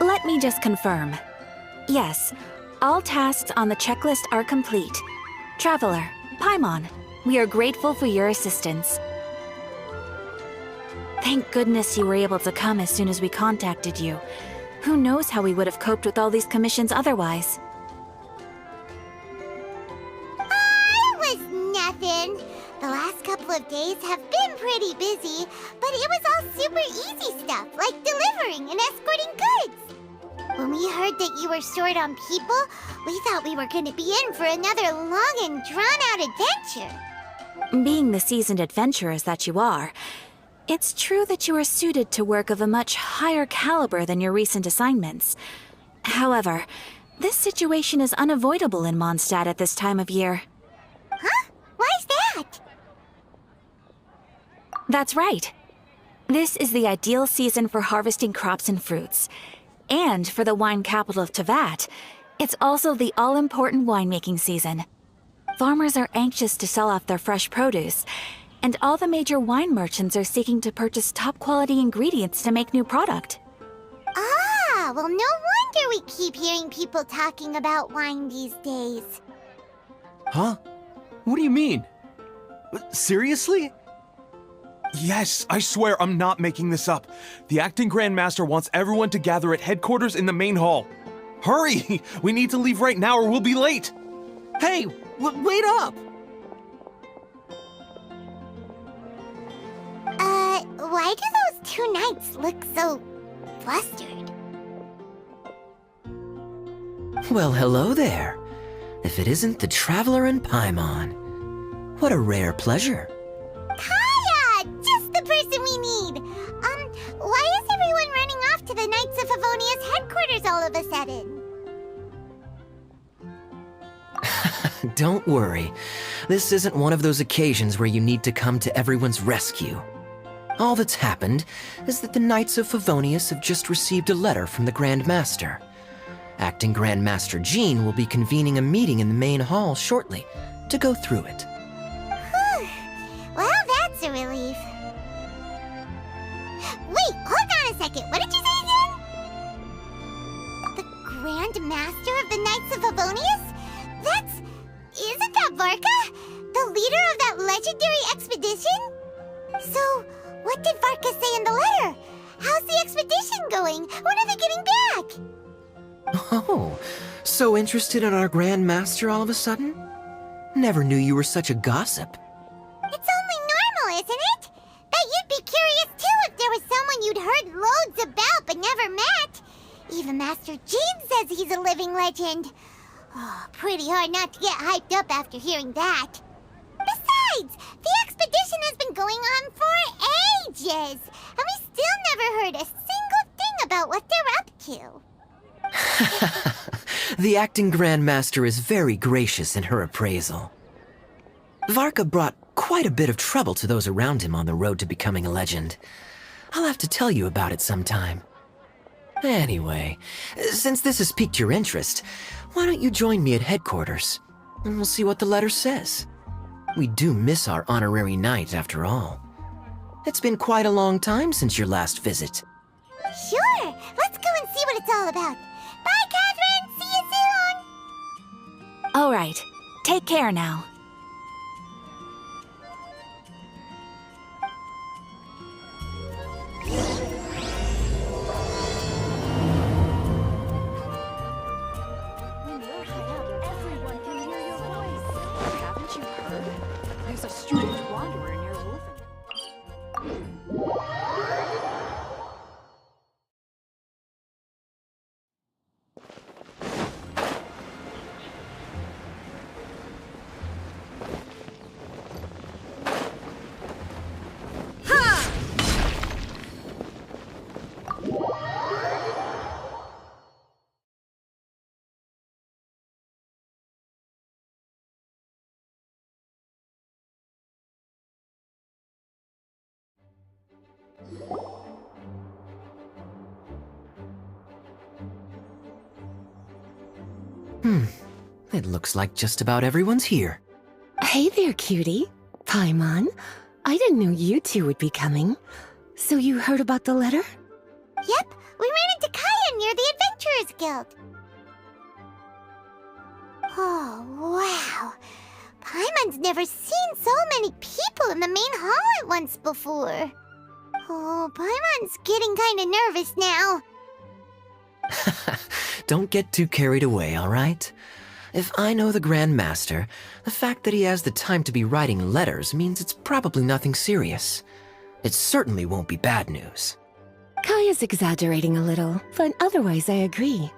Let me just confirm. Yes, all tasks on the checklist are complete. Traveler, Paimon, we are grateful for your assistance. Thank goodness you were able to come as soon as we contacted you. Who knows how we would have coped with all these commissions otherwise? It was nothing. The last couple of days have been pretty busy, but it was all super easy stuff, like delivering and escorting goods. When we heard that you were short on people, we thought we were going to be in for another long and drawn-out adventure. Being the seasoned adventurers that you are, it's true that you are suited to work of a much higher caliber than your recent assignments. However, this situation is unavoidable in Mondstadt at this time of year. Huh? Why's that? That's right. This is the ideal season for harvesting crops and fruits. And for the wine capital of Teyvat, it's also the all-important winemaking season. Farmers are anxious to sell off their fresh produce, and all the major wine merchants are seeking to purchase top-quality ingredients to make new product. Ah, well, no wonder we keep hearing people talking about wine these days. Huh? What do you mean? Seriously? Yes, I swear I'm not making this up. The acting Grand Master wants everyone to gather at headquarters in the main hall. Hurry! We need to leave right now or we'll be late! Hey, wait up! Why do those two knights look so flustered? Well, hello there. If it isn't the Traveler and Paimon. What a rare pleasure. Kaya! Just the person we need! Why is everyone running off to the Knights of Favonia's headquarters all of a sudden? Don't worry. This isn't one of those occasions where you need to come to everyone's rescue. All that's happened is that the Knights of Favonius have just received a letter from the Grand Master. Acting Grand Master Jean will be convening a meeting in the main hall shortly to go through it. Whew. Well, that's a relief. Wait, hold on a second. What did you say again? The Grand Master of the Knights of Favonius? Isn't that Varka? The leader of that legendary expedition? So, what did Varka say in the letter? How's the expedition going? When are they getting back? Oh, so interested in our Grand Master all of a sudden? Never knew you were such a gossip. It's only normal, isn't it? Bet you'd be curious too if there was someone you'd heard loads about but never met. Even Master Jean says he's a living legend. Oh, pretty hard not to get hyped up after hearing that. Besides, the expedition has been going on for ages, and we still never heard a single thing about what they're up to. The acting Grand Master is very gracious in her appraisal. Varka brought quite a bit of trouble to those around him on the road to becoming a legend. I'll have to tell you about it sometime. Anyway, since this has piqued your interest, why don't you join me at headquarters, and we'll see what the letter says. We do miss our honorary knight, after all. It's been quite a long time since your last visit. Sure, let's go and see what it's all about. Bye, Catherine! See you soon! All right, take care now. It looks like just about everyone's here. Hey there, cutie. Paimon. I didn't know you two would be coming. So you heard about the letter? Yep, we ran into Kaya near the Adventurers Guild. Oh, wow. Paimon's never seen so many people in the main hall at once before. Oh, Paimon's getting kinda nervous now. Don't get too carried away, all right? If I know the Grand Master, the fact that he has the time to be writing letters means it's probably nothing serious. It certainly won't be bad news. Kaya's exaggerating a little, but otherwise I agree.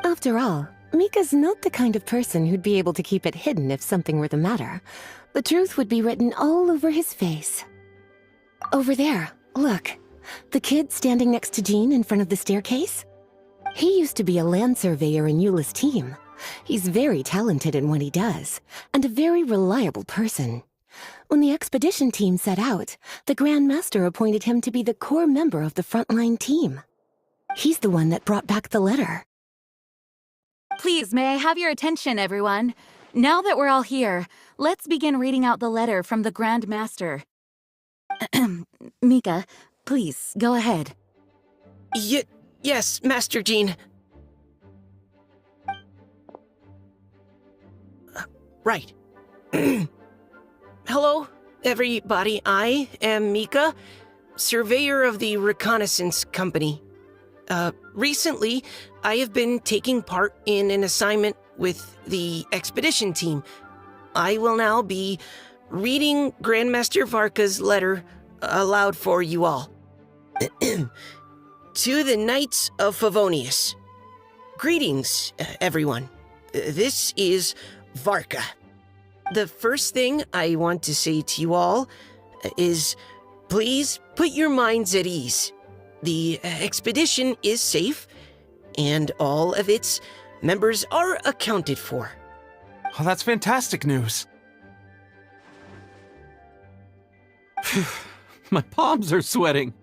After all, Mika's not the kind of person who'd be able to keep it hidden if something were the matter. The truth would be written all over his face. Over there, look. The kid standing next to Jean in front of the staircase? He used to be a land surveyor in Eula's team. He's very talented in what he does, and a very reliable person. When the expedition team set out, the Grand Master appointed him to be the core member of the frontline team. He's the one that brought back the letter. Please, may I have your attention, everyone? Now that we're all here, let's begin reading out the letter from the Grand Master. Mika, please, go ahead. Yes, Master Jean. Right. Hello, everybody. I am Mika, surveyor of the Reconnaissance Company. Recently, I have been taking part in an assignment with the expedition team. I will now be reading Grandmaster Varka's letter aloud for you all. To the Knights of Favonius. Greetings, everyone. This is Varka. The first thing I want to say to you all is, please put your minds at ease. The expedition is safe, and all of its members are accounted for. Oh, that's fantastic news. My palms are sweating.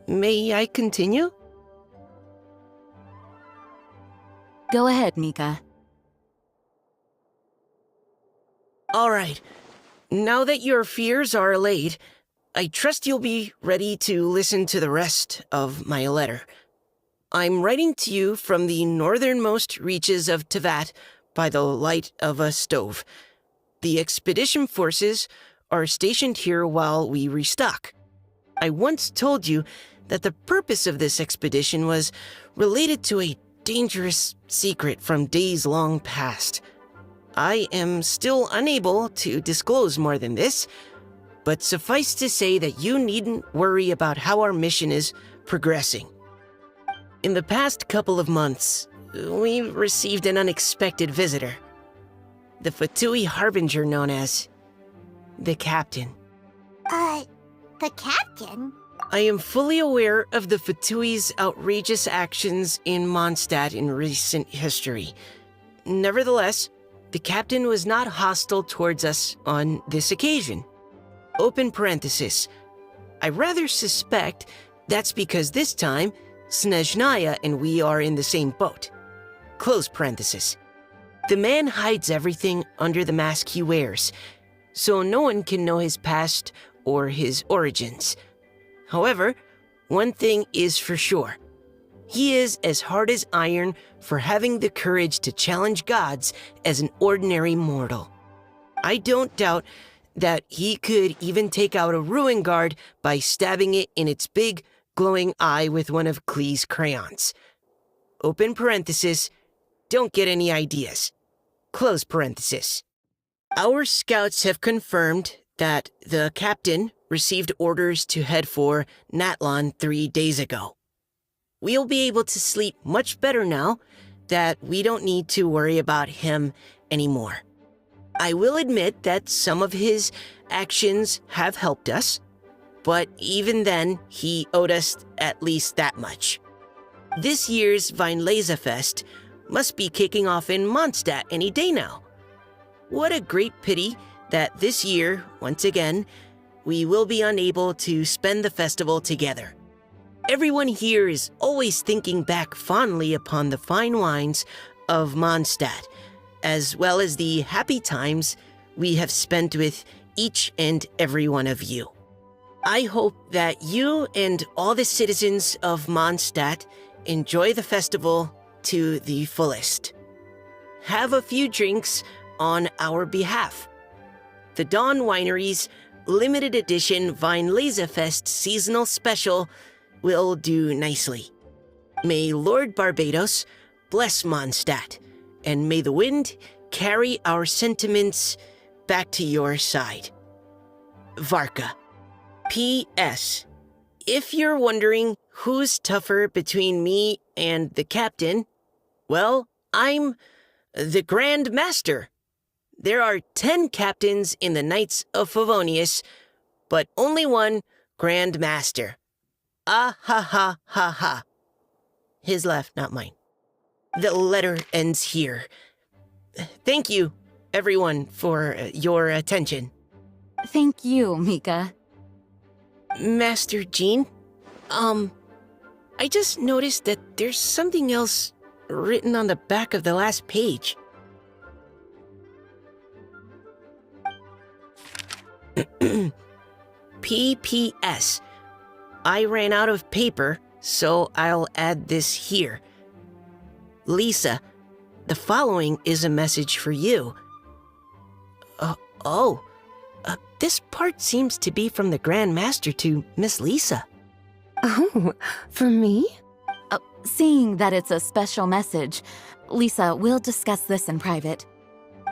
May I continue? Go ahead, Mika. All right. Now that your fears are allayed, I trust you'll be ready to listen to the rest of my letter. I'm writing to you from the northernmost reaches of Teyvat by the light of a stove. The expedition forces are stationed here while we restock. I once told you that the purpose of this expedition was related to a dangerous secret from days long past. I am still unable to disclose more than this, but suffice to say that you needn't worry about how our mission is progressing. In the past couple of months, we received an unexpected visitor. The Fatui Harbinger known as the Captain. The Captain? I am fully aware of the Fatui's outrageous actions in Mondstadt in recent history. Nevertheless, the Captain was not hostile towards us on this occasion. Open parenthesis. I rather suspect that's because this time, Snezhnaya and we are in the same boat. Close parenthesis. The man hides everything under the mask he wears, so no one can know his past or his origins. However, one thing is for sure. He is as hard as iron for having the courage to challenge gods as an ordinary mortal. I don't doubt that he could even take out a ruin guard by stabbing it in its big, glowing eye with one of Klee's crayons. Open parenthesis, don't get any ideas. Close parenthesis. Our scouts have confirmed that the Captain received orders to head for Natlan 3 days ago. We'll be able to sleep much better now that we don't need to worry about him anymore. I will admit that some of his actions have helped us, but even then, he owed us at least that much. This year's Weinlesefest must be kicking off in Mondstadt any day now. What a great pity that this year, once again, we will be unable to spend the festival together. Everyone here is always thinking back fondly upon the fine wines of Mondstadt, as well as the happy times we have spent with each and every one of you. I hope that you and all the citizens of Mondstadt enjoy the festival to the fullest. Have a few drinks on our behalf. The Dawn Winery's limited edition Weinlesefest seasonal special will do nicely. May Lord Barbados bless Mondstadt, and may the wind carry our sentiments back to your side. Varka. P.S. If you're wondering who's tougher between me and the captain, well, I'm the Grand Master. There are 10 captains in the Knights of Favonius, but only one Grand Master. Ah ha ha ha ha. His laugh, not mine. The letter ends here. Thank you, everyone, for your attention. Thank you, Mika. Master Jean, I just noticed that there's something else written on the back of the last page. P.P.S. I ran out of paper, so I'll add this here. Lisa, the following is a message for you. This part seems to be from the Grand Master to Miss Lisa. Oh, for me? Seeing that it's a special message, Lisa, we'll discuss this in private.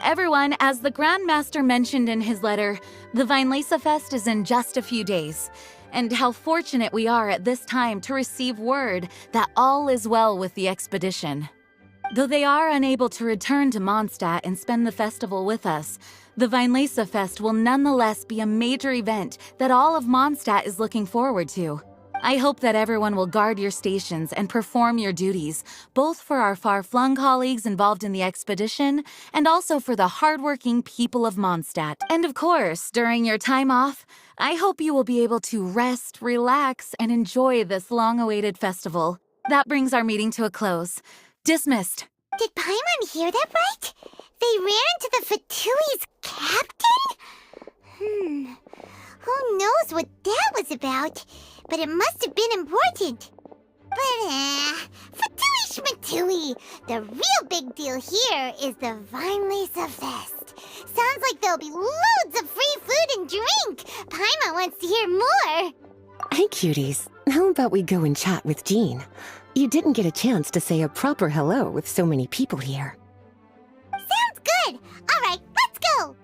Everyone, as the Grand Master mentioned in his letter, the Weinlesefest is in just a few days, and how fortunate we are at this time to receive word that all is well with the expedition. Though they are unable to return to Mondstadt and spend the festival with us, the Weinlesefest will nonetheless be a major event that all of Mondstadt is looking forward to. I hope that everyone will guard your stations and perform your duties, both for our far-flung colleagues involved in the expedition and also for the hardworking people of Mondstadt. And of course, during your time off, I hope you will be able to rest, relax, and enjoy this long-awaited festival. That brings our meeting to a close. Dismissed. Did Paimon hear that right? They ran to the Fatui's captain? Who knows what that was about? But it must have been important. But, Fatui Schmatui! The real big deal here is the Weinlesefest. Sounds like there'll be loads of free food and drink. Paimon wants to hear more. Hey, cuties. How about we go and chat with Jean? You didn't get a chance to say a proper hello with so many people here. Sounds good. All right, let's go.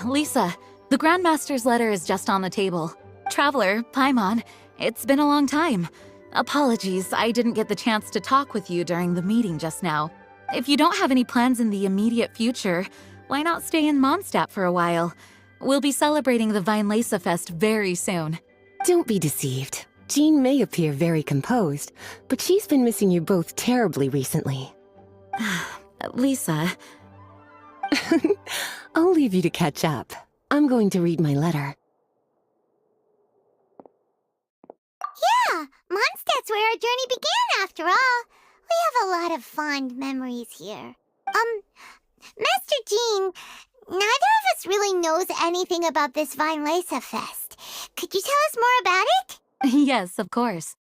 Lisa, the Grandmaster's letter is just on the table. Traveler, Paimon, it's been a long time. Apologies, I didn't get the chance to talk with you during the meeting just now. If you don't have any plans in the immediate future, why not stay in Mondstadt for a while? We'll be celebrating the Weinlesefest very soon. Don't be deceived. Jean may appear very composed, but she's been missing you both terribly recently. Lisa... I'll leave you to catch up. I'm going to read my letter. Yeah, Mondstadt's where our journey began after all. We have a lot of fond memories here. Master Jean, neither of us really knows anything about this Weinlesefest. Could you tell us more about it? Yes, of course.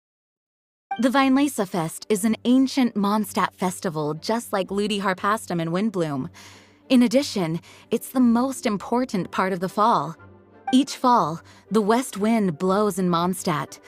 The Weinlesefest is an ancient Mondstadt festival just like Ludi Harpastum and Windbloom. In addition, it's the most important part of the fall. Each fall, the west wind blows in Mondstadt.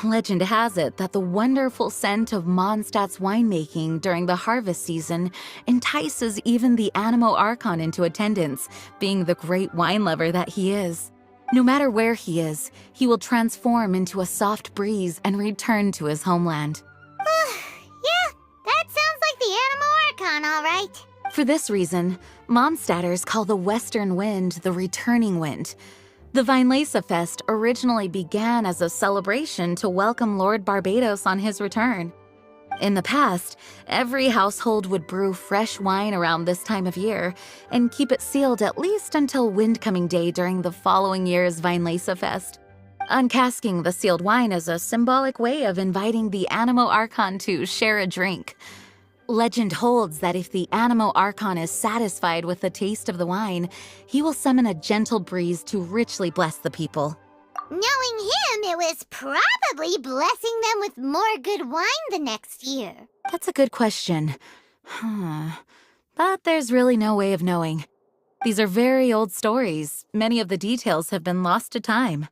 Legend has it that the wonderful scent of Mondstadt's winemaking during the harvest season entices even the Anemo Archon into attendance, being the great wine lover that he is. No matter where he is, he will transform into a soft breeze and return to his homeland. Yeah, that sounds like the Anemo Archon, all right. For this reason, Mondstadters call the western wind the returning wind. The Weinlesefest originally began as a celebration to welcome Lord Barbados on his return. In the past, every household would brew fresh wine around this time of year and keep it sealed at least until Windcoming Day during the following year's Weinlesefest. Uncasking the sealed wine is a symbolic way of inviting the Anemo Archon to share a drink. Legend holds that if the Anemo Archon is satisfied with the taste of the wine, he will summon a gentle breeze to richly bless the people. Knowing him, it was probably blessing them with more good wine the next year. That's a good question. But there's really no way of knowing. These are very old stories. Many of the details have been lost to time.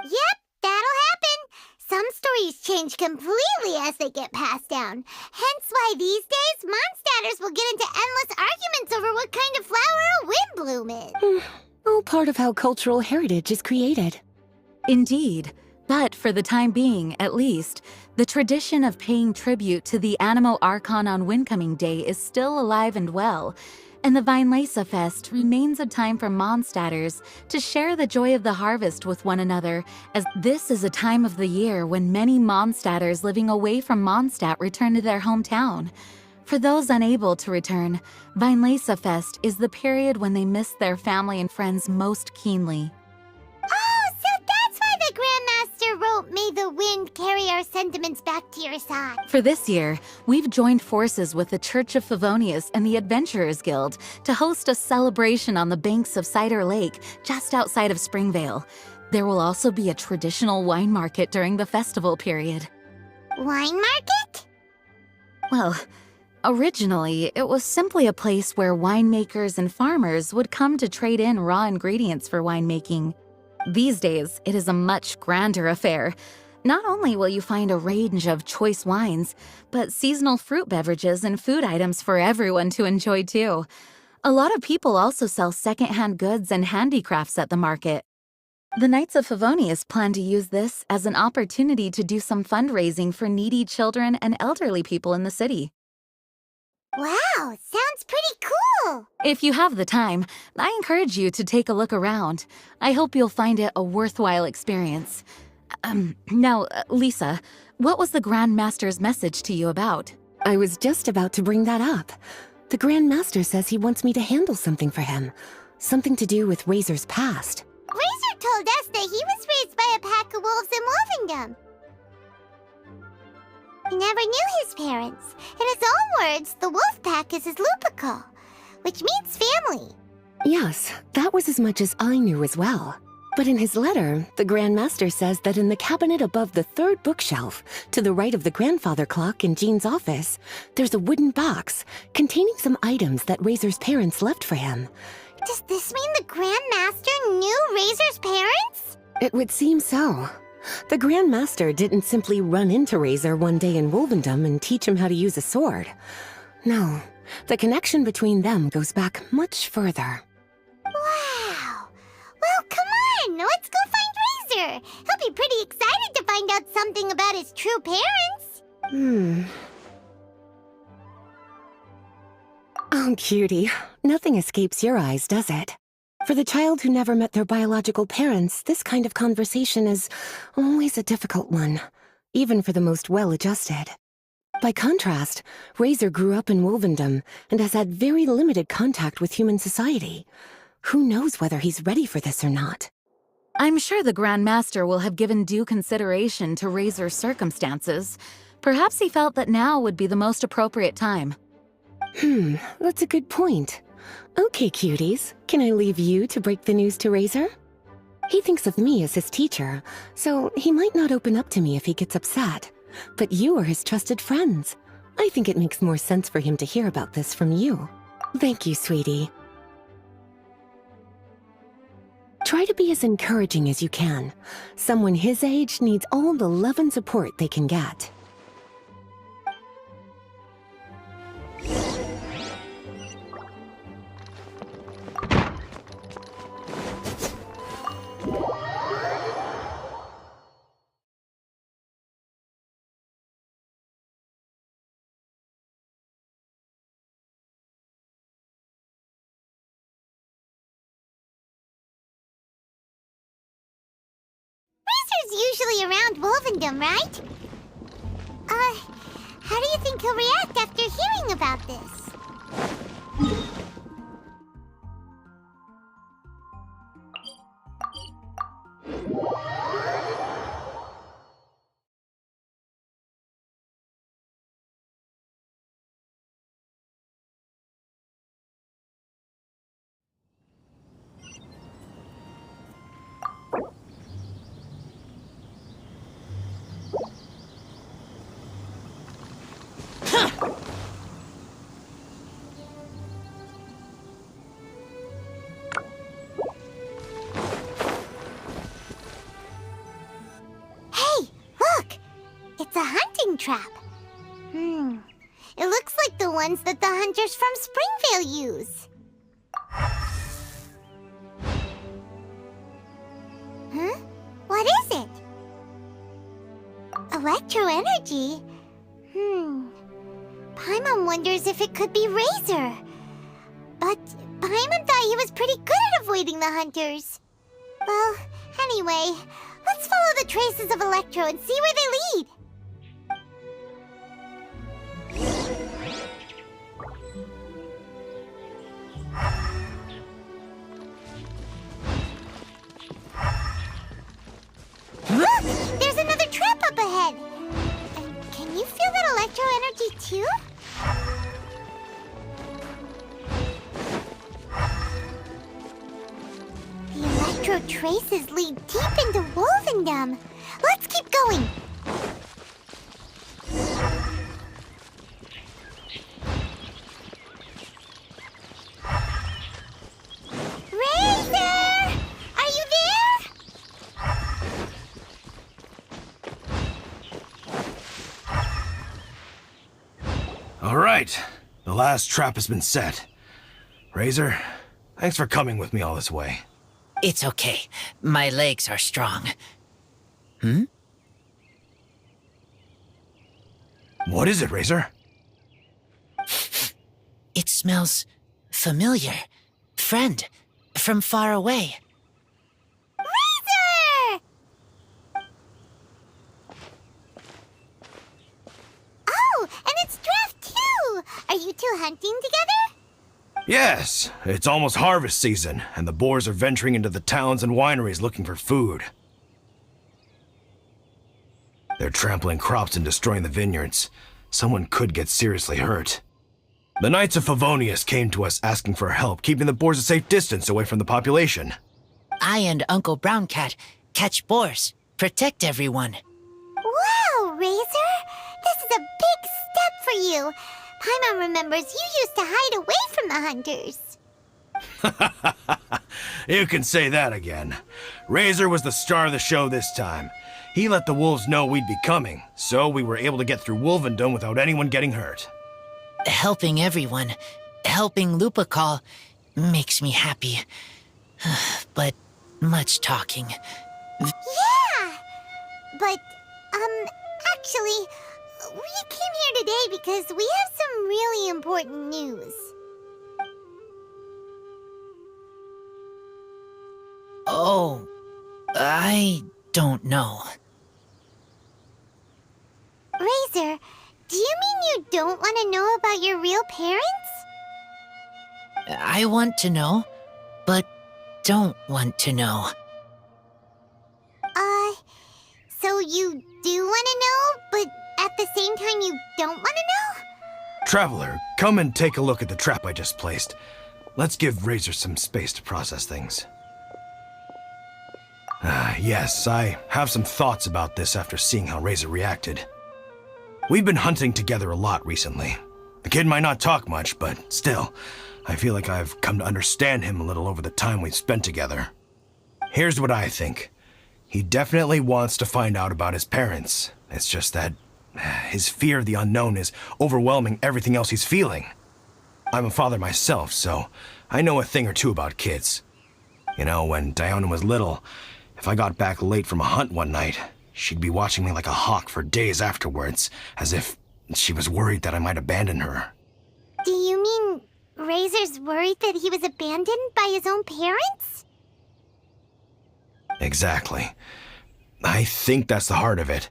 Yep, that'll happen. Some stories change completely as they get passed down. Hence why these days, Mondstadters will get into endless arguments over what kind of flower a wind bloom is. All part of how cultural heritage is created. Indeed, but for the time being, at least, the tradition of paying tribute to the Anemo Archon on Windcoming Day is still alive and well, and the Weinlesefest remains a time for Mondstadters to share the joy of the harvest with one another, as this is a time of the year when many Mondstadters living away from Mondstadt return to their hometown. For those unable to return, Weinlesefest is the period when they miss their family and friends most keenly. Oh, so that's why the Grandmaster wrote, "May the wind carry our sentiments back to your side." For this year, we've joined forces with the Church of Favonius and the Adventurers Guild to host a celebration on the banks of Cider Lake, just outside of Springvale. There will also be a traditional wine market during the festival period. Wine market? Well, originally, it was simply a place where winemakers and farmers would come to trade in raw ingredients for winemaking. These days, it is a much grander affair. Not only will you find a range of choice wines, but seasonal fruit beverages and food items for everyone to enjoy too. A lot of people also sell secondhand goods and handicrafts at the market. The Knights of Favonius plan to use this as an opportunity to do some fundraising for needy children and elderly people in the city. Wow, sounds pretty cool. If you have the time, I encourage you to take a look around. I hope you'll find it a worthwhile experience. Now, Lisa, what was the Grand Master's message to you about? I was just about to bring that up. The Grand Master says he wants me to handle something for him. Something to do with Razor's past. Razor told us that he was raised by a pack of wolves in Wolvendom. He never knew his parents. In his own words, the wolf pack is his Lupical, which means family. Yes, that was as much as I knew as well. But in his letter, the Grand Master says that in the cabinet above the third bookshelf, to the right of the grandfather clock in Jean's office, there's a wooden box containing some items that Razor's parents left for him. Does this mean the Grand Master knew Razor's parents? It would seem so. The Grand Master didn't simply run into Razor one day in Wolvendom and teach him how to use a sword. No, the connection between them goes back much further. Wow. Well, come on, let's go find Razor. He'll be pretty excited to find out something about his true parents. Oh, cutie. Nothing escapes your eyes, does it? For the child who never met their biological parents, this kind of conversation is always a difficult one, even for the most well-adjusted. By contrast, Razor grew up in Wolvendom and has had very limited contact with human society. Who knows whether he's ready for this or not? I'm sure the Grand Master will have given due consideration to Razor's circumstances. Perhaps he felt that now would be the most appropriate time. That's a good point. Okay, cuties, can I leave you to break the news to Razor? He thinks of me as his teacher, so he might not open up to me if he gets upset. But you are his trusted friends. I think it makes more sense for him to hear about this from you. Thank you, sweetie. Try to be as encouraging as you can. Someone his age needs all the love and support they can get. Razor's usually around Wolvendom, right? How do you think he'll react after hearing about this? Trap. It looks like the ones that the hunters from Springvale use. Huh? What is it? Electro energy? Paimon wonders if it could be Razor. But Paimon thought he was pretty good at avoiding the hunters. Well, anyway, let's follow the traces of Electro and see where they lead. Look! There's another trap up ahead! Can you feel that electro energy too? The electro traces lead deep into Wolvendom. Let's keep going! Alright, the last trap has been set. Razor, thanks for coming with me all this way. It's okay. My legs are strong. What is it, Razor? It smells familiar. Friend, from far away. Razor! Oh, and it's Draft too! Are you two hunting together? Yes, it's almost harvest season, and the boars are venturing into the towns and wineries looking for food. They're trampling crops and destroying the vineyards. Someone could get seriously hurt. The Knights of Favonius came to us asking for help keeping the boars a safe distance away from the population. I and Uncle Brown Cat catch boars, protect everyone. Wow, Razor! This is a big step for you. Paimon remembers you used to hide away from the hunters. You can say that again. Razor was the star of the show this time. He let the wolves know we'd be coming, so we were able to get through Wolvendom without anyone getting hurt. Helping everyone, helping Lupical, makes me happy. But much talking. Yeah! But, actually, we came here today because we have some really important news. Oh, I don't know. Razor, do you mean you don't want to know about your real parents? I want to know, but don't want to know. So you do want to know, but at the same time you don't want to know? Traveler, come and take a look at the trap I just placed. Let's give Razor some space to process things. Yes, I have some thoughts about this after seeing how Razor reacted. We've been hunting together a lot recently. The kid might not talk much, but still, I feel like I've come to understand him a little over the time we've spent together. Here's what I think. He definitely wants to find out about his parents. It's just that his fear of the unknown is overwhelming everything else he's feeling. I'm a father myself, so I know a thing or two about kids. You know, when Diona was little, if I got back late from a hunt one night, she'd be watching me like a hawk for days afterwards, as if she was worried that I might abandon her. Do you mean Razor's worried that he was abandoned by his own parents? Exactly. I think that's the heart of it.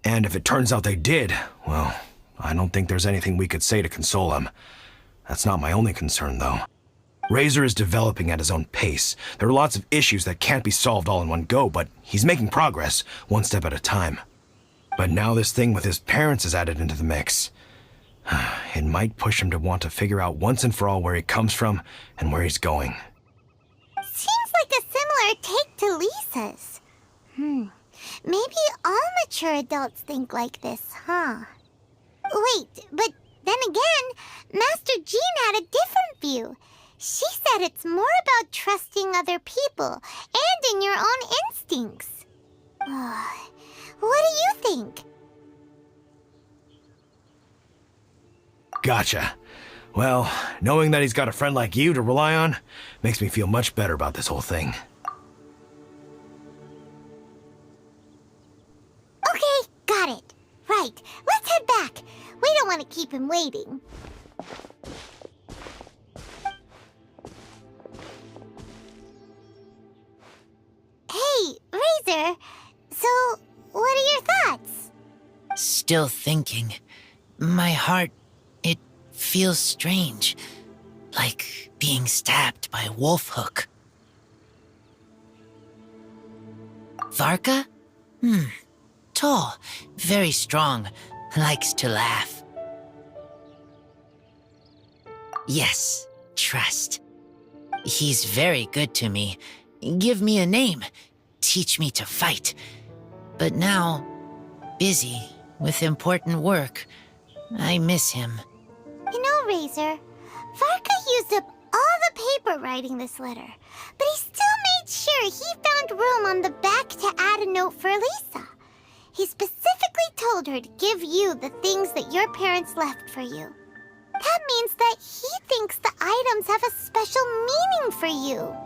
And if it turns out they did, well, I don't think there's anything we could say to console him. That's not my only concern, though. Razor is developing at his own pace. There are lots of issues that can't be solved all in one go, but he's making progress, one step at a time. But now this thing with his parents is added into the mix. It might push him to want to figure out once and for all where he comes from and where he's going. Seems like a similar take to Lisa's. Maybe all mature adults think like this, huh? Wait, but then again, Master Jean had a different view. She said it's more about trusting other people and in your own instincts. What do you think? Gotcha. Well, knowing that he's got a friend like you to rely on makes me feel much better about this whole thing. Okay, got it. Right, let's head back. We don't want to keep him waiting. Hey, Razor. So, what are your thoughts? Still thinking. My heart, it feels strange. Like being stabbed by a wolf hook. Varka? Tall, very strong, likes to laugh. Yes, trust. He's very good to me. Give me a name. Teach me to fight. But now, busy with important work. I miss him. You know, Razor, Varka used up all the paper writing this letter, but he still made sure he found room on the back to add a note for Lisa. He specifically told her to give you the things that your parents left for you. That means that he thinks the items have a special meaning for you.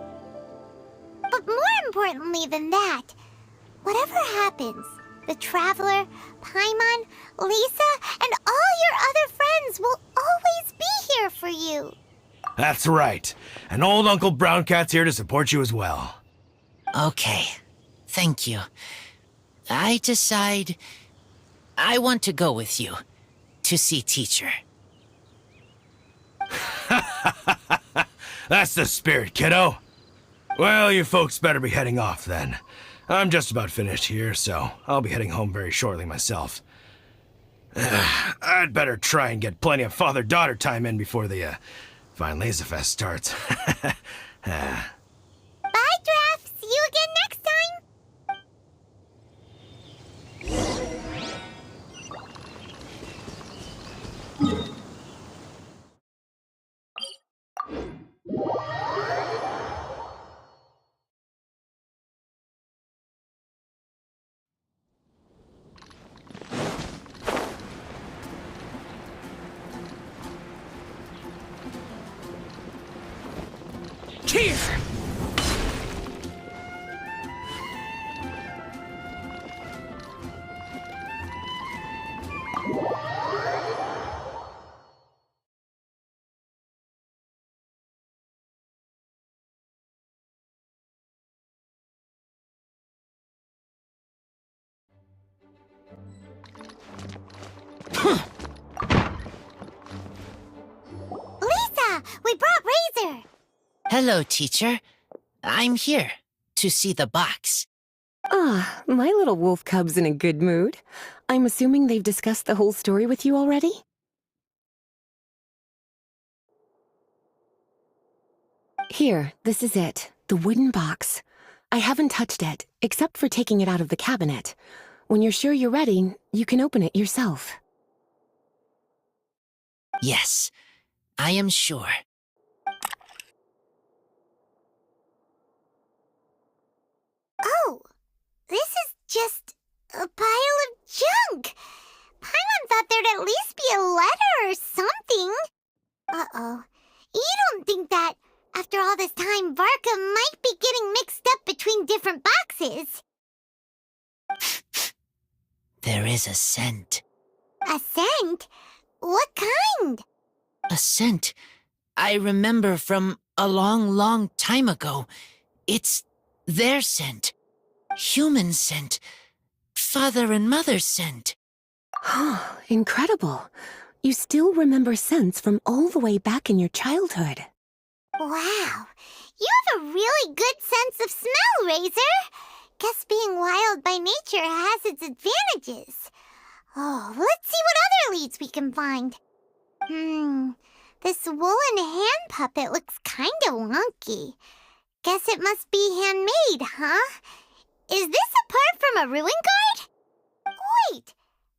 But more importantly than that, whatever happens, the Traveler, Paimon, Lisa, and all your other friends will always be here for you. That's right. And old Uncle Brown Cat's here to support you as well. Okay, thank you. I decide I want to go with you to see teacher. That's the spirit, kiddo. Well, you folks better be heading off then. I'm just about finished here, so I'll be heading home very shortly myself. I'd better try and get plenty of father-daughter time in before the Weinlesefest starts. Bye, Draf. See you again next time. Cheers! Lisa, we brought Razor. Hello, teacher. I'm here to see the box. Ah, my little wolf cub's in a good mood. I'm assuming they've discussed the whole story with you already? Here, this is it. The wooden box. I haven't touched it, except for taking it out of the cabinet. When you're sure you're ready, you can open it yourself. Yes, I am sure. Oh, this is just a pile of junk. Paimon thought there'd at least be a letter or something. Uh-oh. You don't think that, after all this time, Varka might be getting mixed up between different boxes? There is a scent. A scent? What kind? A scent I remember from a long, long time ago. It's their scent. Human scent. Father and mother scent. Incredible. You still remember scents from all the way back in your childhood. Wow, you have a really good sense of smell, Razor. Guess being wild by nature has its advantages. Oh, let's see what other leads we can find. This woolen hand puppet looks kinda wonky. Guess it must be handmade, huh? Is this a part from a ruin guard? Wait!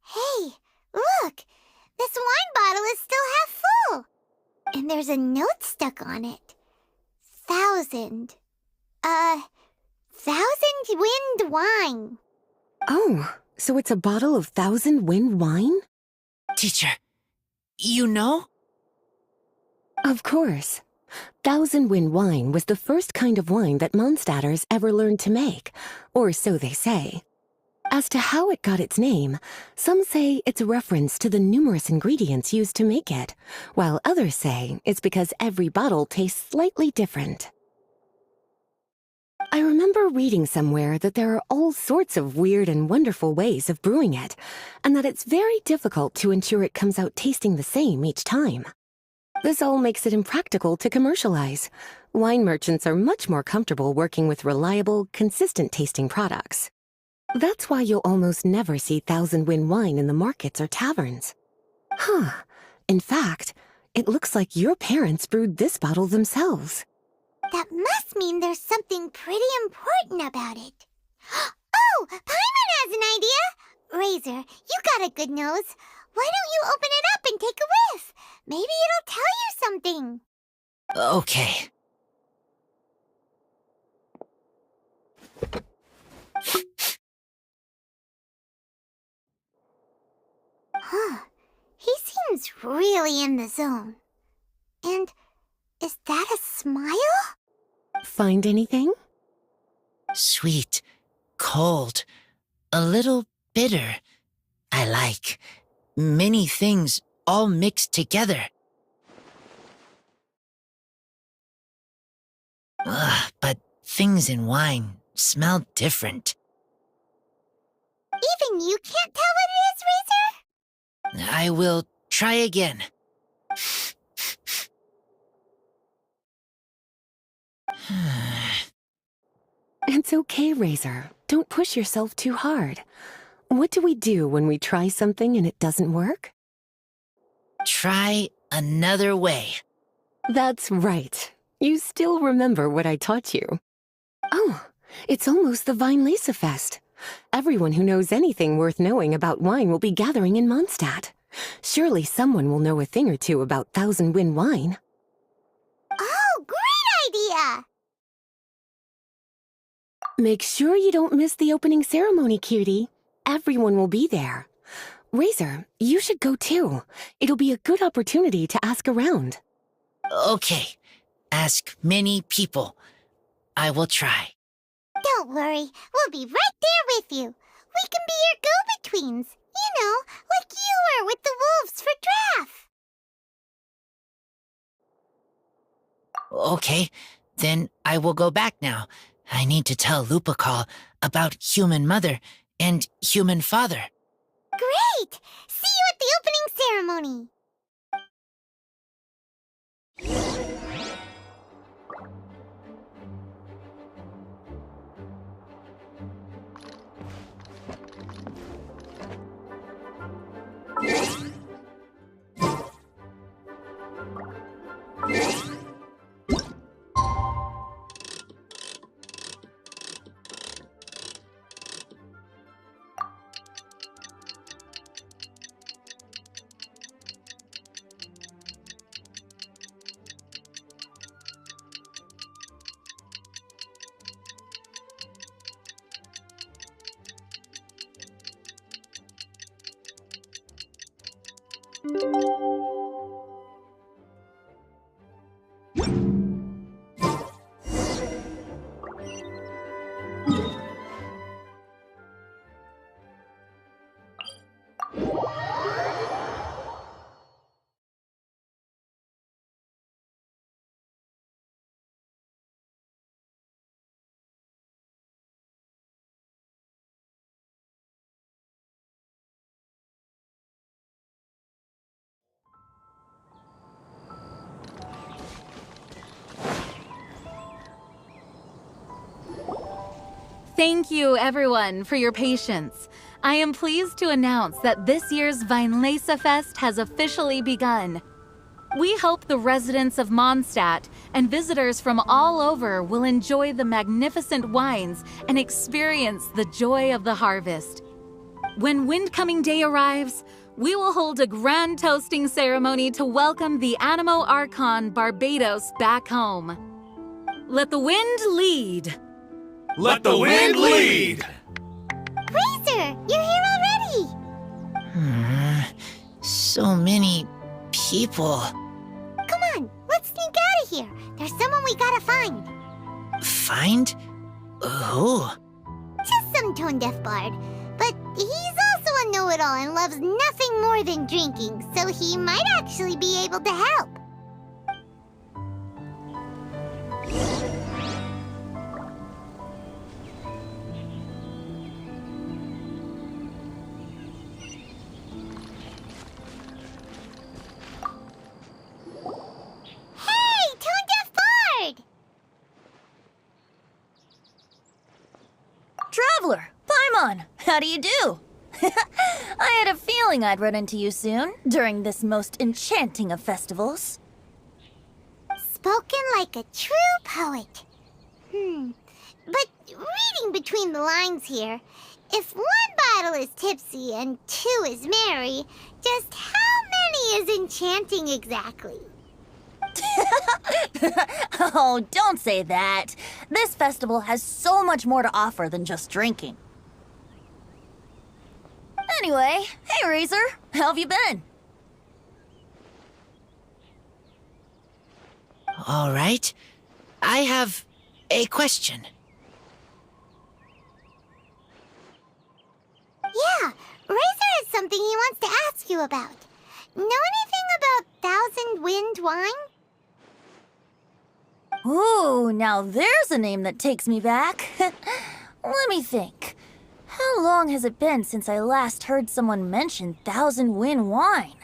Hey, look! This wine bottle is still half full! And there's a note stuck on it. 1,000 wind wine. Oh, so it's a bottle of 1,000 wind wine? Teacher, you know? Of course. 1,000 wind wine was the first kind of wine that Mondstadters ever learned to make, or so they say. As to how it got its name, some say it's a reference to the numerous ingredients used to make it, while others say it's because every bottle tastes slightly different. I remember reading somewhere that there are all sorts of weird and wonderful ways of brewing it, and that it's very difficult to ensure it comes out tasting the same each time. This all makes it impractical to commercialize. Wine merchants are much more comfortable working with reliable, consistent-tasting products. That's why you'll almost never see 1,000 wind wine in the markets or taverns. In fact, it looks like your parents brewed this bottle themselves. That must mean there's something pretty important about it. Oh, Paimon has an idea! Razor, you got a good nose. Why don't you open it up and take a whiff? Maybe it'll tell you something. Okay. He seems really in the zone. And is that a smile? Find anything? Sweet, cold, a little bitter. I like. Many things all mixed together. But things in wine smell different. Even you can't tell what it is, Razor? I will try again. It's okay, Razor. Don't push yourself too hard. What do we do when we try something and it doesn't work? Try another way. That's right. You still remember what I taught you. Oh, it's almost the Weinlesefest. Everyone who knows anything worth knowing about wine will be gathering in Mondstadt. Surely someone will know a thing or two about 1,000 wind wine. Oh, great idea! Make sure you don't miss the opening ceremony, cutie. Everyone will be there. Razor, you should go too. It'll be a good opportunity to ask around. Okay. Ask many people. I will try. Don't worry, we'll be right there with you. We can be your go-betweens. You know, like you were with the wolves for Draff. Okay, then I will go back now. I need to tell Lupical about human mother and human father. Great! See you at the opening ceremony. Thank you, everyone, for your patience. I am pleased to announce that this year's Weinlesefest has officially begun. We hope the residents of Mondstadt and visitors from all over will enjoy the magnificent wines and experience the joy of the harvest. When Windcoming Day arrives, we will hold a grand toasting ceremony to welcome the Animo Archon Barbados back home. Let the wind lead. Let the wind lead! Razor, you're here already! So many people. Come on, let's sneak out of here. There's someone we gotta find. Find? Who? Just some tone-deaf bard. But he's also a know-it-all and loves nothing more than drinking, so he might actually be able to help. Traveler, Paimon, how do you do? I had a feeling I'd run into you soon, during this most enchanting of festivals. Spoken like a true poet. But reading between the lines here, if one bottle is tipsy and two is merry, just how many is enchanting exactly? Oh, don't say that. This festival has so much more to offer than just drinking. Anyway, hey Razor, how have you been? All right. I have a question. Yeah, Razor has something he wants to ask you about. Know anything about Thousand Wind wine? Ooh, now there's a name that takes me back. Let me think. How long has it been since I last heard someone mention Thousand Wind wine?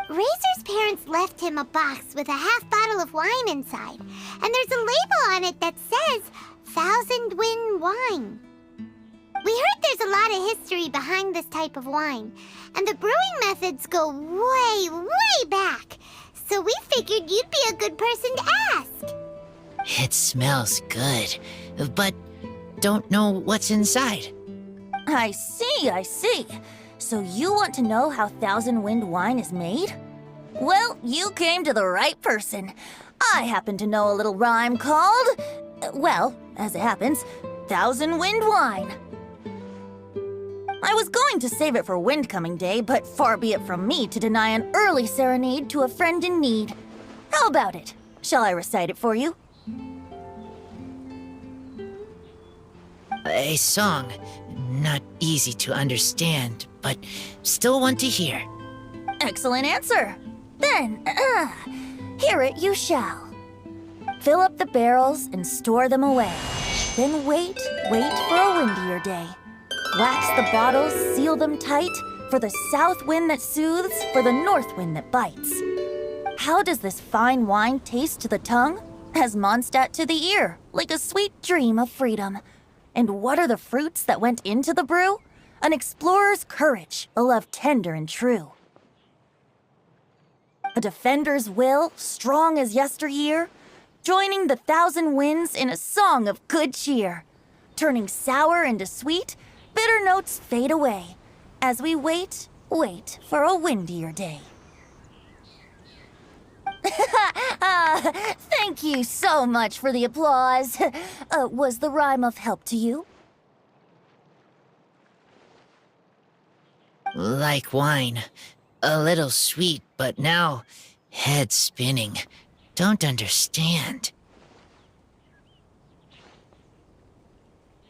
Razor's parents left him a box with a half bottle of wine inside, and there's a label on it that says Thousand Wind wine. We heard there's a lot of history behind this type of wine, and the brewing methods go way, way back, so we figured you'd be a good person to ask. It smells good, but don't know what's inside. I see. So you want to know how Thousand Wind wine is made? Well, you came to the right person. I happen to know a little rhyme called, well, as it happens, Thousand Wind wine. I was going to save it for Windcoming Day, but far be it from me to deny an early serenade to a friend in need. How about it? Shall I recite it for you? A song. Not easy to understand, but still want to hear. Excellent answer. Then, hear it you shall. Fill up the barrels and store them away. Then wait for a windier day. Wax the bottles, seal them tight, for the south wind that soothes, for the north wind that bites. How does this fine wine taste to the tongue? As Mondstadt to the ear, like a sweet dream of freedom. And what are the fruits that went into the brew? An explorer's courage, a love tender and true. A defender's will, strong as yesteryear, joining the thousand winds in a song of good cheer. Turning sour into sweet, bitter notes fade away, as we wait for a windier day. Thank you so much for the applause. Was the rhyme of help to you? Like wine. A little sweet, but now head spinning. Don't understand.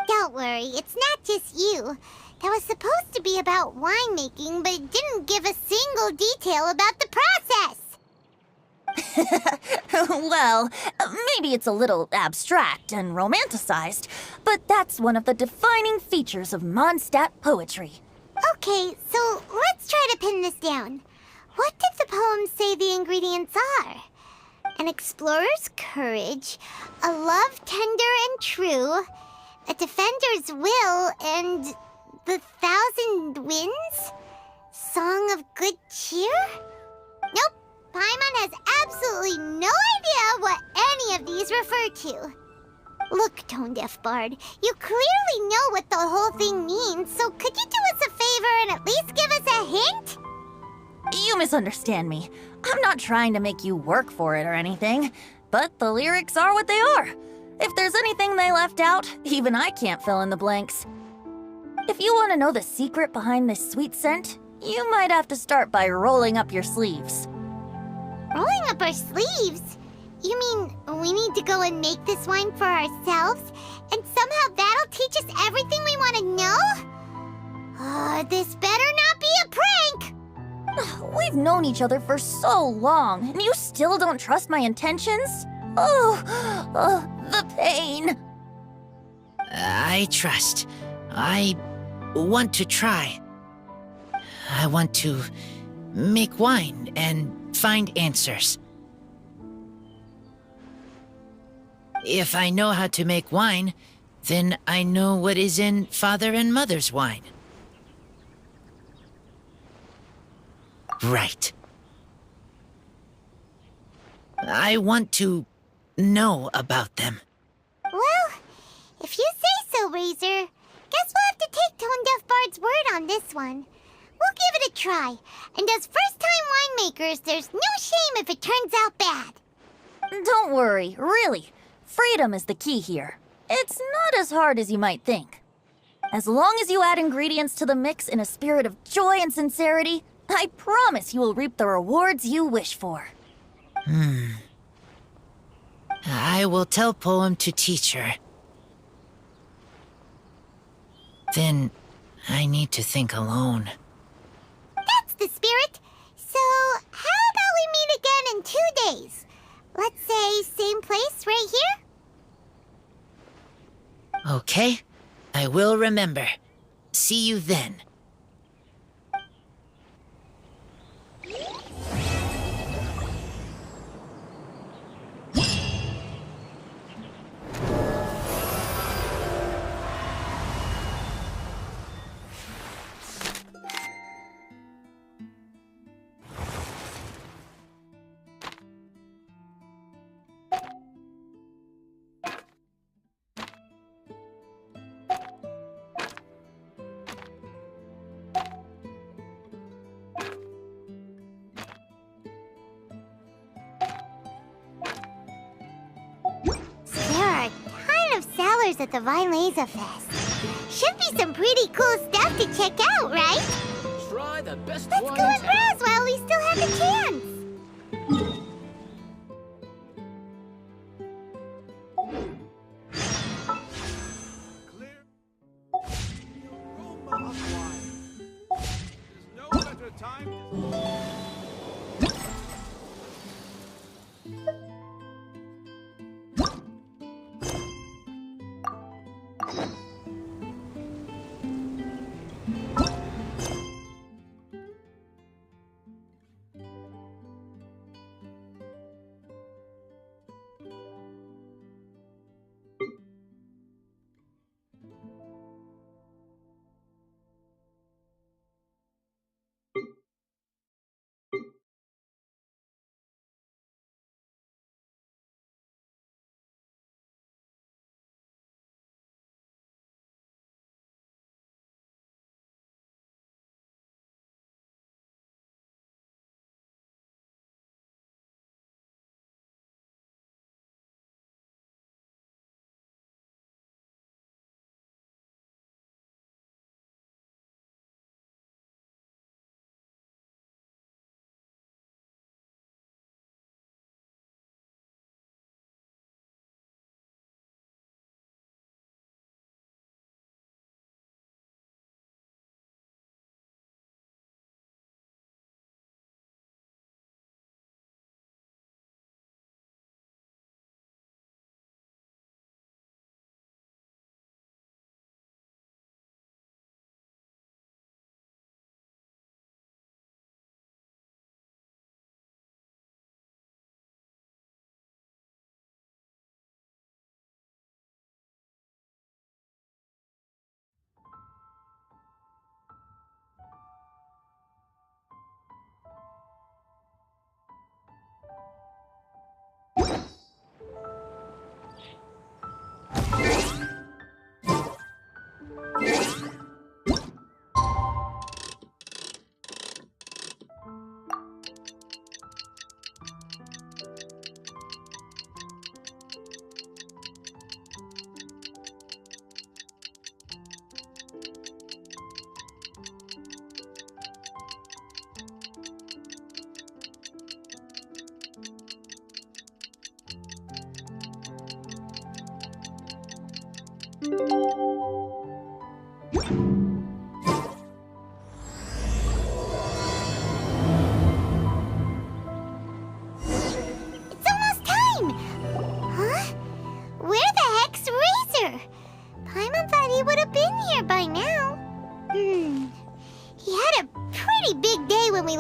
Don't worry, it's not just you. That was supposed to be about winemaking, but it didn't give a single detail about the process. Well, maybe it's a little abstract and romanticized, but that's one of the defining features of Mondstadt poetry. Okay, so let's try to pin this down. What did the poem say the ingredients are? An explorer's courage, a love tender and true, a defender's will, and the 1,000 winds? Song of good cheer? Nope, Paimon has absolutely no idea what any of these refer to. Look, Tone-Deaf Bard, you clearly know what the whole thing means, so could you do us a favor and at least give us a hint? You misunderstand me. I'm not trying to make you work for it or anything, but the lyrics are what they are. If there's anything they left out, even I can't fill in the blanks. If you want to know the secret behind this sweet scent, you might have to start by rolling up your sleeves. Rolling up our sleeves? You mean we need to go and make this wine for ourselves, and somehow that'll teach us everything we want to know? This better not be a prank! We've known each other for so long, and you still don't trust my intentions? The pain. I trust. I want to try. I want to make wine and find answers. If I know how to make wine, then I know what is in Father and Mother's wine. Right. I want to know about them. Well, if you say so, Razor, guess we'll have to take Tone-Deaf Bard's word on this one. We'll give it a try, and as first-time winemakers, there's no shame if it turns out bad. Don't worry, really. Freedom is the key here. It's not as hard as you might think. As long as you add ingredients to the mix in a spirit of joy and sincerity, I promise you will reap the rewards you wish for. I will tell Poem to teach her. Then I need to think alone. That's the spirit. So, how about we meet again in 2 days? Let's say same place right here? Okay, I will remember. See you then. At the Weinlesefest. Should be some pretty cool stuff to check out, right? Try the best Let's go and browse while we still have the chance. Clear the aroma of wine. There's no better time to...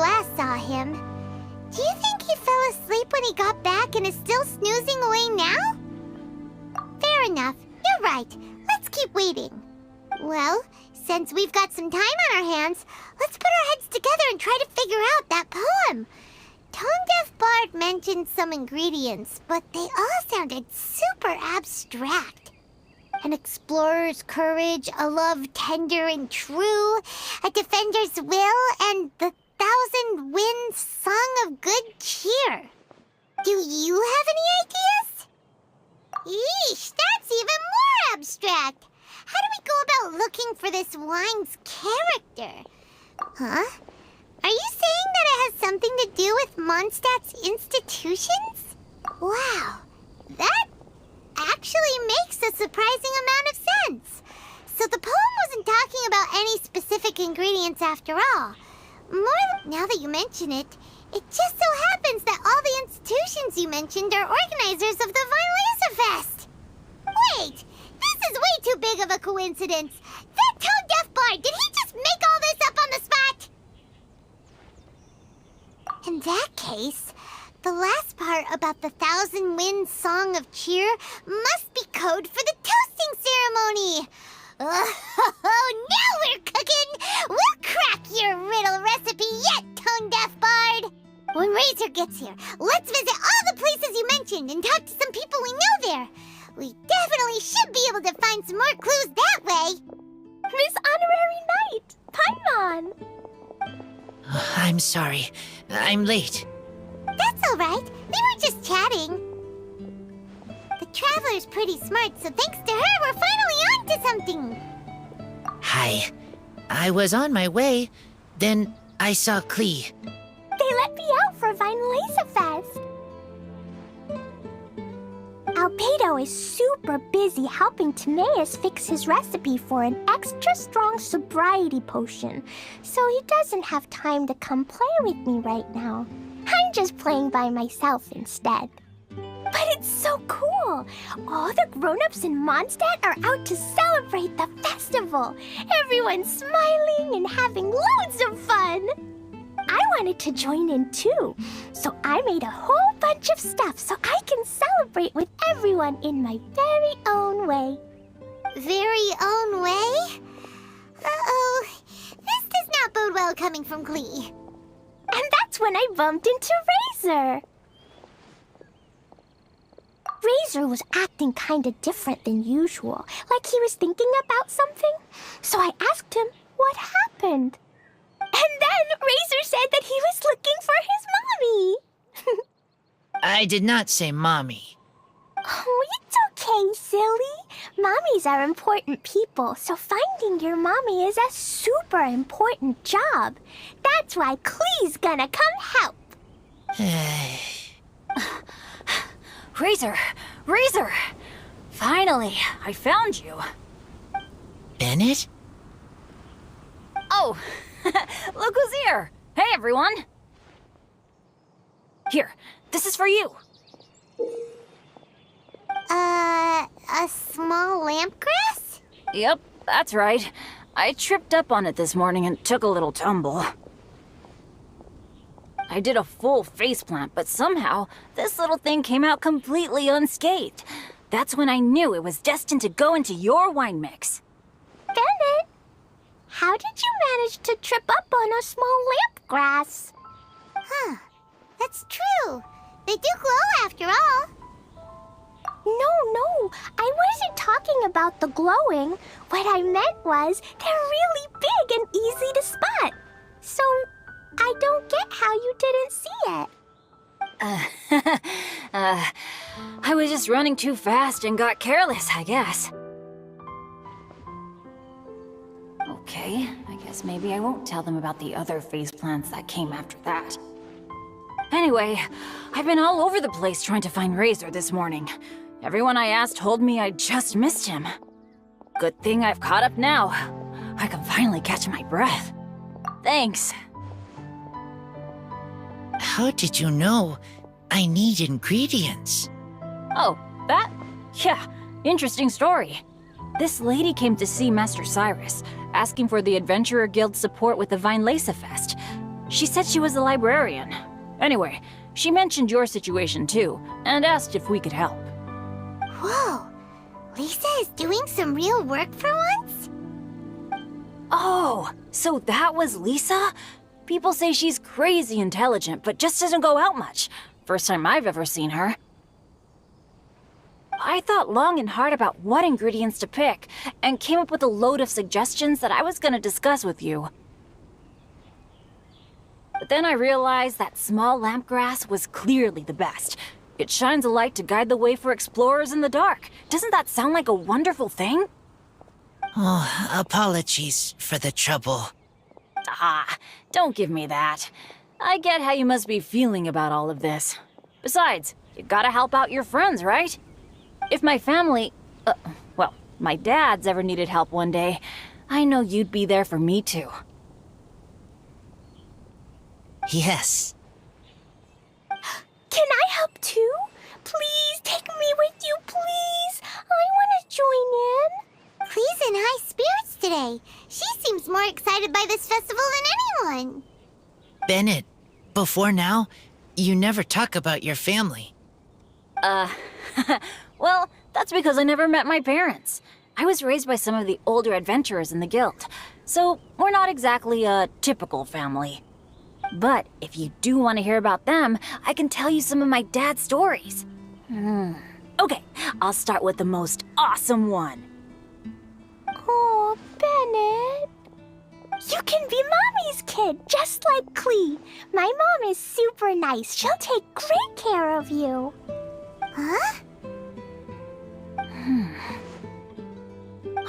last saw him. Do you think he fell asleep when he got back and is still snoozing away now? Fair enough. You're right. Let's keep waiting. Well, since we've got some time on our hands, let's put our heads together and try to figure out that poem. Tone-deaf Bard mentioned some ingredients, but they all sounded super abstract. An explorer's courage, a love tender and true, a defender's will, and the 1,000 winds song of good cheer. Do you have any ideas? Yeesh, that's even more abstract. How do we go about looking for this wine's character? Huh? Are you saying that it has something to do with Mondstadt's institutions? Wow, that actually makes a surprising amount of sense. So the poem wasn't talking about any specific ingredients after all. Now that you mention it, it just so happens that all the institutions you mentioned are organizers of the Weinlesefest. Wait, this is way too big of a coincidence. That tone-deaf bard, did he just make all this up on the spot? In that case, the last part about the 1,000 winds song of cheer must be code for the toasting ceremony. Oh, now we're cooking! We'll crack your riddle recipe yet, tone-deaf bard! When Razor gets here, let's visit all the places you mentioned and talk to some people we know there. We definitely should be able to find some more clues that way. Miss Honorary Knight, Paimon! I'm sorry. I'm late. That's all right. We were just chatting. The Traveler's pretty smart, so thanks to her, we're finally on to something. Hi. I was on my way, then I saw Klee. They let me out for Weinlesefest. Albedo is super busy helping Timaeus fix his recipe for an extra strong sobriety potion, so he doesn't have time to come play with me right now. I'm just playing by myself instead. But it's so cool! All the grown-ups in Mondstadt are out to celebrate the festival. Everyone's smiling and having loads of fun. I wanted to join in too, so I made a whole bunch of stuff so I can celebrate with everyone in my very own way. Very own way? Uh-oh. This does not bode well coming from Klee. And that's when I bumped into Razor. Razor was acting kinda different than usual, like he was thinking about something. So I asked him what happened. And then Razor said that he was looking for his mommy. I did not say mommy. Oh, it's okay, silly. Mommies are important people, so finding your mommy is a super important job. That's why Klee's gonna come help. Razor! Razor! Finally, I found you. Bennett? Oh, look who's here! Hey, everyone! Here, this is for you. A small lampgrass? Yep, that's right. I tripped up on it this morning and took a little tumble. I did a full faceplant, but somehow this little thing came out completely unscathed. That's when I knew it was destined to go into your wine mix. Bennett, how did you manage to trip up on a small lampgrass? Huh. That's true. They do glow after all. No, I wasn't talking about the glowing. What I meant was they're really big and easy to spot. So I don't get how you didn't see it. I was just running too fast and got careless, I guess. Okay, I guess maybe I won't tell them about the other faceplants that came after that. Anyway, I've been all over the place trying to find Razor this morning. Everyone I asked told me I just missed him. Good thing I've caught up now. I can finally catch my breath. Thanks. How did you know I need ingredients? Oh, that? Yeah, interesting story. This lady came to see Master Cyrus, asking for the Adventurer Guild's support with the Weinlesefest. She said she was a librarian. Anyway, she mentioned your situation too, and asked if we could help. Whoa, Lisa is doing some real work for once? Oh, so that was Lisa? People say she's crazy intelligent, but just doesn't go out much. First time I've ever seen her. I thought long and hard about what ingredients to pick, and came up with a load of suggestions that I was gonna discuss with you. But then I realized that small lampgrass was clearly the best. It shines a light to guide the way for explorers in the dark. Doesn't that sound like a wonderful thing? Oh, apologies for the trouble. Ah, don't give me that. I get how you must be feeling about all of this. Besides, you gotta help out your friends, right? If my family, well, my dad's ever needed help one day, I know you'd be there for me too. Yes. Can I help too? Please take me with you, please. I want to join in. Clee's in high spirits today. She seems more excited by this festival than anyone. Bennett, before now, you never talk about your family. Well, that's because I never met my parents. I was raised by some of the older adventurers in the guild, so we're not exactly a typical family. But if you do want to hear about them, I can tell you some of my dad's stories. Okay, I'll start with the most awesome one. Oh, Bennett. You can be Mommy's kid, just like Clee. My mom is super nice. She'll take great care of you. Huh?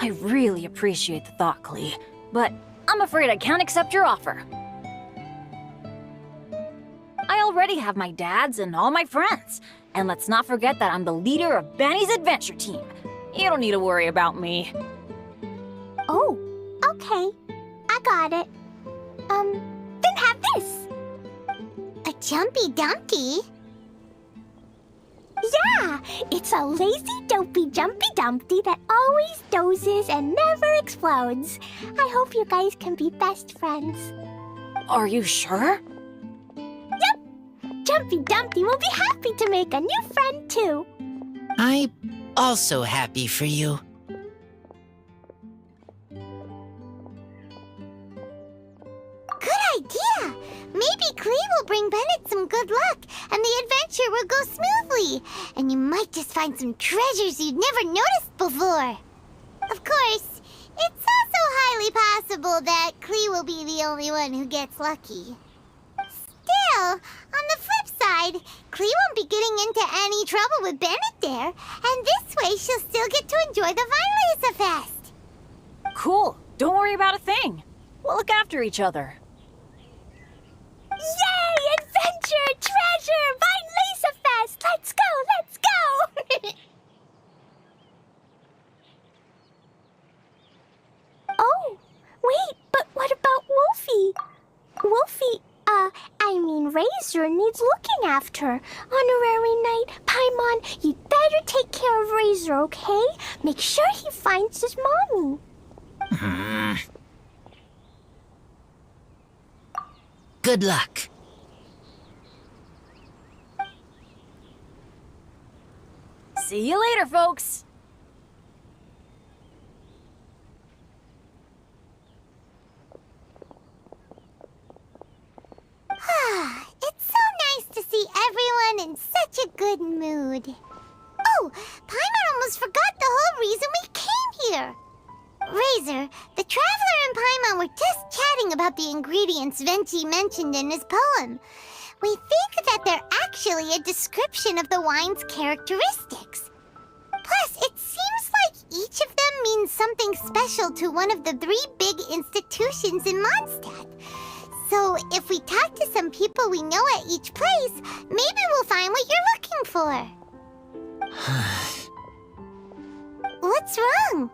I really appreciate the thought, Clee, but I'm afraid I can't accept your offer. I already have my dad's and all my friends. And let's not forget that I'm the leader of Benny's adventure team. You don't need to worry about me. Oh, okay. I got it. Then have this. A Jumpy Dumpty? Yeah, it's a lazy, dopey, jumpy dumpty that always dozes and never explodes. I hope you guys can be best friends. Are you sure? Yep, Jumpy Dumpty will be happy to make a new friend too. I'm also happy for you. Good idea! Maybe Clee will bring Bennett some good luck, and the adventure will go smoothly. And you might just find some treasures you'd never noticed before. Of course, it's also highly possible that Clee will be the only one who gets lucky. Still, on the flip side, Clee won't be getting into any trouble with Bennett there, and this way she'll still get to enjoy the Weinlesefest. Cool. Don't worry about a thing. We'll look after each other. Yay! Adventure! Treasure! Weinlesefest! Let's go! Let's go! Oh, wait, but what about Wolfie? Wolfie, Razor needs looking after. Honorary Knight, Paimon, you'd better take care of Razor, okay? Make sure he finds his mommy. Good luck. See you later, folks. It's so nice to see everyone in such a good mood. Oh, Paimon almost forgot the whole reason we came here. Razor, the Traveler and Paimon were just chatting about the ingredients Venti mentioned in his poem. We think that they're actually a description of the wine's characteristics. Plus, it seems like each of them means something special to one of the 3 big institutions in Mondstadt. So, if we talk to some people we know at each place, maybe we'll find what you're looking for. What's wrong?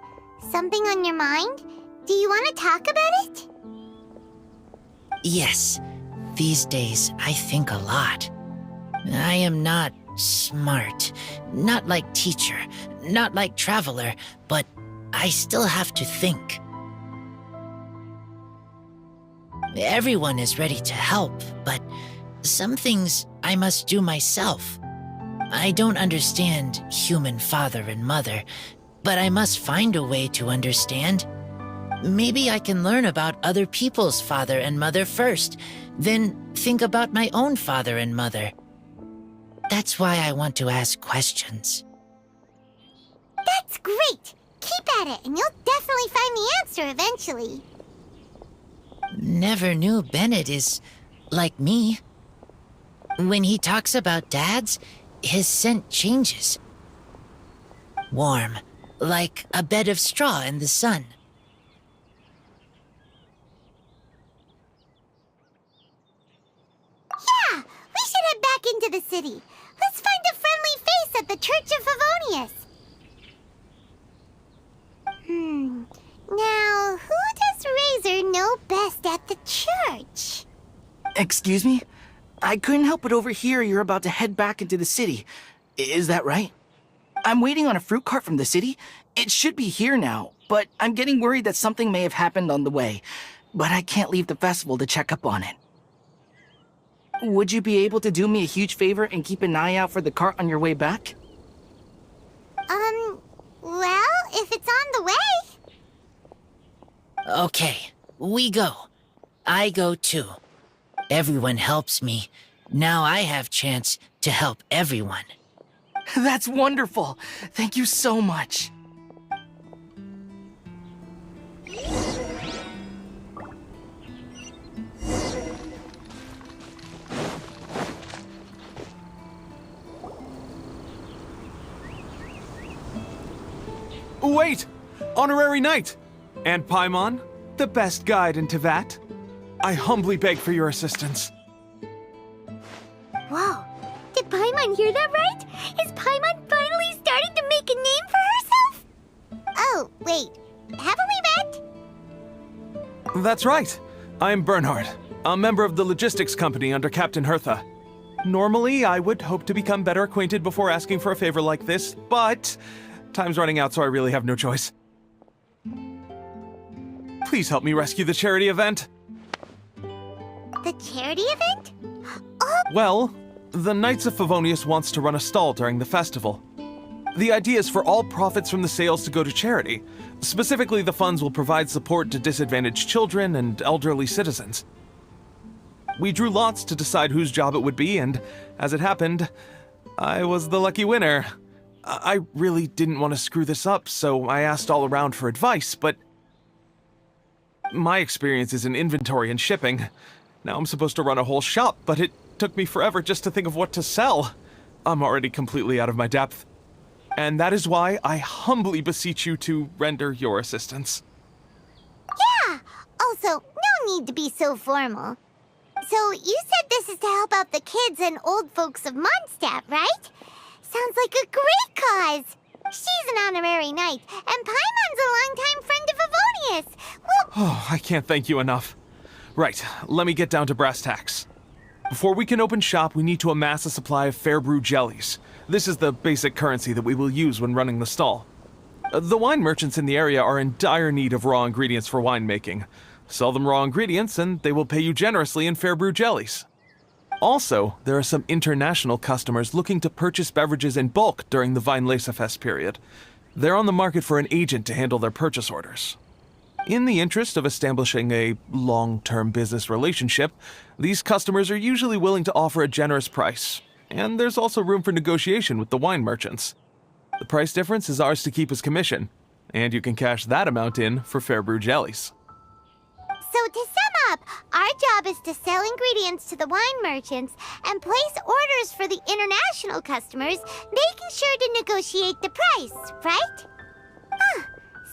Something on your mind? Do you want to talk about it? Yes, these days I think a lot. I am not smart, not like teacher, not like Traveler, but I still have to think. Everyone is ready to help, but some things I must do myself. I don't understand human father and mother, but I must find a way to understand. Maybe I can learn about other people's father and mother first, then think about my own father and mother. That's why I want to ask questions. That's great! Keep at it, and you'll definitely find the answer eventually. Never knew Bennett is like me. When he talks about dads, his scent changes. Warm, like a bed of straw in the sun. Yeah, we should head back into the city. Let's find a friendly face at the Church of Favonius. Now, who does Razor know best at the church? Excuse me? I couldn't help but overhear you're about to head back into the city. Is that right? I'm waiting on a fruit cart from the city. It should be here now, but I'm getting worried that something may have happened on the way. But I can't leave the festival to check up on it. Would you be able to do me a huge favor and keep an eye out for the cart on your way back? Well, if it's on the way. Okay, we go. I go too. Everyone helps me. Now I have chance to help everyone. That's wonderful. Thank you so much. Wait! Honorary Knight! And Paimon, the best guide in Teyvat. I humbly beg for your assistance. Whoa, did Paimon hear that right? Is Paimon finally starting to make a name for herself? Oh, wait, haven't we met? That's right. I'm Bernhard, a member of the logistics company under Captain Hertha. Normally, I would hope to become better acquainted before asking for a favor like this, but time's running out, so I really have no choice. Please help me rescue the charity event. The charity event? Oh! Well, the Knights of Favonius wants to run a stall during the festival. The idea is for all profits from the sales to go to charity. Specifically, the funds will provide support to disadvantaged children and elderly citizens. We drew lots to decide whose job it would be, and as it happened, I was the lucky winner. I really didn't want to screw this up, so I asked all around for advice, but my experience is in inventory and shipping. Now I'm supposed to run a whole shop, but it took me forever just to think of what to sell. I'm already completely out of my depth. And that is why I humbly beseech you to render your assistance. Yeah! Also, no need to be so formal. So, you said this is to help out the kids and old folks of Mondstadt, right? Sounds like a great cause! She's an honorary knight, and Paimon's a longtime friend of Favonius. Well, Oh, I can't thank you enough. Right, let me get down to brass tacks. Before we can open shop, we need to amass a supply of fair brew jellies. This is the basic currency that we will use when running the stall. The wine merchants in the area are in dire need of raw ingredients for winemaking. Sell them raw ingredients and they will pay you generously in fair brew jellies. Also, there are some international customers looking to purchase beverages in bulk during the Weinlesefest period. They're on the market for an agent to handle their purchase orders. In the interest of establishing a long-term business relationship, these customers are usually willing to offer a generous price, and there's also room for negotiation with the wine merchants. The price difference is ours to keep as commission, and you can cash that amount in for fair brew jellies. so to sum up, our job is to sell ingredients to the wine merchants and place orders for the international customers, making sure to negotiate the price, right? Huh.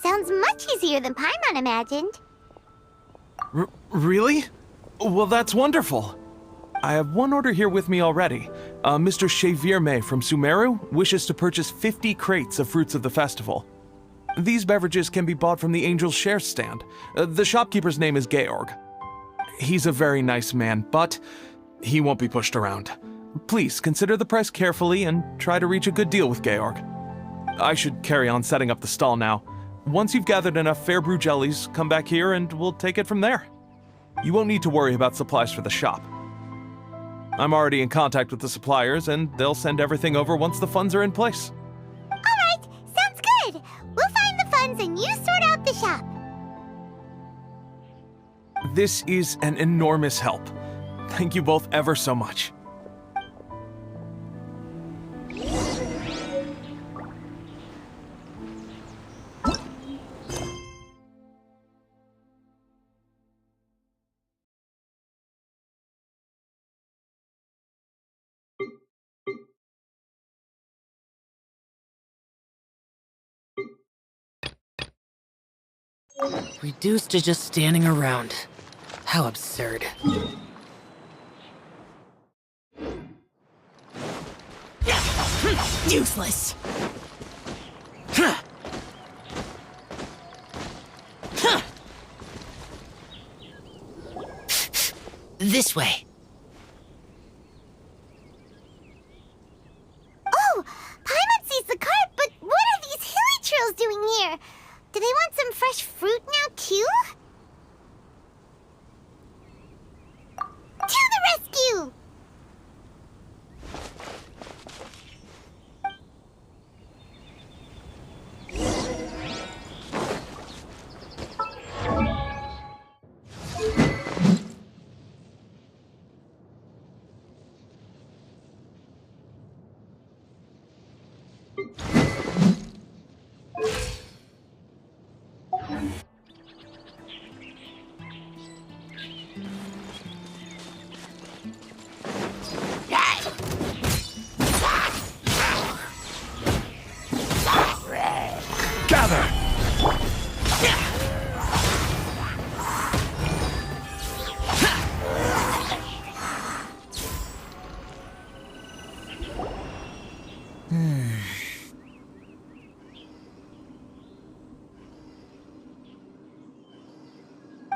Sounds much easier than Paimon imagined. Really? Well, that's wonderful. I have one order here with me already. Mr. Xavier from Sumeru wishes to purchase 50 crates of fruits of the festival. These beverages can be bought from the Angel's Share stand. The shopkeeper's name is Georg. He's a very nice man, but he won't be pushed around. Please consider the price carefully and try to reach a good deal with Georg. I should carry on setting up the stall now. Once you've gathered enough fair brew jellies, come back here and we'll take it from there. You won't need to worry about supplies for the shop. I'm already in contact with the suppliers, and they'll send everything over once the funds are in place. Alright, sounds good. We'll find the funds and you sort out the shop. This is an enormous help. Thank you both ever so much. Reduced to just standing around. How absurd. Useless. This way. Oh, Paimon sees the cart, but what are these hilly trills doing here? Do they want some fresh fruit now, too? To the rescue!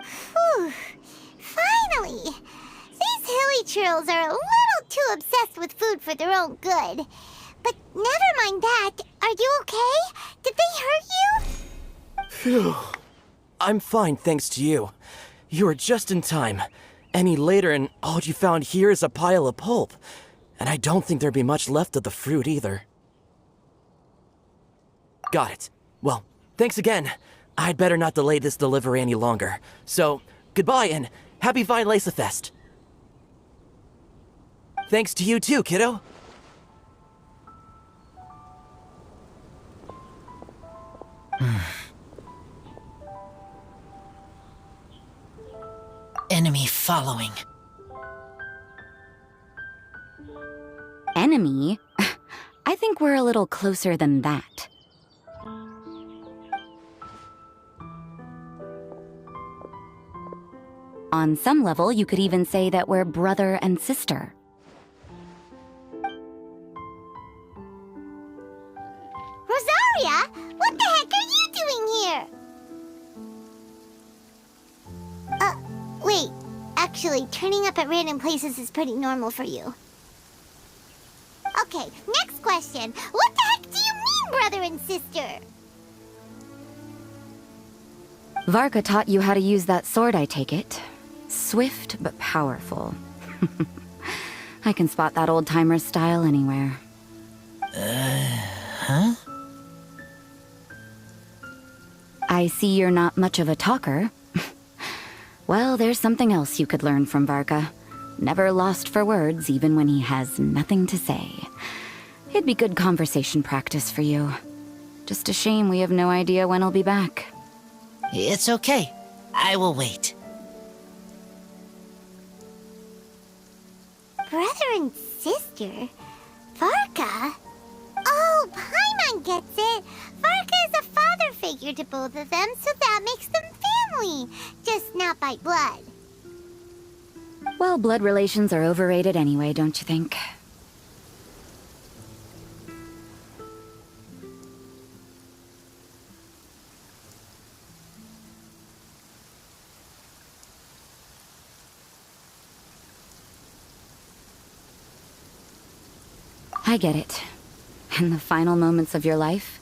Whew. Finally! These hilly trills are a little too obsessed with food for their own good. But never mind that. Are you okay? Did they hurt you? Phew. I'm fine, thanks to you. You were just in time. Any later and all you found here is a pile of pulp. And I don't think there'd be much left of the fruit either. Got it. Well, thanks again. I'd better not delay this delivery any longer. So, goodbye and happy Weinlesefest. Thanks to you too, kiddo. Enemy following. Enemy? I think we're a little closer than that. On some level, you could even say that we're brother and sister. Rosaria, what the heck are you doing here? Wait. Actually, turning up at random places is pretty normal for you. Okay, next question. What the heck do you mean, brother and sister? Varka taught you how to use that sword, I take it. Swift but powerful. I can spot that old-timer's style anywhere. Huh? I see you're not much of a talker. Well, there's something else you could learn from Varka. Never lost for words, even when he has nothing to say. It'd be good conversation practice for you. Just a shame we have no idea when he'll be back. It's okay. I will wait. Brother and sister? Varka? Oh, Paimon gets it. Varka is a father figure to both of them, so that makes them family. Just not by blood. Well, blood relations are overrated anyway, don't you think? I get it. In the final moments of your life,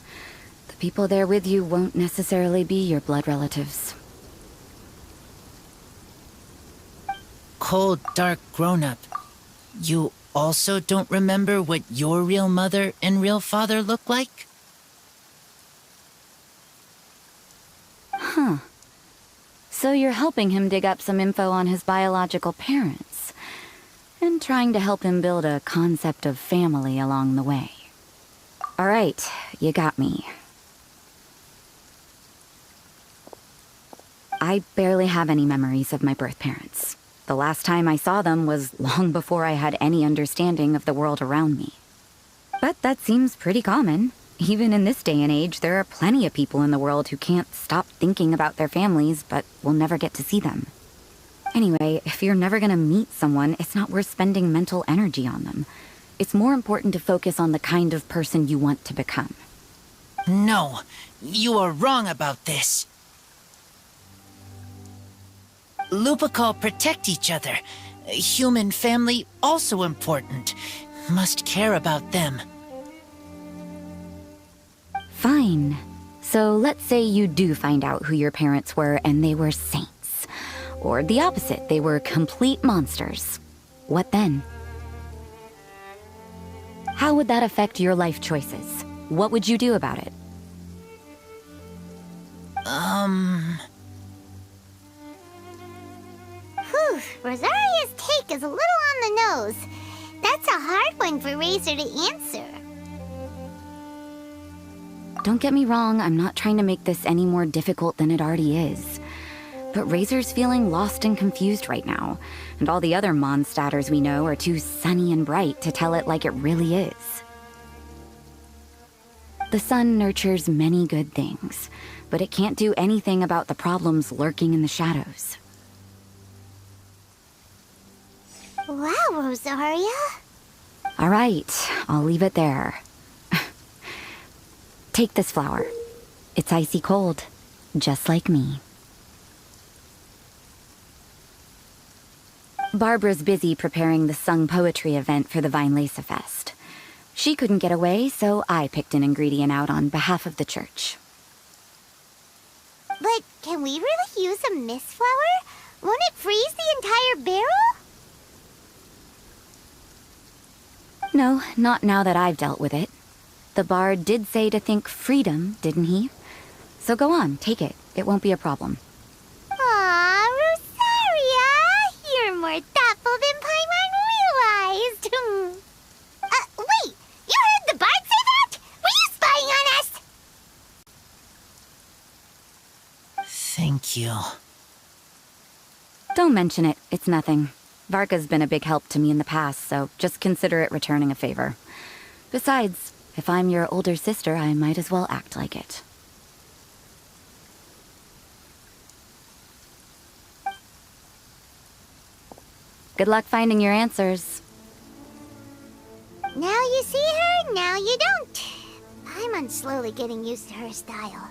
the people there with you won't necessarily be your blood relatives. cold, dark grown-up. You also don't remember what your real mother and real father look like? Huh. So you're helping him dig up some info on his biological parents, and trying to help him build a concept of family along the way. All right, you got me. I barely have any memories of my birth parents. The last time I saw them was long before I had any understanding of the world around me. But that seems pretty common. Even in this day and age, there are plenty of people in the world who can't stop thinking about their families, but will never get to see them. Anyway, if you're never gonna meet someone, it's not worth spending mental energy on them. It's more important to focus on the kind of person you want to become. No, you are wrong about this. Lupical protect each other. Human family also important. Must care about them. Fine. So let's say you do find out who your parents were and they were saints. Or the opposite, they were complete monsters. What then? How would that affect your life choices? What would you do about it? Whew, Rosaria's take is a little on the nose. That's a hard one for Razor to answer. Don't get me wrong, I'm not trying to make this any more difficult than it already is. But Razor's feeling lost and confused right now, and all the other Mondstadters we know are too sunny and bright to tell it like it really is. The sun nurtures many good things, but it can't do anything about the problems lurking in the shadows. Wow, Rosaria. All right, I'll leave it there. Take this flower. It's icy cold, just like me. Barbara's busy preparing the sung poetry event for the Weinlesefest. She couldn't get away, so I picked an ingredient out on behalf of the church. But can we really use a mist flower? Won't it freeze the entire barrel? No, not now that I've dealt with it. The bard did say to think freedom, didn't he? So go on, take it. It won't be a problem. Aw, Rosaria! You're more thoughtful than Paimon realized. Wait! You heard the bard say that? Were you spying on us? Thank you. Don't mention it. It's nothing. Varka's been a big help to me in the past, so just consider it returning a favor. Besides, if I'm your older sister, I might as well act like it. Good luck finding your answers. Now you see her, now you don't. I'm slowly getting used to her style.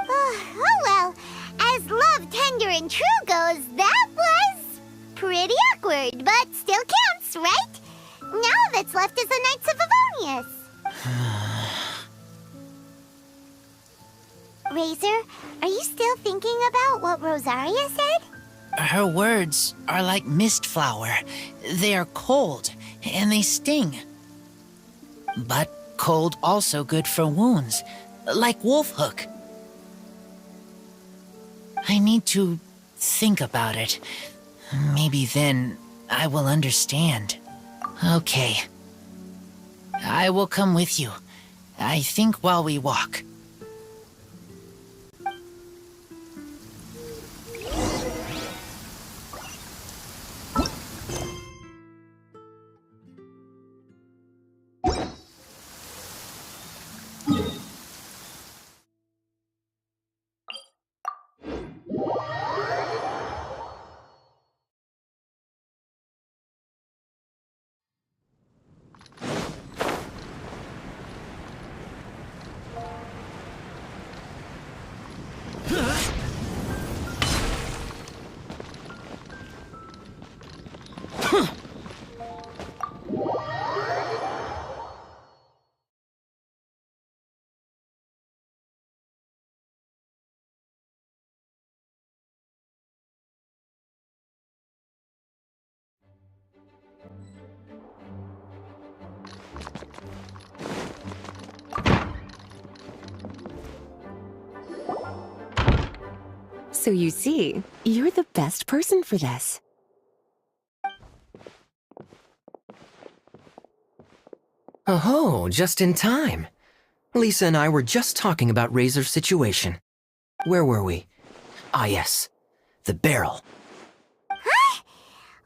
Oh well, as love, tender, and true goes, that was pretty awkward, but still counts, right? Now that's left is the Knights of Favonius. Razor, are you still thinking about what Rosaria said? Her words are like mist flower. They are cold, and they sting. But cold also good for wounds, like wolf hook. I need to think about it. Maybe then I will understand. Okay. I will come with you. I think while we walk. So you see, you're the best person for this. Oh, just in time. Lisa and I were just talking about Razor's situation. Where were we? Ah, yes. The barrel. Huh?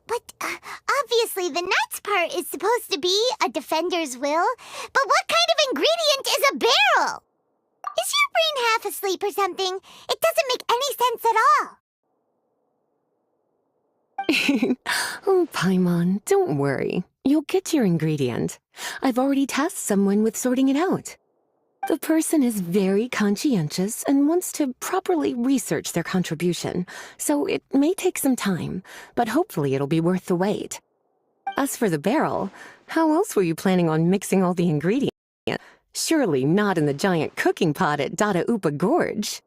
But obviously the nuts part is supposed to be a defender's will. But what kind of ingredient is a barrel? Is your brain half asleep or something? It doesn't make any sense at all. Oh, Paimon, don't worry. You'll get your ingredient. I've already tasked someone with sorting it out. The person is very conscientious and wants to properly research their contribution, so it may take some time, but hopefully it'll be worth the wait. As for the barrel, how else were you planning on mixing all the ingredients? Surely not in the giant cooking pot at Dada Upa Gorge.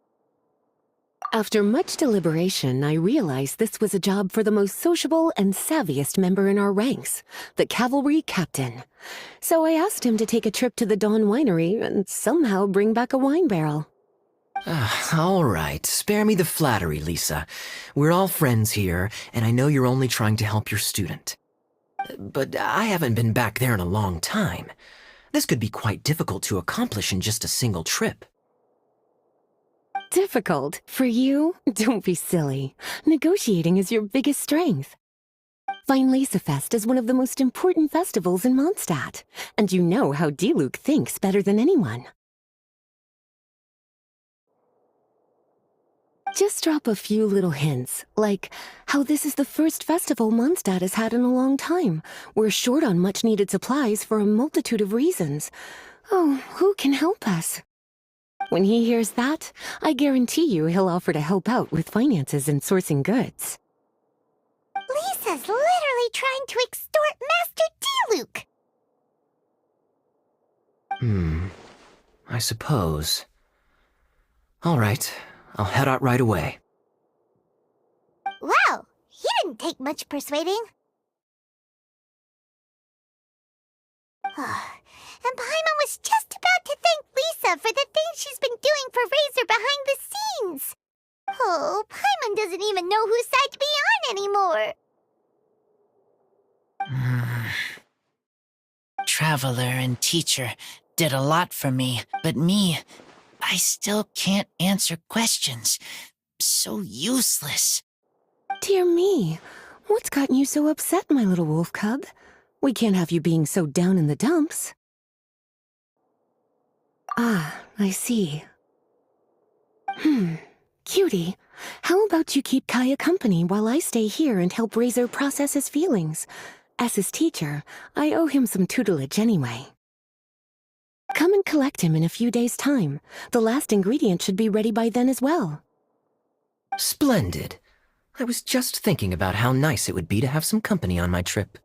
After much deliberation, I realized this was a job for the most sociable and savviest member in our ranks, the cavalry captain. So I asked him to take a trip to the Dawn Winery and somehow bring back a wine barrel. All right, spare me the flattery, Lisa. We're all friends here, and I know you're only trying to help your student. But I haven't been back there in a long time. This could be quite difficult to accomplish in just a single trip. Difficult? For you? Don't be silly. Negotiating is your biggest strength. Weinlesefest is one of the most important festivals in Mondstadt, and you know how Diluc thinks better than anyone. Just drop a few little hints, like how this is the first festival Mondstadt has had in a long time. We're short on much-needed supplies for a multitude of reasons. Oh, who can help us? When he hears that, I guarantee you he'll offer to help out with finances and sourcing goods. Lisa's literally trying to extort Master Diluc. I suppose. All right, I'll head out right away. Wow, he didn't take much persuading. And Paimon was just about to thank Lisa for the things she's been doing for Razor behind the scenes. Oh, Paimon doesn't even know whose side to be on anymore. Traveler and teacher did a lot for me, but me, I still can't answer questions. So useless. Dear me, what's gotten you so upset, my little wolf cub? We can't have you being so down in the dumps. Ah, I see. Cutie, how about you keep Kaya company while I stay here and help Razor process his feelings? As his teacher, I owe him some tutelage anyway. Come and collect him in a few days' time. The last ingredient should be ready by then as well. Splendid. I was just thinking about how nice it would be to have some company on my trip.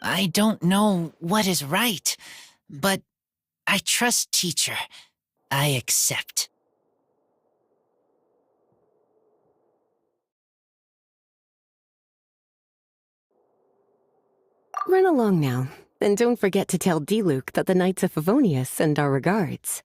I don't know what is right, but I trust teacher. I accept. Run along now, and don't forget to tell Diluc that the Knights of Favonius send our regards.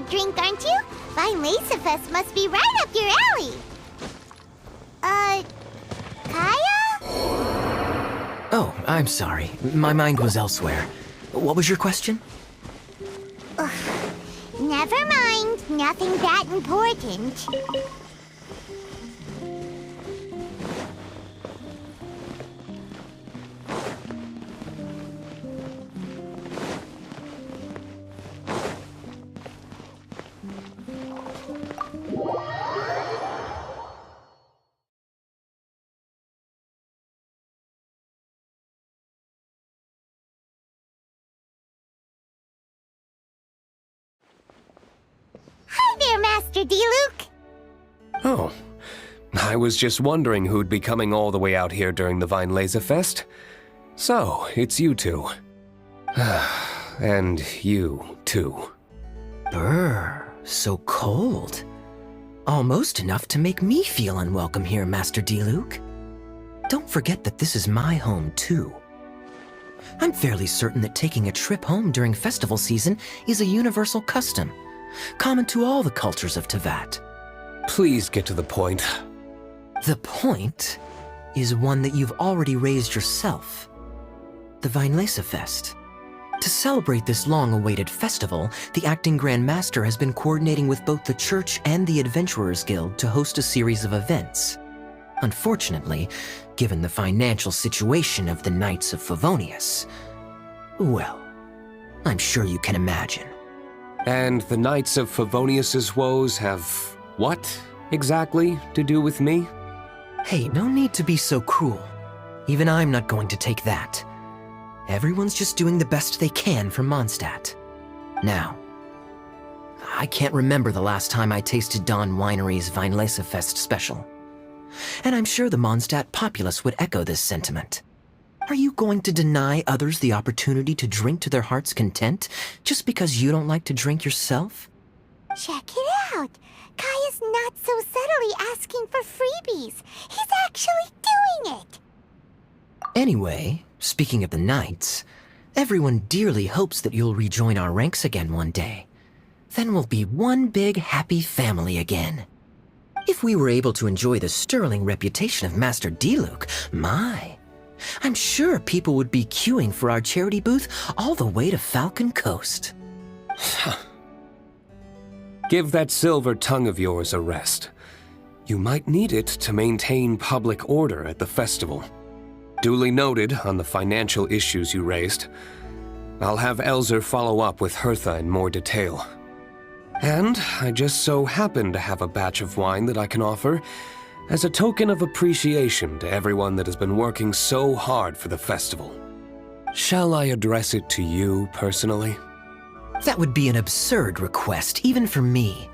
drink, aren't you? Weinlesefest must be right up your alley. Kaya? Oh, I'm sorry. My mind was elsewhere. What was your question? Never mind. Nothing that important. Hi there, Master D-Luke. Oh, I was just wondering who'd be coming all the way out here during the Weinlesefest. So, it's you two. And you, too. Brr, so cold. Almost enough to make me feel unwelcome here, Master D-Luke. Don't forget that this is my home, too. I'm fairly certain that taking a trip home during festival season is a universal custom, common to all the cultures of Teyvat. Please get to the point. The point is one that you've already raised yourself. The Weinlesefest. To celebrate this long-awaited festival, the Acting Grand Master has been coordinating with both the Church and the Adventurers Guild to host a series of events. Unfortunately, given the financial situation of the Knights of Favonius, well, I'm sure you can imagine. And the Knights of Favonius's woes have what, exactly, to do with me? Hey, no need to be so cruel. Even I'm not going to take that. Everyone's just doing the best they can for Mondstadt. Now, I can't remember the last time I tasted Dawn Winery's Weinlesefest special. And I'm sure the Mondstadt populace would echo this sentiment. Are you going to deny others the opportunity to drink to their heart's content just because you don't like to drink yourself? Check it out. Kaya's not so subtly asking for freebies. He's actually doing it. Anyway, speaking of the Knights, everyone dearly hopes that you'll rejoin our ranks again one day. Then we'll be one big happy family again. If we were able to enjoy the sterling reputation of Master D-Luke, I'm sure people would be queuing for our charity booth all the way to Falcon Coast. Give that silver tongue of yours a rest. You might need it to maintain public order at the festival. Duly noted on the financial issues you raised. I'll have Elzer follow up with Hertha in more detail. And I just so happen to have a batch of wine that I can offer as a token of appreciation to everyone that has been working so hard for the festival. Shall I address it to you personally? That would be an absurd request, even for me.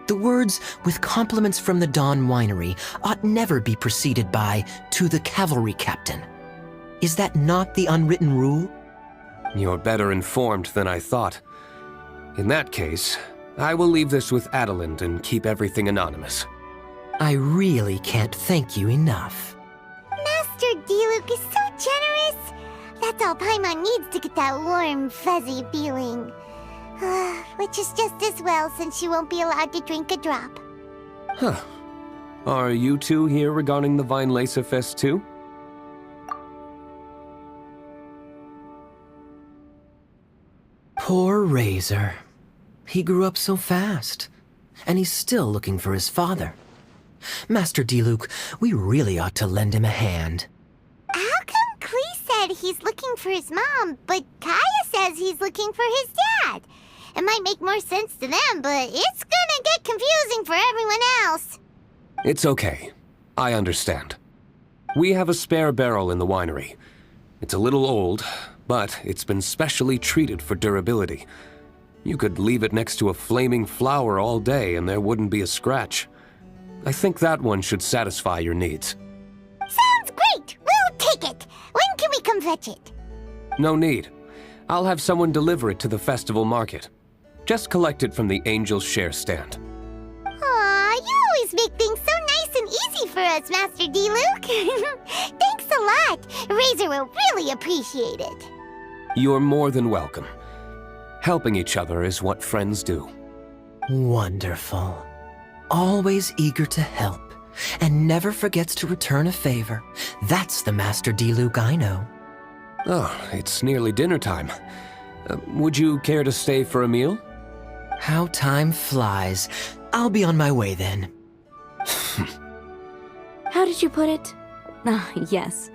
The words, with compliments from the Dawn Winery, ought never be preceded by, to the cavalry captain. Is that not the unwritten rule? You're better informed than I thought. In that case, I will leave this with Adelind and keep everything anonymous. I really can't thank you enough. Master D-Luke is so generous. That's all Paimon needs to get that warm, fuzzy feeling. Which is just as well, since she won't be allowed to drink a drop. Huh. Are you two here regarding the Weinlesefest too? Poor Razor. He grew up so fast, and he's still looking for his father. Master D-Luke, we really ought to lend him a hand. How come Klee said he's looking for his mom, but Kaya says he's looking for his dad? It might make more sense to them, but it's gonna get confusing for everyone else. It's okay. I understand. We have a spare barrel in the winery. It's a little old, but it's been specially treated for durability. You could leave it next to a flaming flower all day and there wouldn't be a scratch. I think that one should satisfy your needs. Sounds great! We'll take it! When can we come fetch it? No need. I'll have someone deliver it to the festival market. Just collect it from the Angel's Share stand. Aw, you always make things so nice and easy for us, Master D-Luke. Thanks a lot. Razor will really appreciate it. You're more than welcome. Helping each other is what friends do. Wonderful. Always eager to help, and never forgets to return a favor. That's the Master Diluc I know. Oh, it's nearly dinner time. Would you care to stay for a meal? How time flies. I'll be on my way then. How did you put it? Ah, yes.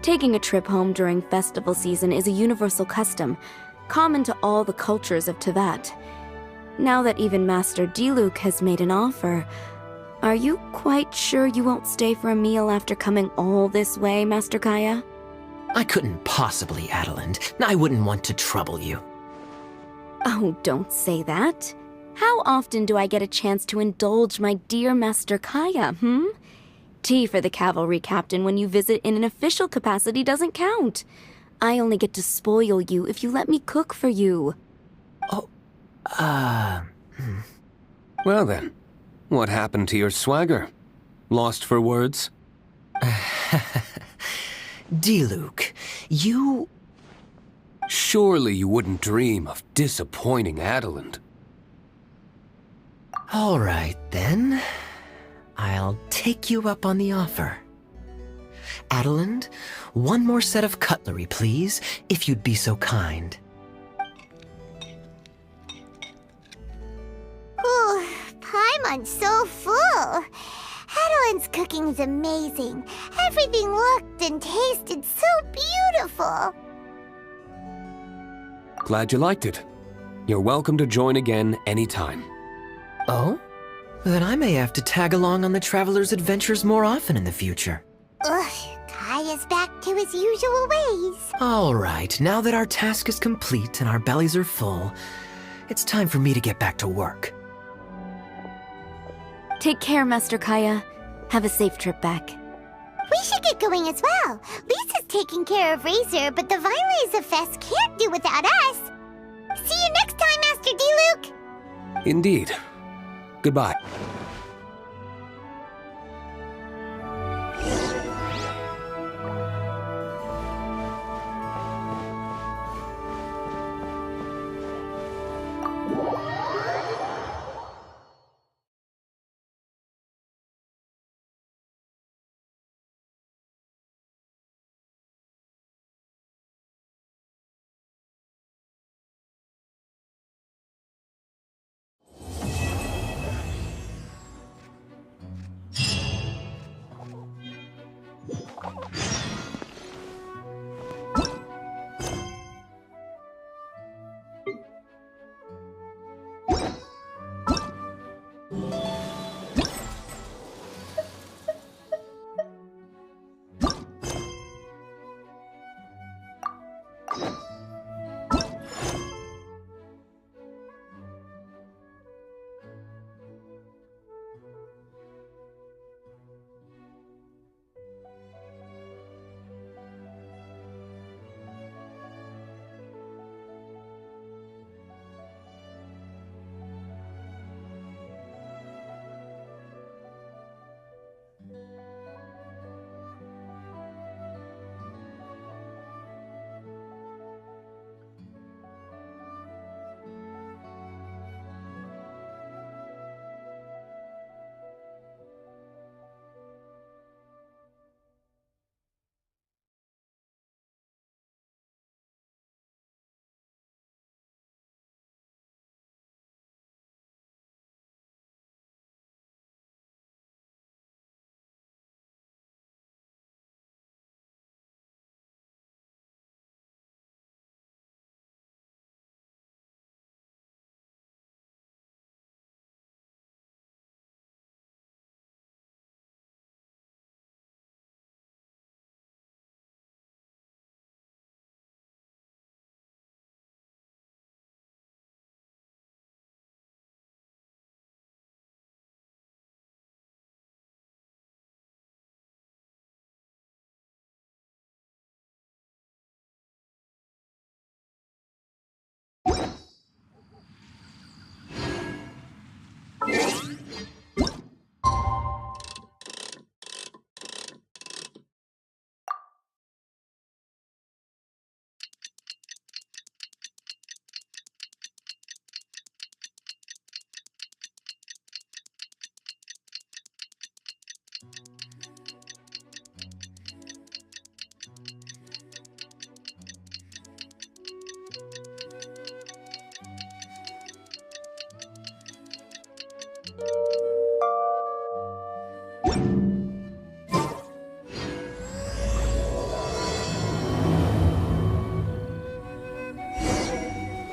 Taking a trip home during festival season is a universal custom, common to all the cultures of Teyvat. Now that even Master Diluc has made an offer, are you quite sure you won't stay for a meal after coming all this way, Master Kaya? I couldn't possibly, Adeland. I wouldn't want to trouble you. Oh, don't say that. How often do I get a chance to indulge my dear Master Kaya, Tea for the cavalry captain when you visit in an official capacity doesn't count. I only get to spoil you if you let me cook for you. Well then, what happened to your swagger? Lost for words? Diluc, you... Surely you wouldn't dream of disappointing Adeland. All right, then. I'll take you up on the offer. Adeland, one more set of cutlery, please, if you'd be so kind. Ooh, Paimon's so full. Adeland's cooking's amazing. Everything looked and tasted so beautiful. Glad you liked it. You're welcome to join again anytime. Oh? Then I may have to tag along on the Traveler's adventures more often in the future. Ugh, Kaya's back to his usual ways. All right, now that our task is complete and our bellies are full, it's time for me to get back to work. Take care, Master Kaya. Have a safe trip back. We should get going as well. Lisa's taking care of Razor, but the Weinlesefest can't do without us. See you next time, Master Diluc! Indeed. Goodbye.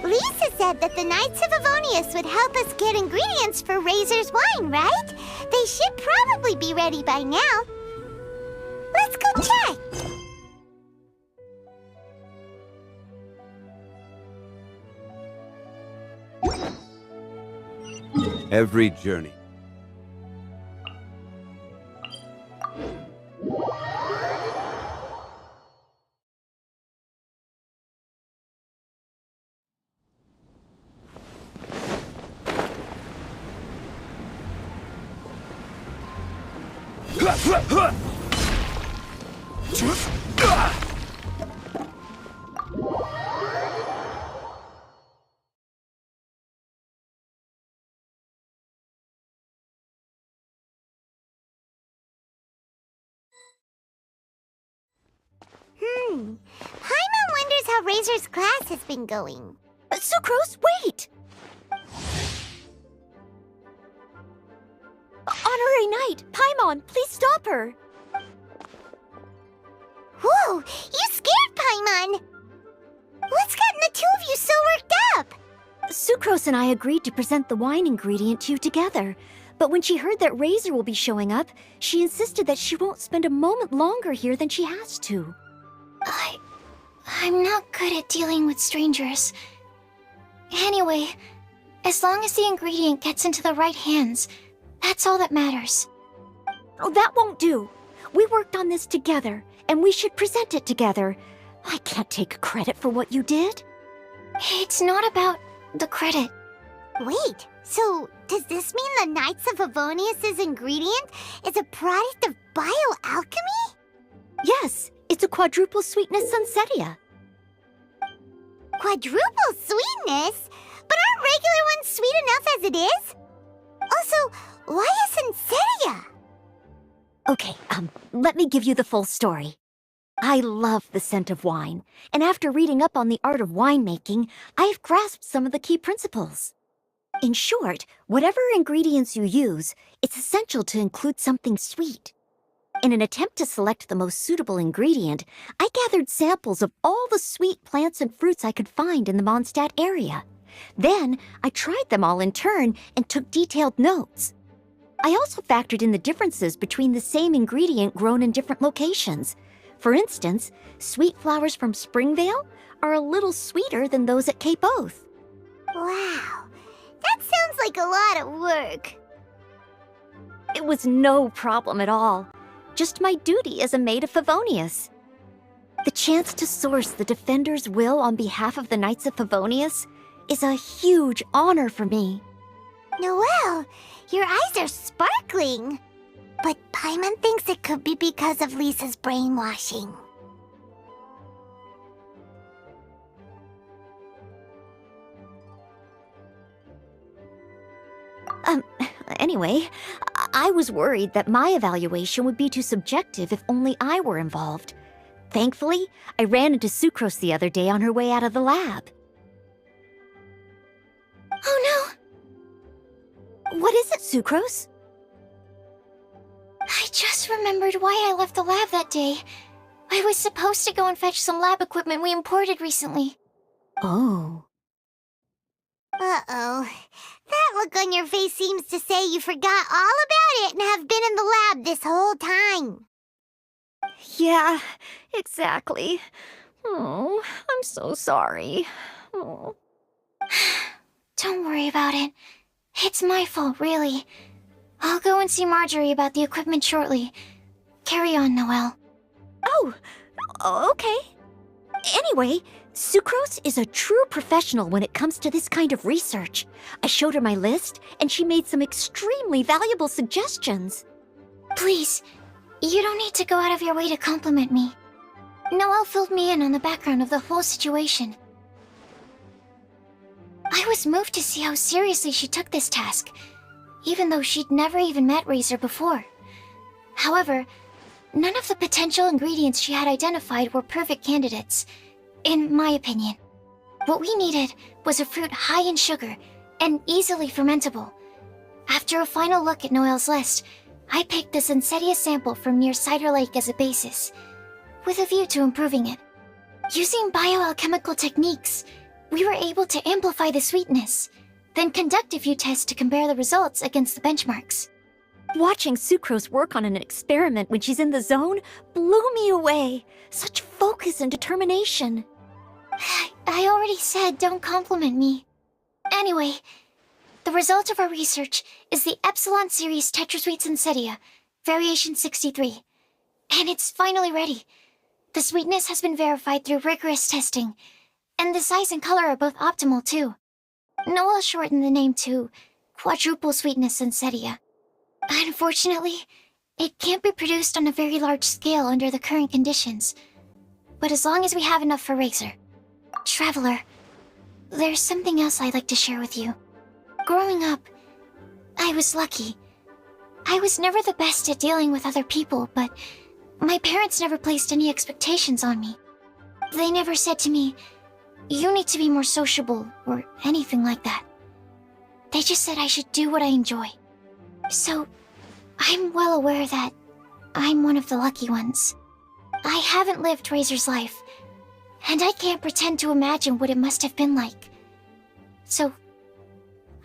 Lisa said that the Knights of Avonius would help us get ingredients for Razor's wine, right? They should probably be ready by now. Let's go check. Every journey. Paimon wonders how Razor's class has been going. Sucrose, wait! Honorary Knight, Paimon, please stop her! Whoa, you scared Paimon! What's gotten the two of you so worked up? Sucrose and I agreed to present the wine ingredient to you together, but when she heard that Razor will be showing up, she insisted that she won't spend a moment longer here than she has to. I'm not good at dealing with strangers. Anyway, as long as the ingredient gets into the right hands, that's all that matters. Oh, that won't do. We worked on this together, and we should present it together. I can't take credit for what you did. It's not about the credit. Wait, so does this mean the Knights of Avonius' ingredient is a product of bioalchemy? Yes, it's a quadruple sweetness sunsetia. Quadruple sweetness? But aren't regular ones sweet enough as it is? Also, why a sunsetia? Okay, let me give you the full story. I love the scent of wine, and after reading up on the art of winemaking, I've grasped some of the key principles. In short, whatever ingredients you use, it's essential to include something sweet. In an attempt to select the most suitable ingredient, I gathered samples of all the sweet plants and fruits I could find in the Mondstadt area. Then, I tried them all in turn and took detailed notes. I also factored in the differences between the same ingredient grown in different locations. For instance, sweet flowers from Springvale are a little sweeter than those at Cape Oath. Wow, that sounds like a lot of work. It was no problem at all. Just my duty as a maid of Favonius. The chance to source the Defender's will on behalf of the Knights of Favonius is a huge honor for me. Noelle, your eyes are sparkling. But Paimon thinks it could be because of Lisa's brainwashing. Anyway, I was worried that my evaluation would be too subjective if only I were involved. Thankfully, I ran into Sucrose the other day on her way out of the lab. Oh no! What is it, Sucrose? I just remembered why I left the lab that day. I was supposed to go and fetch some lab equipment we imported recently. Oh. Uh-oh. That look on your face seems to say you forgot all about it and have been in the lab this whole time. Yeah, exactly. Oh, I'm so sorry. Oh. Don't worry about it. It's my fault, really. I'll go and see Marjorie about the equipment shortly. Carry on, Noelle. Oh, okay. Anyway, Sucrose is a true professional when it comes to this kind of research. I showed her my list, and she made some extremely valuable suggestions. Please, you don't need to go out of your way to compliment me. Noelle filled me in on the background of the whole situation. I was moved to see how seriously she took this task, even though she'd never even met Razor before. However, none of the potential ingredients she had identified were perfect candidates, in my opinion. What we needed was a fruit high in sugar and easily fermentable. After a final look at Noel's list, I picked the Sensedia sample from near Cider Lake as a basis, with a view to improving it. Using bioalchemical techniques, we were able to amplify the sweetness, then conduct a few tests to compare the results against the benchmarks. Watching Sucrose work on an experiment when she's in the zone blew me away. Such focus and determination. I already said don't compliment me. Anyway, the result of our research is the Epsilon Series Tetrasweet Sensedia, Variation 63. And it's finally ready. The sweetness has been verified through rigorous testing, and the size and color are both optimal too. Noel shortened the name to Quadruple Sweetness Sensedia. Unfortunately, it can't be produced on a very large scale under the current conditions. But as long as we have enough for Razor. Traveler, there's something else I'd like to share with you. Growing up, I was lucky. I was never the best at dealing with other people, but my parents never placed any expectations on me. They never said to me, "You need to be more sociable," or anything like that. They just said I should do what I enjoy. So, I'm well aware that I'm one of the lucky ones. I haven't lived Razor's life, and I can't pretend to imagine what it must have been like. So,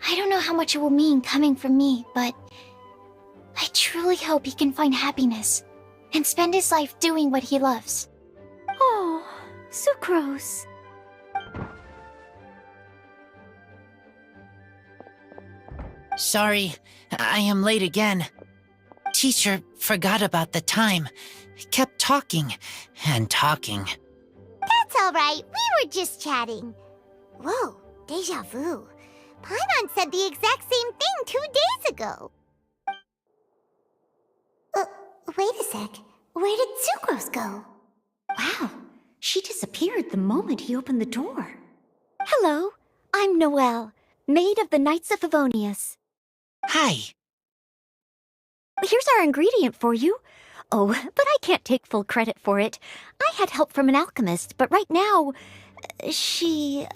I don't know how much it will mean coming from me, but I truly hope he can find happiness and spend his life doing what he loves. Oh, Sucrose. Sorry, I am late again. Teacher forgot about the time. Kept talking and talking. That's all right. We were just chatting. Whoa, deja vu. Paimon said the exact same thing 2 days ago. Wait a sec. Where did Sucrose go? Wow, she disappeared the moment he opened the door. Hello, I'm Noelle, maid of the Knights of Favonius. Hi. Here's our ingredient for you. Oh, but I can't take full credit for it. I had help from an alchemist, but right now, she,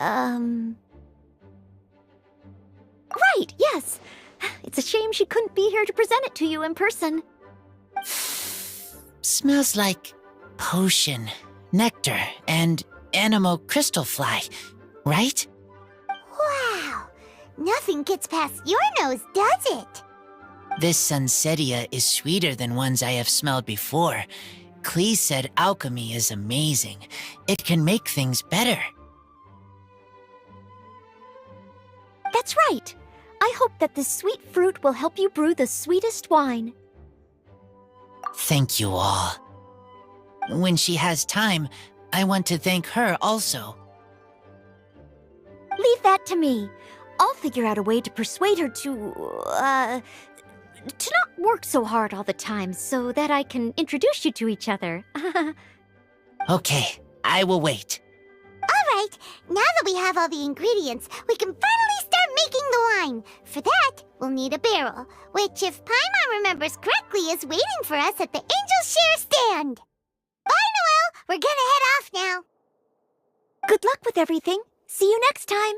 Right, yes. It's a shame she couldn't be here to present it to you in person. Smells like potion, nectar, and anemo crystal fly, right? Wow! Nothing gets past your nose, does it? This Sensedia is sweeter than ones I have smelled before. Klee said alchemy is amazing. It can make things better. That's right. I hope that this sweet fruit will help you brew the sweetest wine. Thank you all. When she has time, I want to thank her also. Leave that to me. I'll figure out a way to persuade her to not work so hard all the time so that I can introduce you to each other. Okay, I will wait. All right, now that we have all the ingredients, we can finally start making the wine. For that, we'll need a barrel, which, if Paimon remembers correctly, is waiting for us at the Angel Share stand. Bye, Noelle! We're gonna head off now. Good luck with everything. See you next time.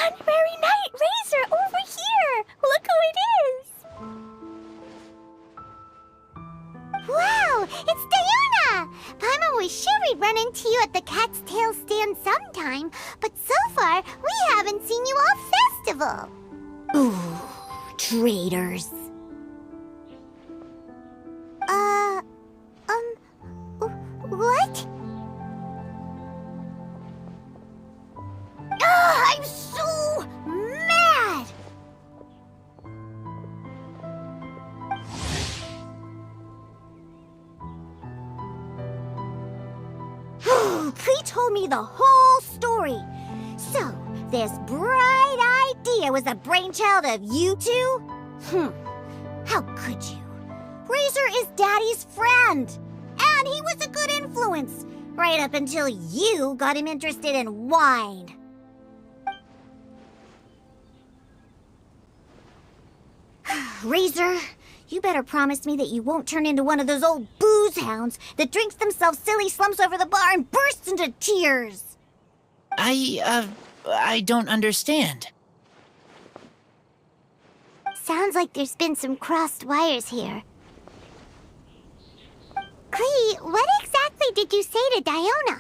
Honorary Knight Razor, over here! Look who it is! Wow, it's Diana! Paimon was sure we'd run into you at the Cat's Tail stand sometime, but so far, we haven't seen you all festival. Ooh, traitors. What? Klee told me the whole story. So, this bright idea was the brainchild of you two? How could you? Razor is Daddy's friend, and he was a good influence, right up until you got him interested in wine. Razor, you better promise me that you won't turn into one of those old booze hounds that drinks themselves silly, slumps over the bar, and bursts into tears. I don't understand. Sounds like there's been some crossed wires here. Klee, what exactly did you say to Diona?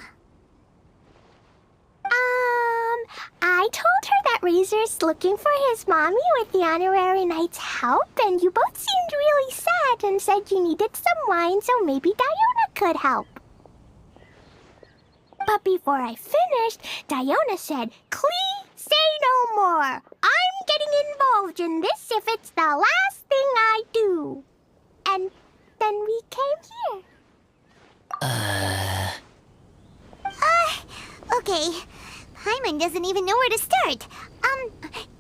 I told her that Razor's looking for his mommy with the honorary knight's help, and you both seemed really sad and said you needed some wine, so maybe Diona could help. But before I finished, Diona said, "Klee, say no more. I'm getting involved in this if it's the last thing I do." And then we came here. Okay. Paimon doesn't even know where to start.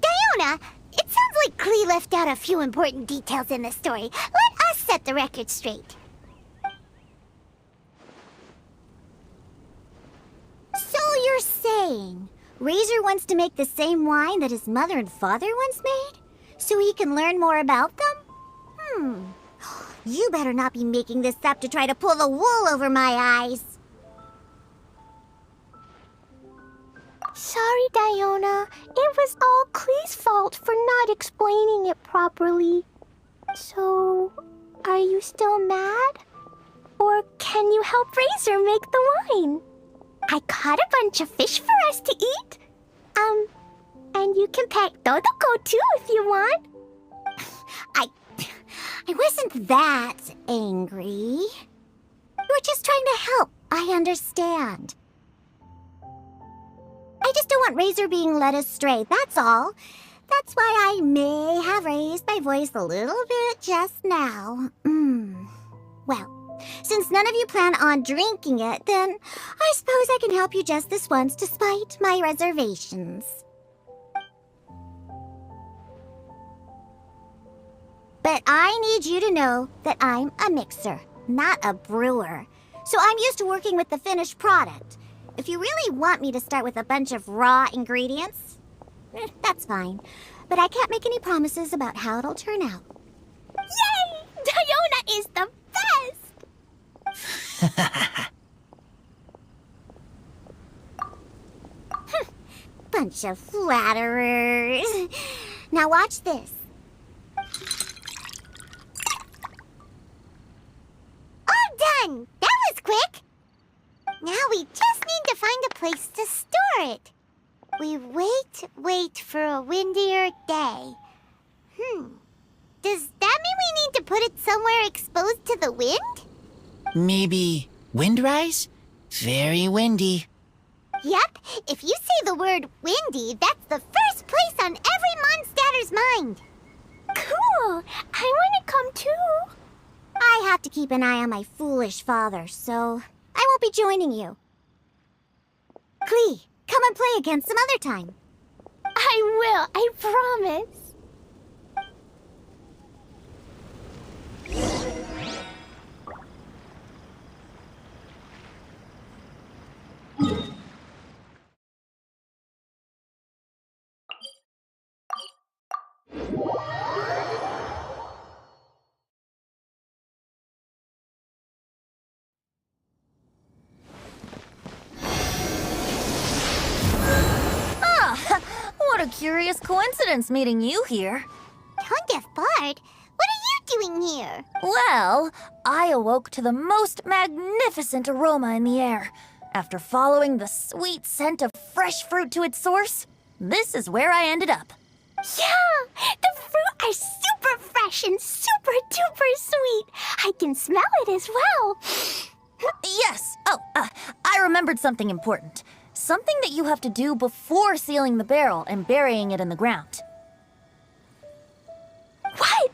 Diona, it sounds like Klee left out a few important details in the story. Let us set the record straight. So you're saying Razor wants to make the same wine that his mother and father once made? So he can learn more about them? You better not be making this up to try to pull the wool over my eyes. Sorry, Diona. It was all Klee's fault for not explaining it properly. So, are you still mad? Or can you help Razor make the wine? I caught a bunch of fish for us to eat. And you can pet Todoko too if you want. I wasn't that angry. You were just trying to help. I understand. I just don't want Razor being led astray, that's all. That's why I may have raised my voice a little bit just now. Well, since none of you plan on drinking it, then I suppose I can help you just this once despite my reservations. But I need you to know that I'm a mixer, not a brewer. So I'm used to working with the finished product. If you really want me to start with a bunch of raw ingredients, that's fine. But I can't make any promises about how it'll turn out. Yay! Diona is the best! Bunch of flatterers. Now watch this. All done! That was quick! Now we just need to find a place to store it. We wait for a windier day. Does that mean we need to put it somewhere exposed to the wind? Maybe windrise? Very windy. Yep, if you say the word windy, that's the first place on every Mondstatter's mind. Cool! I want to come too. I have to keep an eye on my foolish father, so I won't be joining you. Klee, come and play again some other time. I will, I promise. What a curious coincidence meeting you here. Tongue-deaf Bard, what are you doing here? Well, I awoke to the most magnificent aroma in the air. After following the sweet scent of fresh fruit to its source, this is where I ended up. Yeah! The fruit are super fresh and super duper sweet. I can smell it as well. Yes. I remembered something important. Something that you have to do before sealing the barrel and burying it in the ground. What?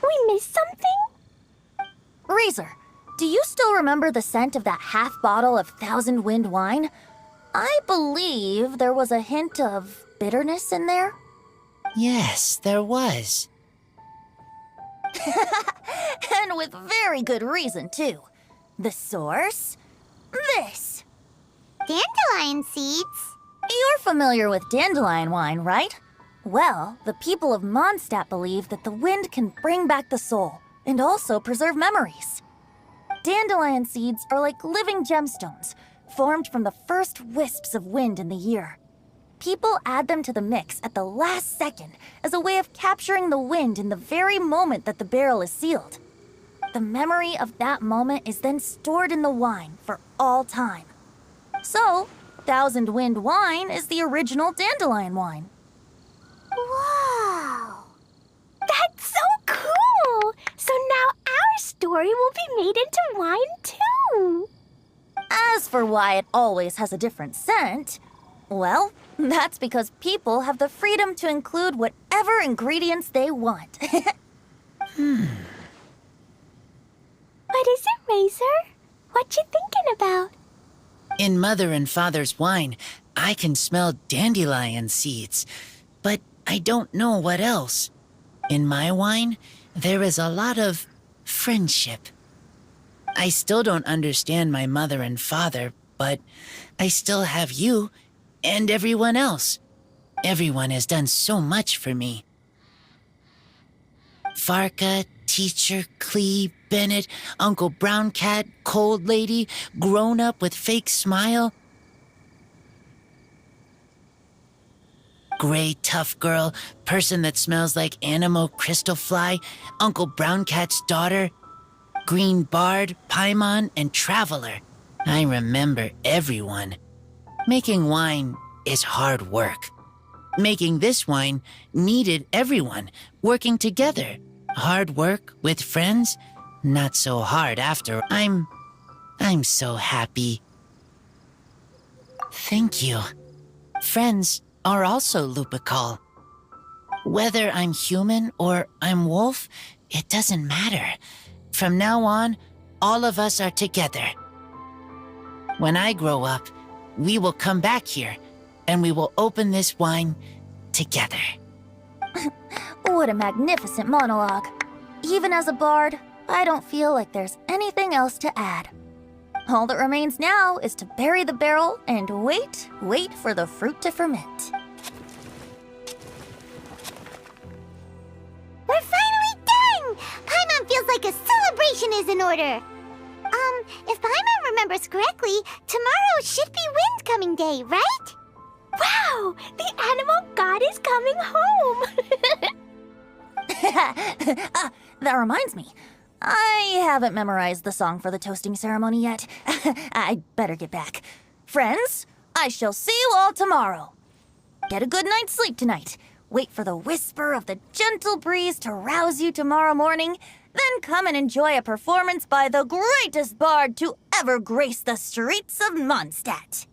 We missed something? Razor, do you still remember the scent of that half bottle of Thousand Wind wine? I believe there was a hint of bitterness in there. Yes, there was. And with very good reason, too. The source? This. Dandelion seeds? You're familiar with dandelion wine, right? Well, the people of Mondstadt believe that the wind can bring back the soul and also preserve memories. Dandelion seeds are like living gemstones, formed from the first wisps of wind in the year. People add them to the mix at the last second as a way of capturing the wind in the very moment that the barrel is sealed. The memory of that moment is then stored in the wine for all time. So, Thousand Wind wine is the original dandelion wine. Wow! That's so cool! So now our story will be made into wine too! As for why it always has a different scent, well, that's because people have the freedom to include whatever ingredients they want. What is it, Razor? What you thinking about? In Mother and Father's wine, I can smell dandelion seeds, but I don't know what else. In my wine, there is a lot of friendship. I still don't understand my mother and father, but I still have you and everyone else. Everyone has done so much for me. Farka, Teacher, Clee, Bennett, Uncle Brown Cat, Cold Lady, Grown Up with Fake Smile, Gray Tough Girl, Person that Smells like Animo Crystal Fly, Uncle Brown Cat's Daughter, Green Bard, Paimon, and Traveler. I remember everyone. Making wine is hard work. Making this wine needed everyone working together. Hard work with friends, not so hard after. I'm so happy. Thank you. Friends are also Lupical. Whether I'm human or I'm wolf, it doesn't matter. From now on, all of us are together. When I grow up, we will come back here, and we will open this wine together. What a magnificent monologue. Even as a bard, I don't feel like there's anything else to add. All that remains now is to bury the barrel and wait for the fruit to ferment. We're finally done! Paimon feels like a celebration is in order. If Paimon remembers correctly, tomorrow should be Wind-coming day, right? Wow! The animal god is coming home! That reminds me. I haven't memorized the song for the toasting ceremony yet. I'd better get back. Friends, I shall see you all tomorrow. Get a good night's sleep tonight. Wait for the whisper of the gentle breeze to rouse you tomorrow morning. Then come and enjoy a performance by the greatest bard to ever grace the streets of Mondstadt.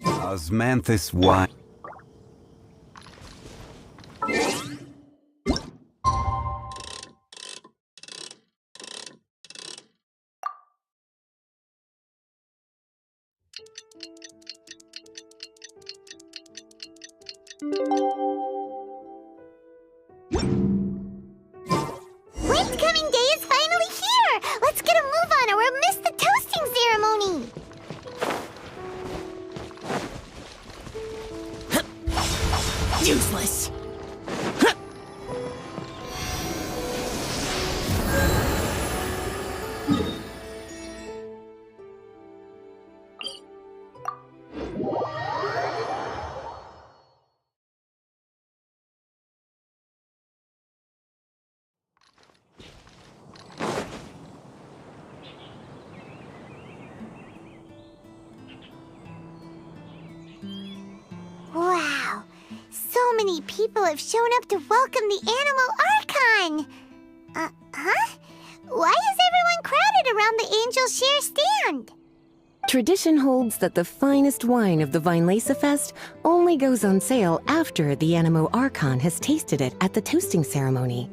Osmanthus wine. Wind-coming day is finally here! Let's get a move on or we'll miss the toasting ceremony! Useless! many people have shown up to welcome the Animal Archon. Huh? Why is everyone crowded around the Angel Share stand? Tradition holds that the finest wine of the Weinlesefest only goes on sale after the Animo Archon has tasted it at the toasting ceremony.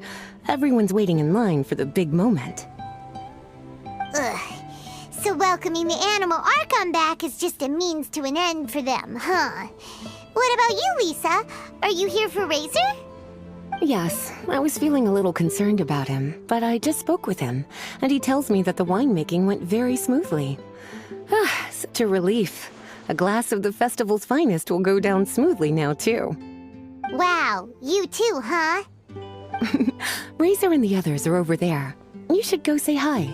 Everyone's waiting in line for the big moment. Ugh. So welcoming the Animal Archon back is just a means to an end for them, huh? What about you, Lisa? Are you here for Razor? Yes, I was feeling a little concerned about him, but I just spoke with him, and he tells me that the winemaking went very smoothly. Ah, such a relief. A glass of the festival's finest will go down smoothly now, too. Wow, you too, huh? Razor and the others are over there. You should go say hi.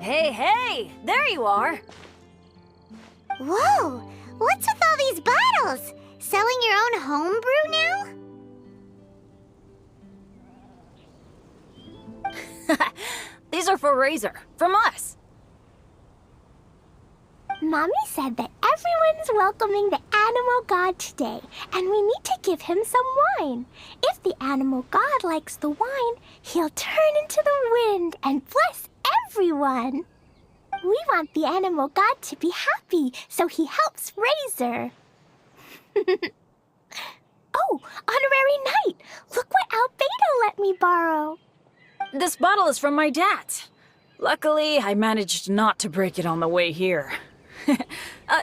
Hey, there you are. Whoa, what's with all these bottles? Selling your own homebrew now? These are for Razor, from us. Mommy said that everyone's welcoming the animal god today, and we need to give him some wine. If the animal god likes the wine, he'll turn into the wind and bless everyone. We want the animal god to be happy, so he helps Razor. Oh, Honorary Knight! Look what Albedo let me borrow. This bottle is from my dad. Luckily, I managed not to break it on the way here.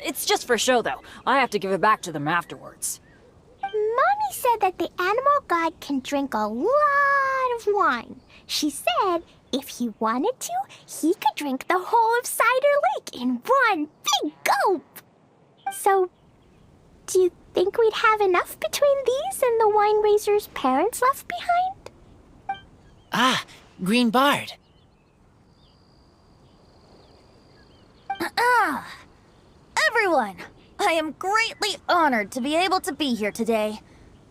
It's just for show, though. I have to give it back to them afterwards. Mommy said that the animal god can drink a lot of wine. She said if he wanted to, he could drink the whole of Cider Lake in one big gulp. So, do you think we'd have enough between these and the wine raiser's parents left behind? Ah, Green Bard. Everyone, I am greatly honored to be able to be here today.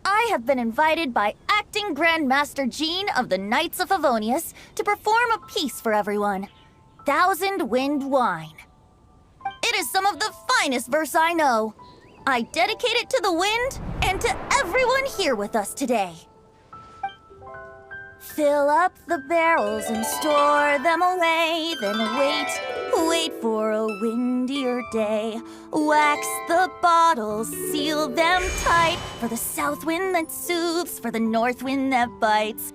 I have been invited by Acting Grand Master Jean of the Knights of Favonius to perform a piece for everyone, Thousand Wind Wine. It is some of the finest verse I know. I dedicate it to the wind and to everyone here with us today. Fill up the barrels and store them away, then wait for a windier day. Wax the bottles, seal them tight, for the south wind that soothes, for the north wind that bites.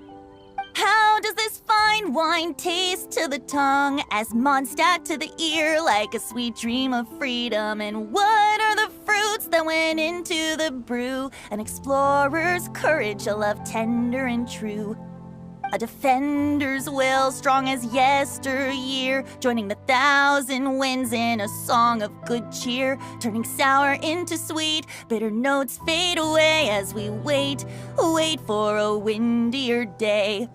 How does this fine wine taste to the tongue, as Mondstadt to the ear, like a sweet dream of freedom? And what are the fruits that went into the brew? An explorer's courage, a love tender and true. A defender's will, strong as yesteryear, joining the thousand winds in a song of good cheer, turning sour into sweet, bitter notes fade away as we wait for a windier day.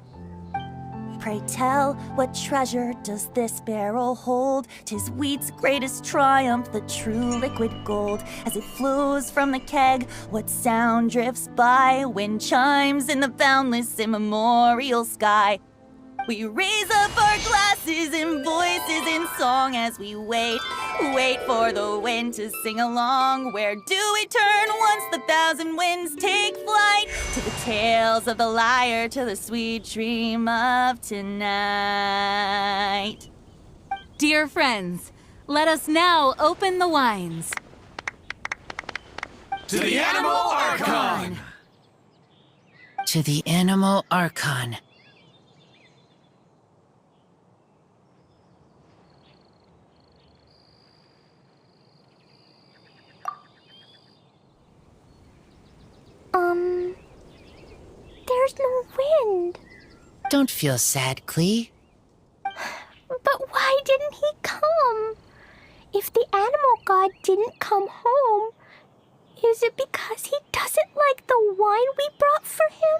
Pray tell, what treasure does this barrel hold? 'Tis wheat's greatest triumph, the true liquid gold. As it flows from the keg, what sound drifts by? Wind chimes in the boundless immemorial sky. We raise up our glasses and voices in song as we wait for the wind to sing along. Where do we turn once the thousand winds take flight? To the tales of the lyre, to the sweet dream of tonight. Dear friends, let us now open the wines. To the Animal Archon! To the Animal Archon. There's no wind. Don't feel sad, Klee. But why didn't he come? If the animal god didn't come home, is it because he doesn't like the wine we brought for him?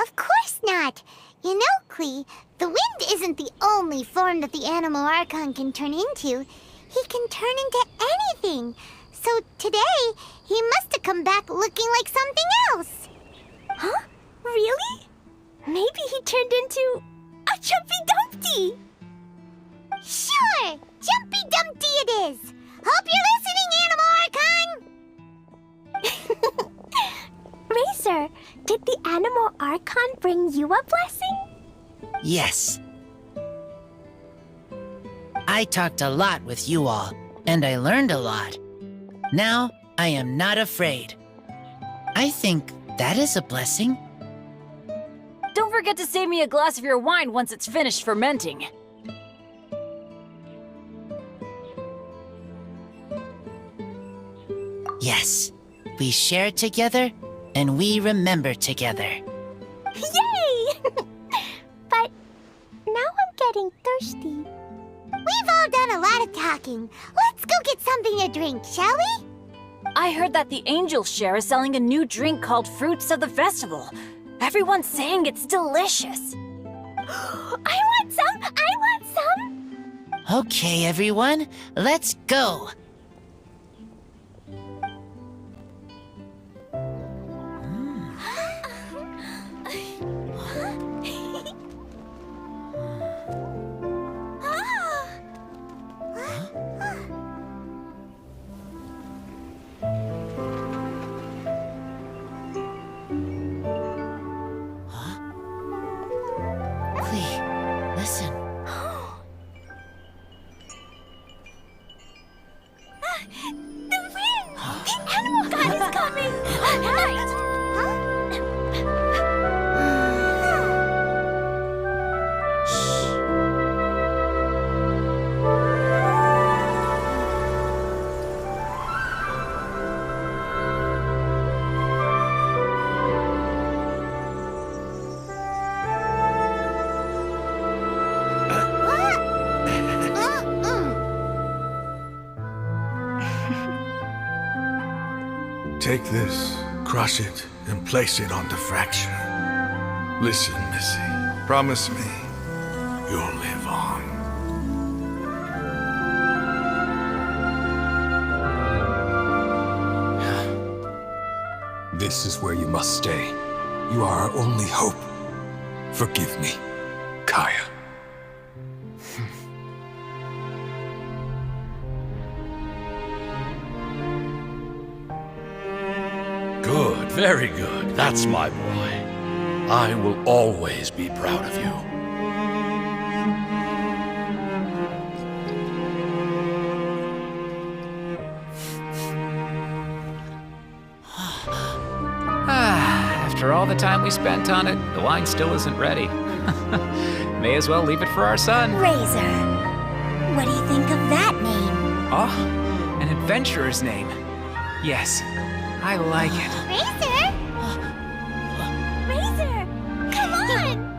Of course not. You know, Klee, the wind isn't the only form that the Animal Archon can turn into. He can turn into anything. So today, he must have come back looking like something else. Huh? Really? Maybe he turned into a Jumpy Dumpty! Sure! Jumpy Dumpty it is! Hope you're listening, Animal Archon! Razor, did the Animal Archon bring you a blessing? Yes. I talked a lot with you all, and I learned a lot. Now, I am not afraid. I think that is a blessing. Don't forget to save me a glass of your wine once it's finished fermenting. Yes, we share together, and we remember together. Yay! But now I'm getting thirsty. We've all done a lot of talking. Let's go get something to drink, shall we? I heard that the Angel Share is selling a new drink called Fruits of the Festival. Everyone's saying it's delicious. I want some! I want some! Okay, everyone, let's go. Listen. The wind! The Animal God is coming! Right! Take this, crush it, and place it on the fracture. Listen, Missy. Promise me you'll live on. This is where you must stay. You are our only hope. Forgive me, Kaya. Good, very good. That's my boy. I will always be proud of you. After all the time we spent on it, the wine still isn't ready. May as well leave it for our son. Razor. What do you think of that name? Oh, an adventurer's name. Yes, I like it. Razor? Razor! Come on!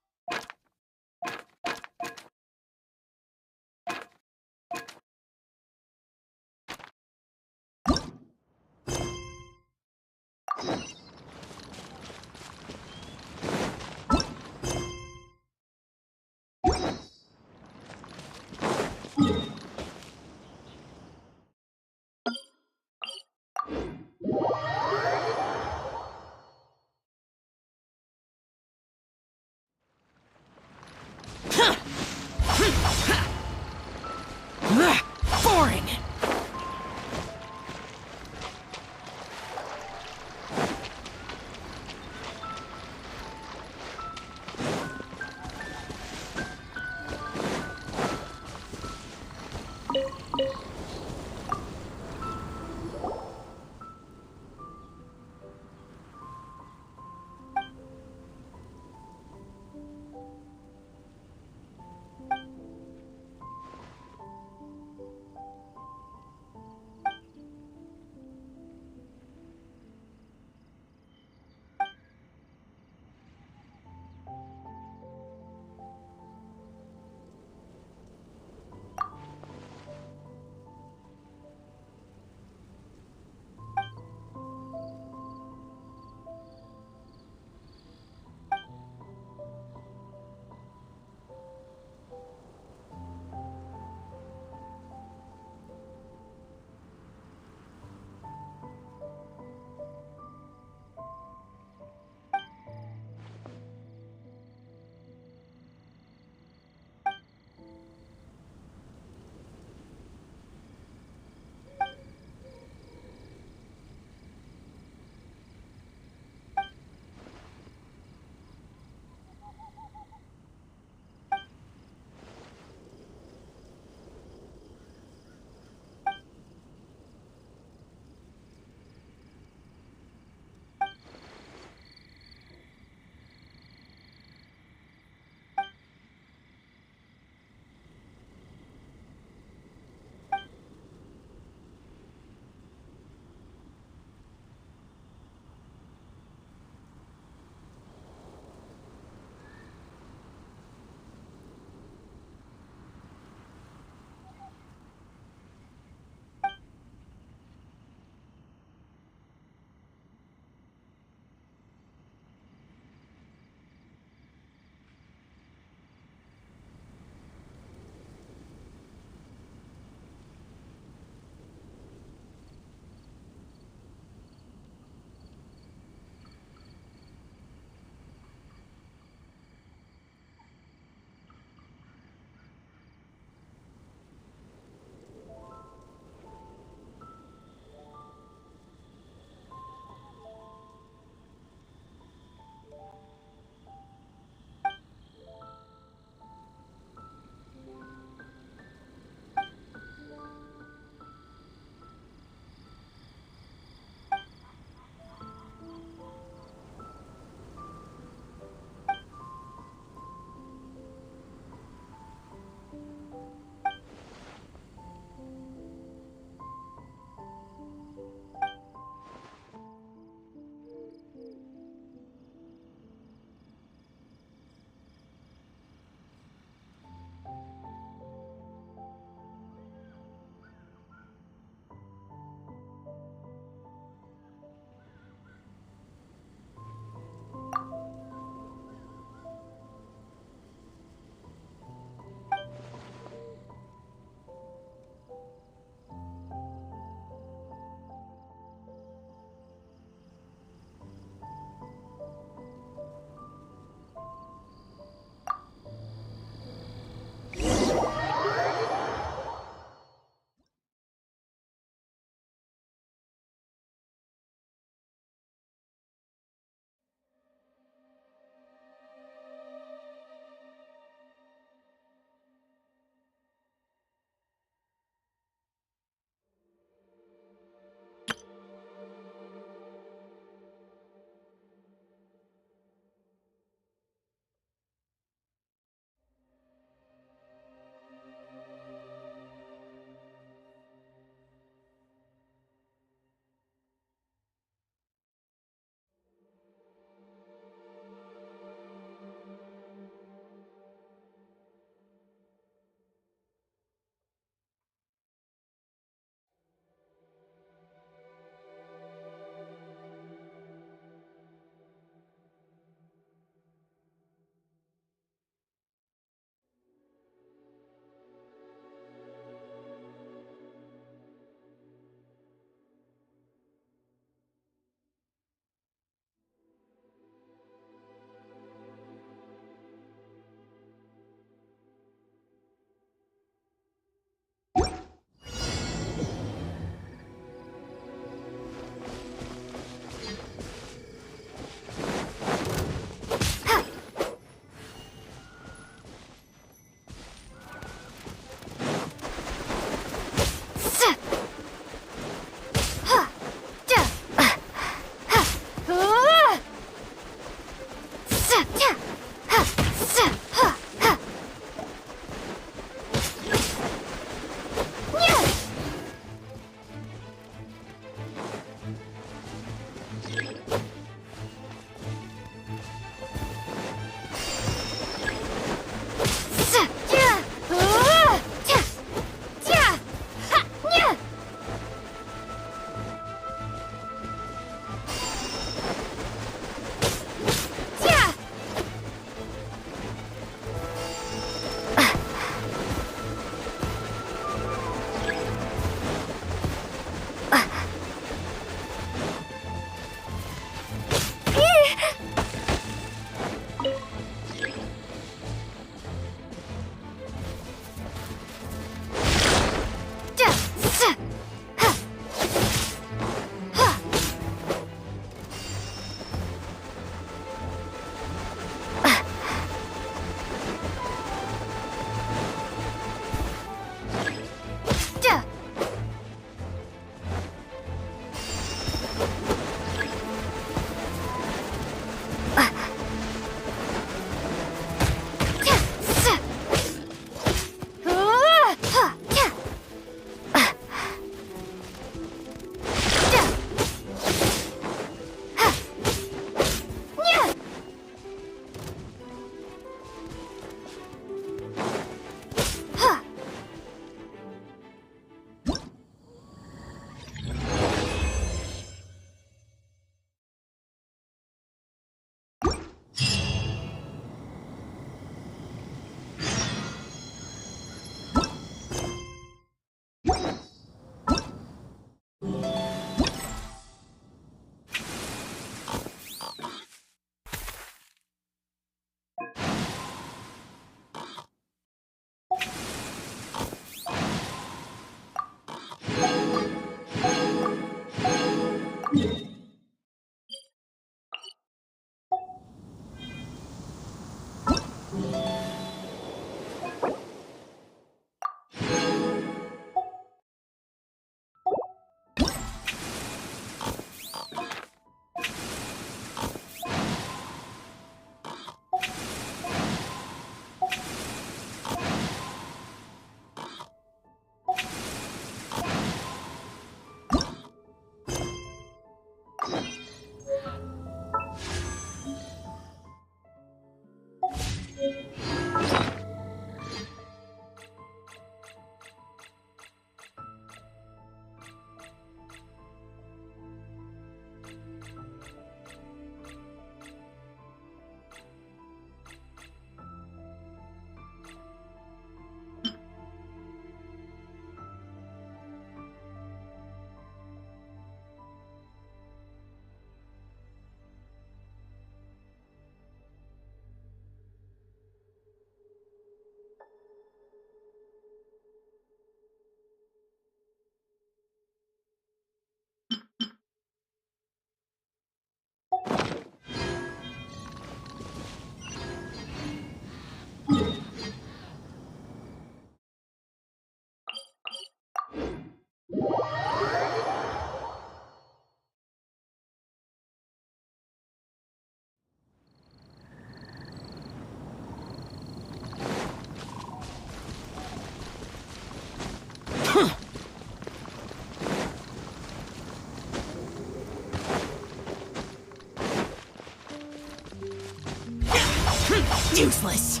Useless!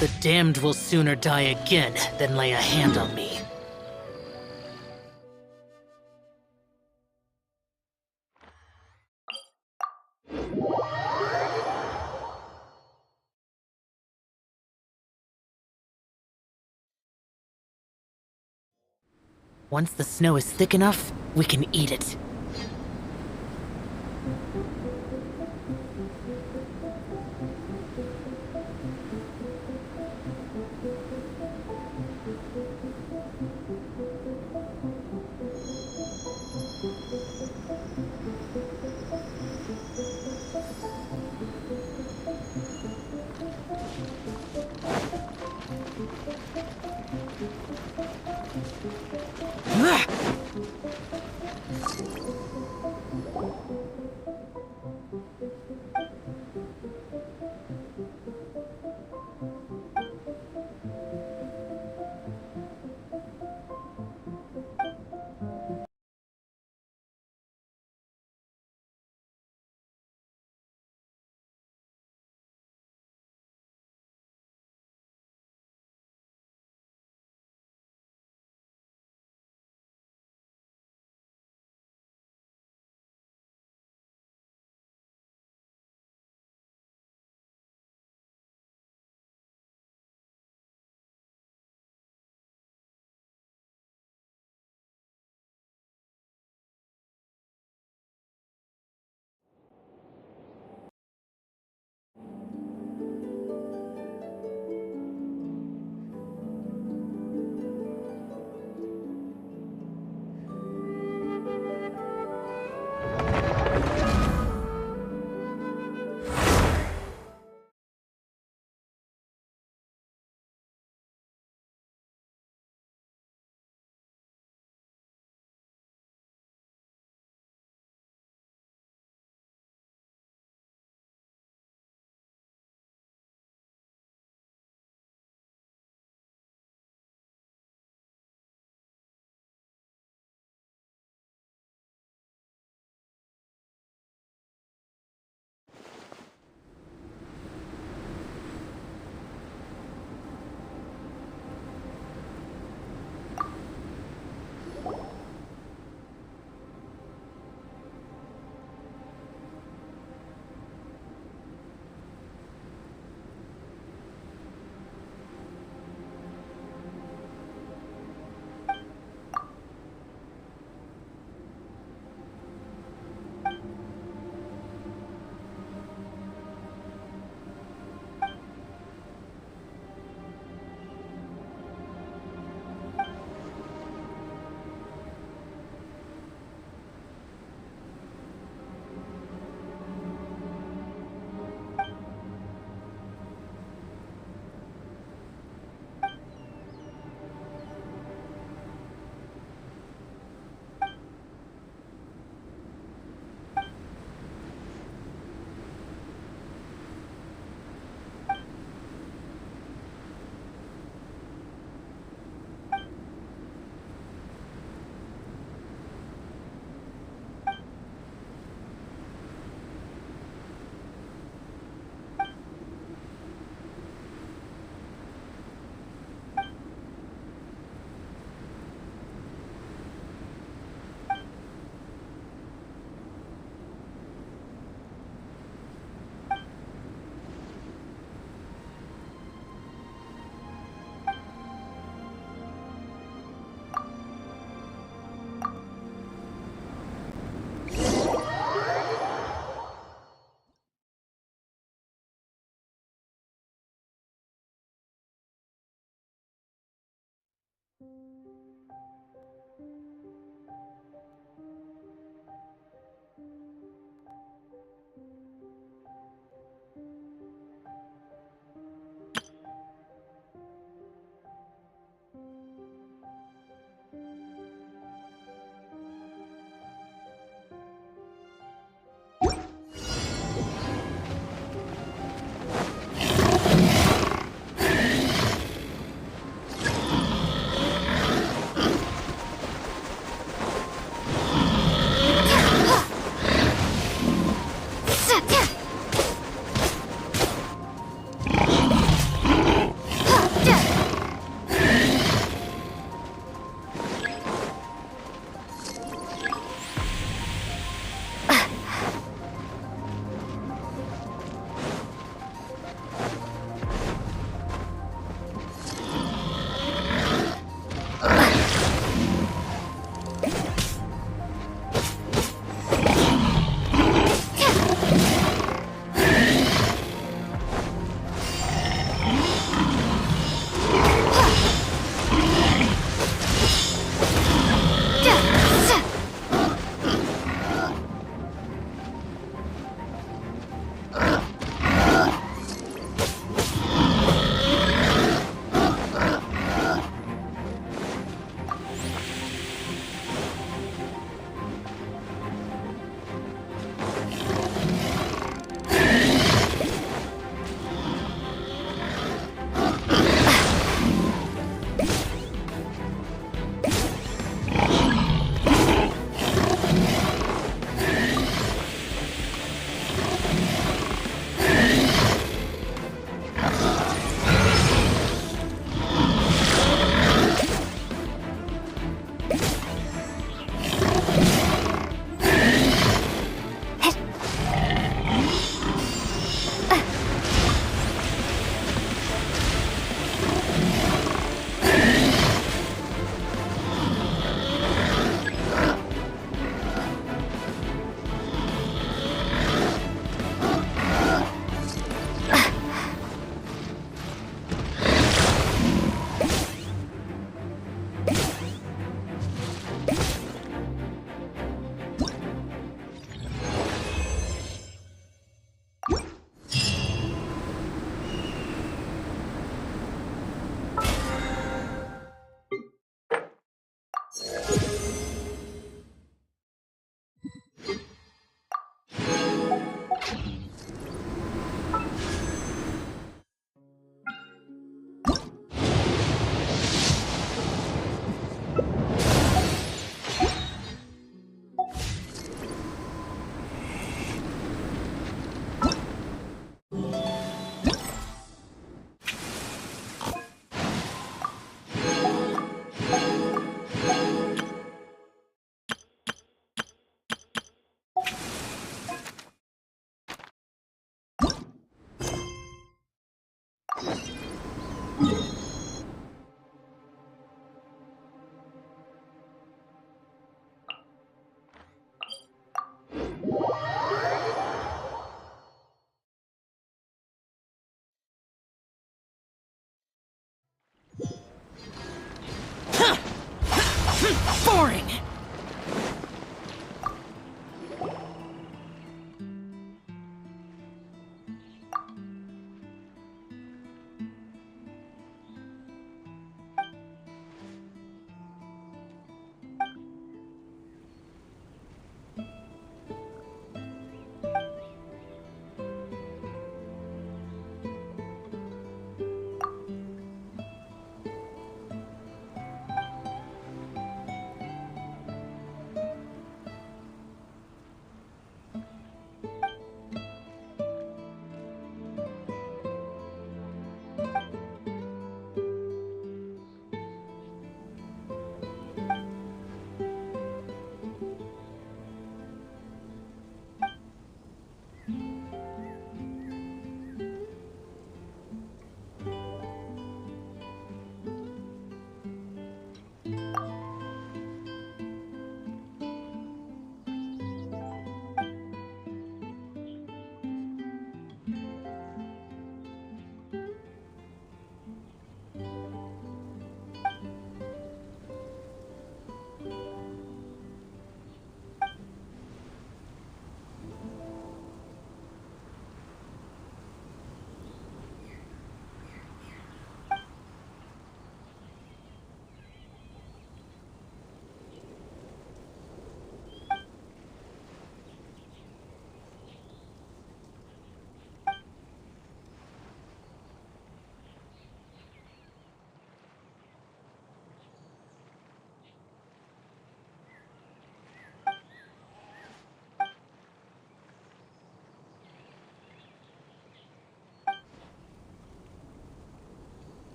The damned will sooner die again than lay a hand on me. Once the snow is thick enough, we can eat it.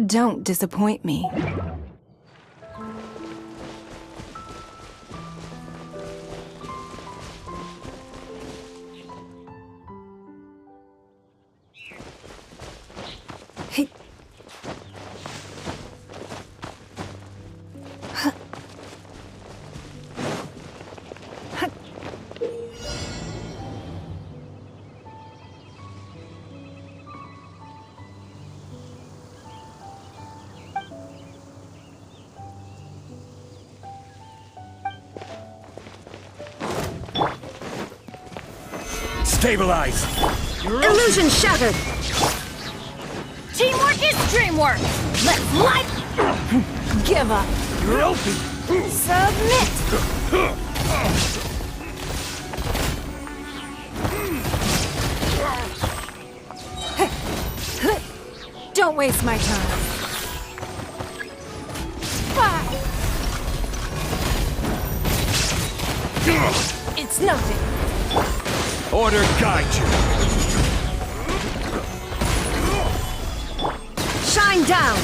Don't disappoint me. Hey. Stabilize! Illusion shattered! Teamwork is dreamwork! Let's light... Give up! Submit! Don't waste my time. It's nothing. Order guide you! Shine down!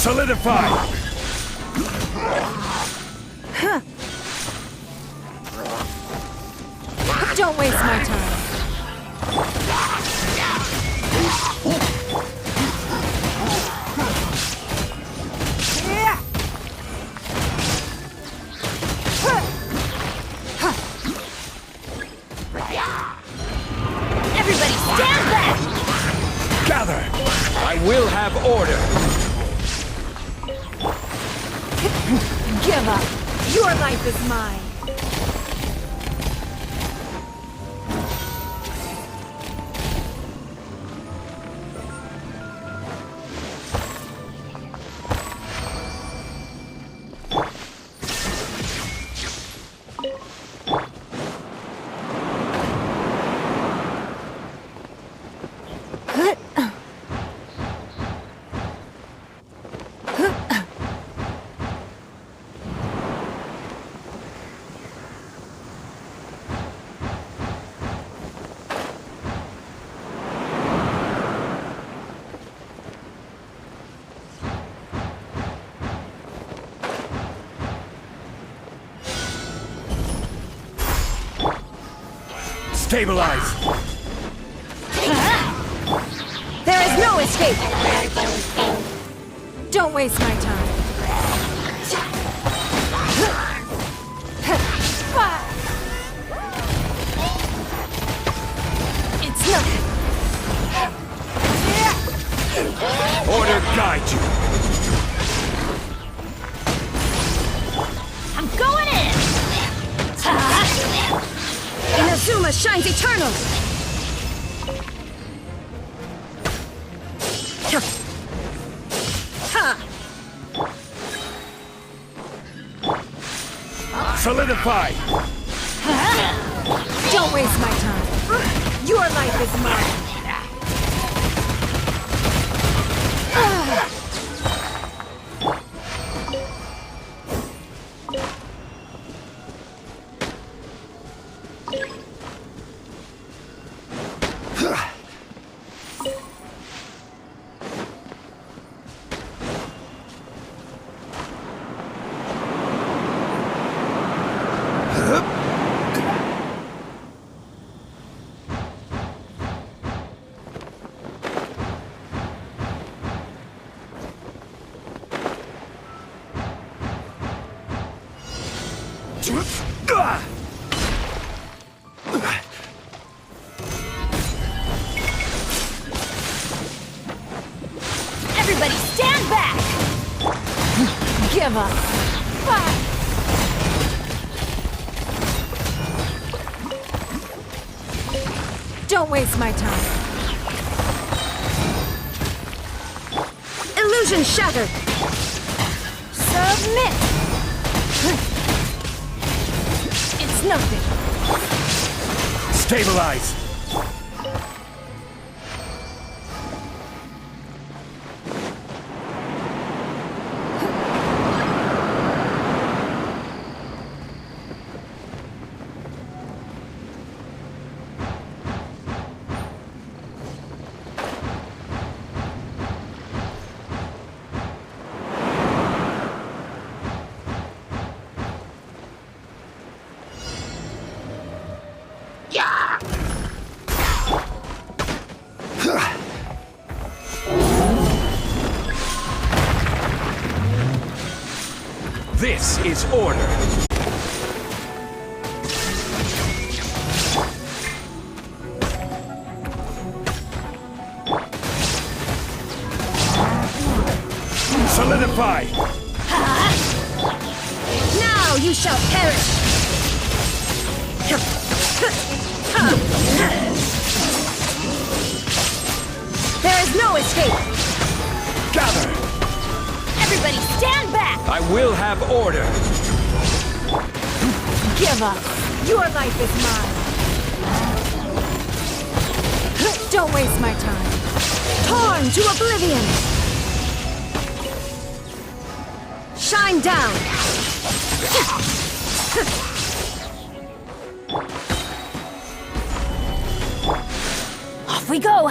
Solidify! Don't waste my time. Everybody stand back! Gather! I will have order! Give up! Your life is mine! Stabilize! There is no escape! Don't waste my time. It's nothing. Order guide you! I'm going in! Inazuma shines eternal! Solidify! Don't waste my time. life is mine. Everybody stand back! Give up. Fight! Don't waste my time. Illusion shattered! Submit! It's nothing. Stabilize! This is order. Solidify. Now you shall perish. There is no escape. Gather. Everybody stand back! I will have order. Give up. Your life is mine. Don't waste my time. Torn to oblivion. Shine down. Off we go.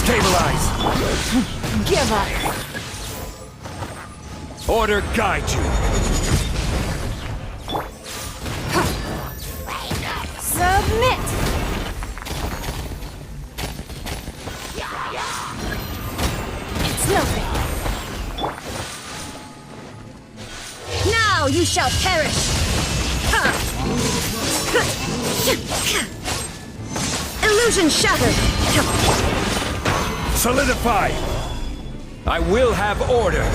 Stabilize! Give up! Order guide you! Submit! It's nothing. Now you shall perish! Illusion shattered! Solidify! I will have order!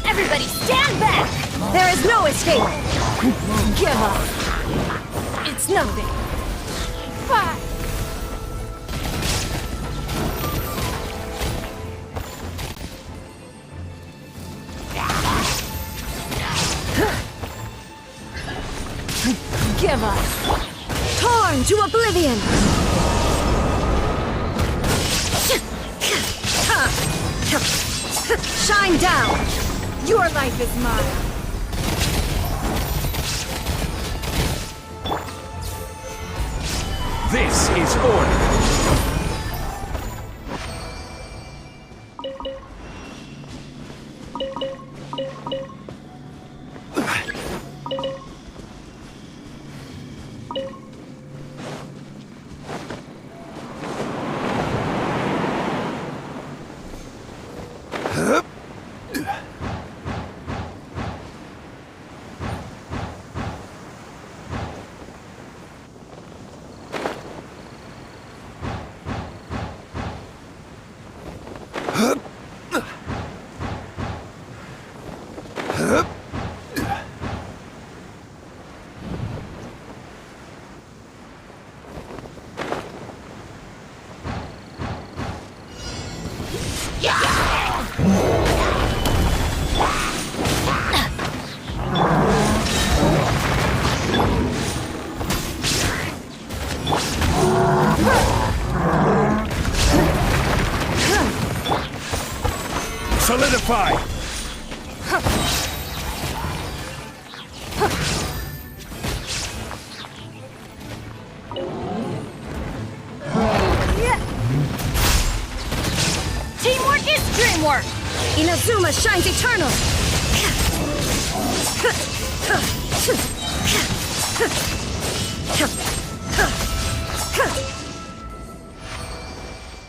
Everybody stand back! There is no escape! Give up! It's nothing! Fire! Give up! Torn to oblivion! Shine down! Your life is mine! This is order! Solidify! Teamwork is dreamwork! Inazuma shines eternal!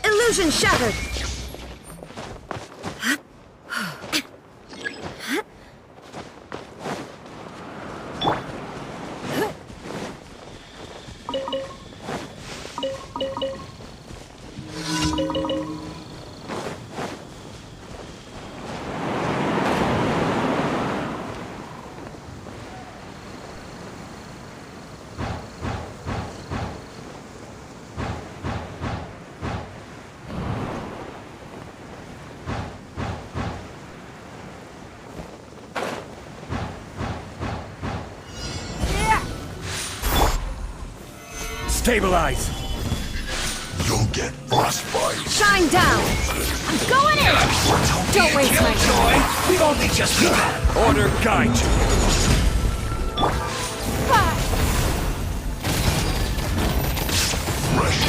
Illusion shattered! Stabilize! You'll get frostbite. Shine down! I'm going in! Don't waste my time! We've only just begun! Order guide you!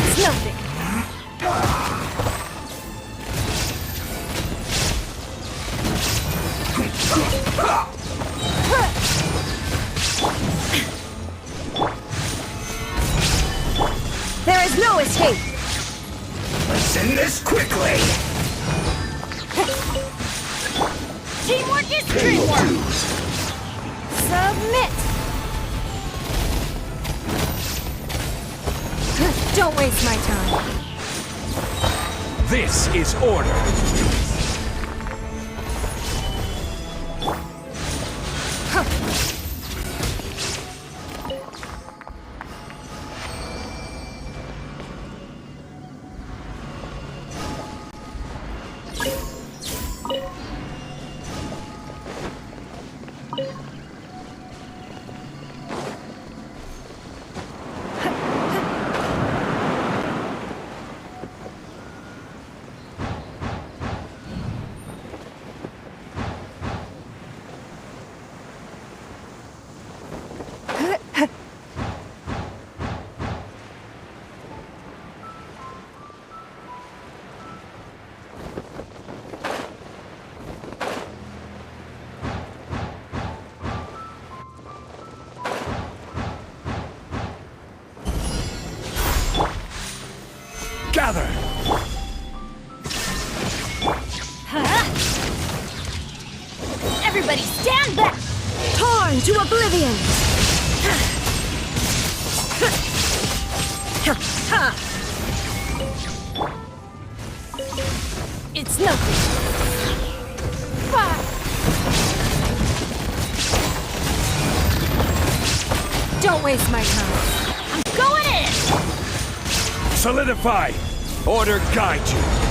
It's nothing! There is no escape! Let's end this quickly! Teamwork is dreamwork! Submit! Don't waste my time! This is order! oblivion! It's nothing. Don't waste my time. I'm going in! Solidify! Order guide you!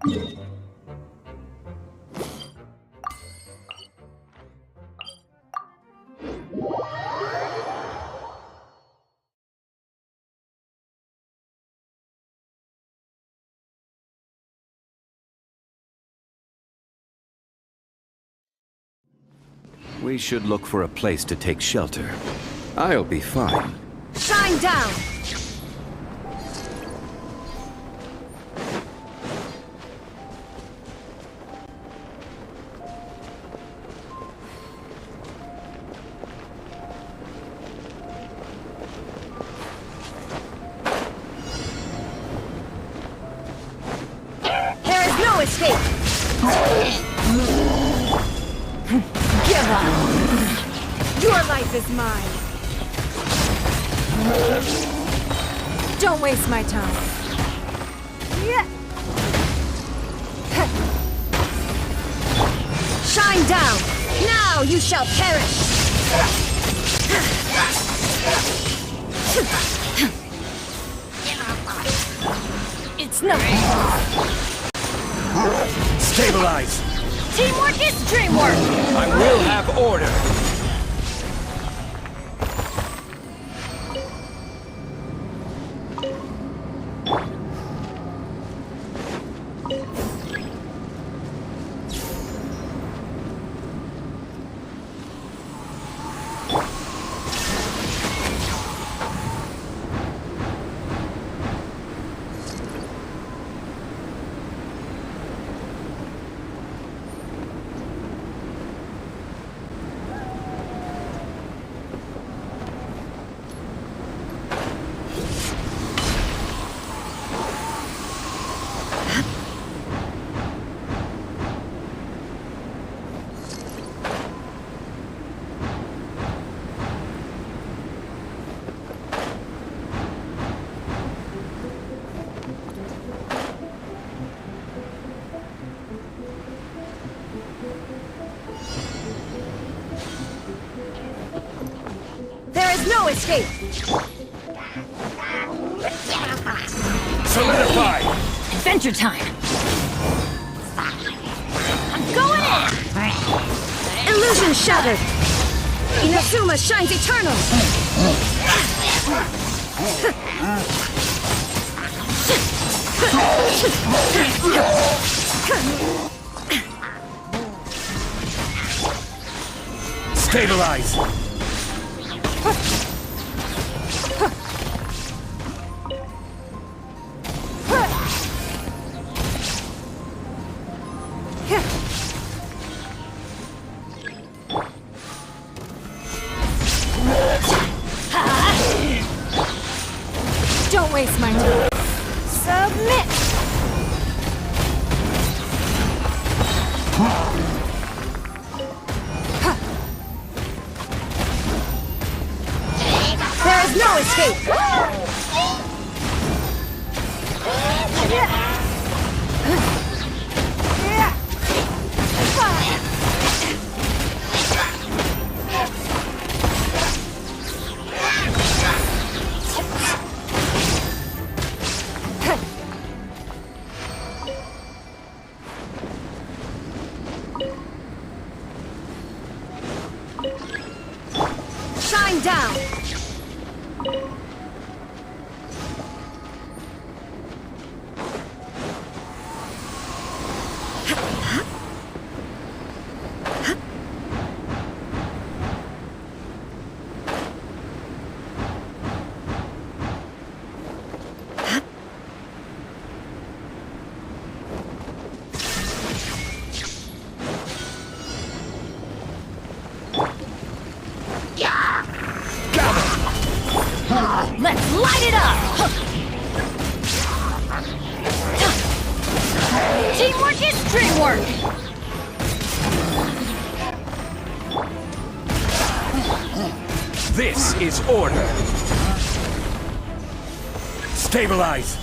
We should look for a place to take shelter. I'll be fine. Shine down! There is no escape! Give up! Your life is mine! Don't waste my time. Shine down! Now you shall perish! It's nothing. Stabilize! Teamwork is dreamwork! I will have order! No escape! Solidify! Adventure time! I'm going in! Illusion shattered! Inazuma shines eternal! Stabilize! Don't waste my time. Submit! There is no escape! Shine down! Let's light it up! Teamwork is dreamwork! This is order! Stabilize!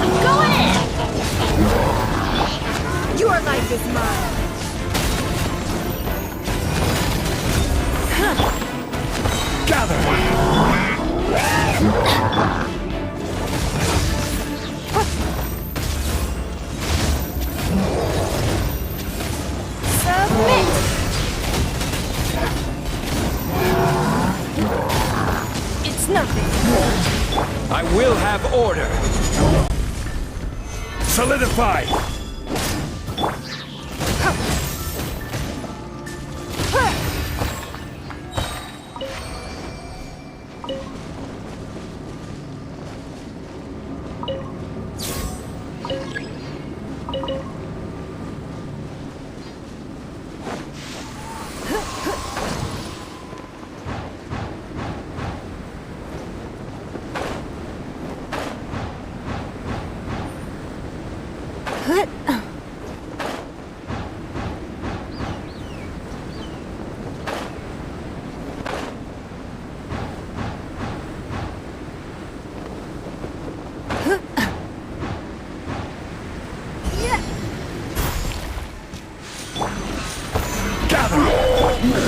I'm going in! Your life is mine! Gather! I will have order. Solidify.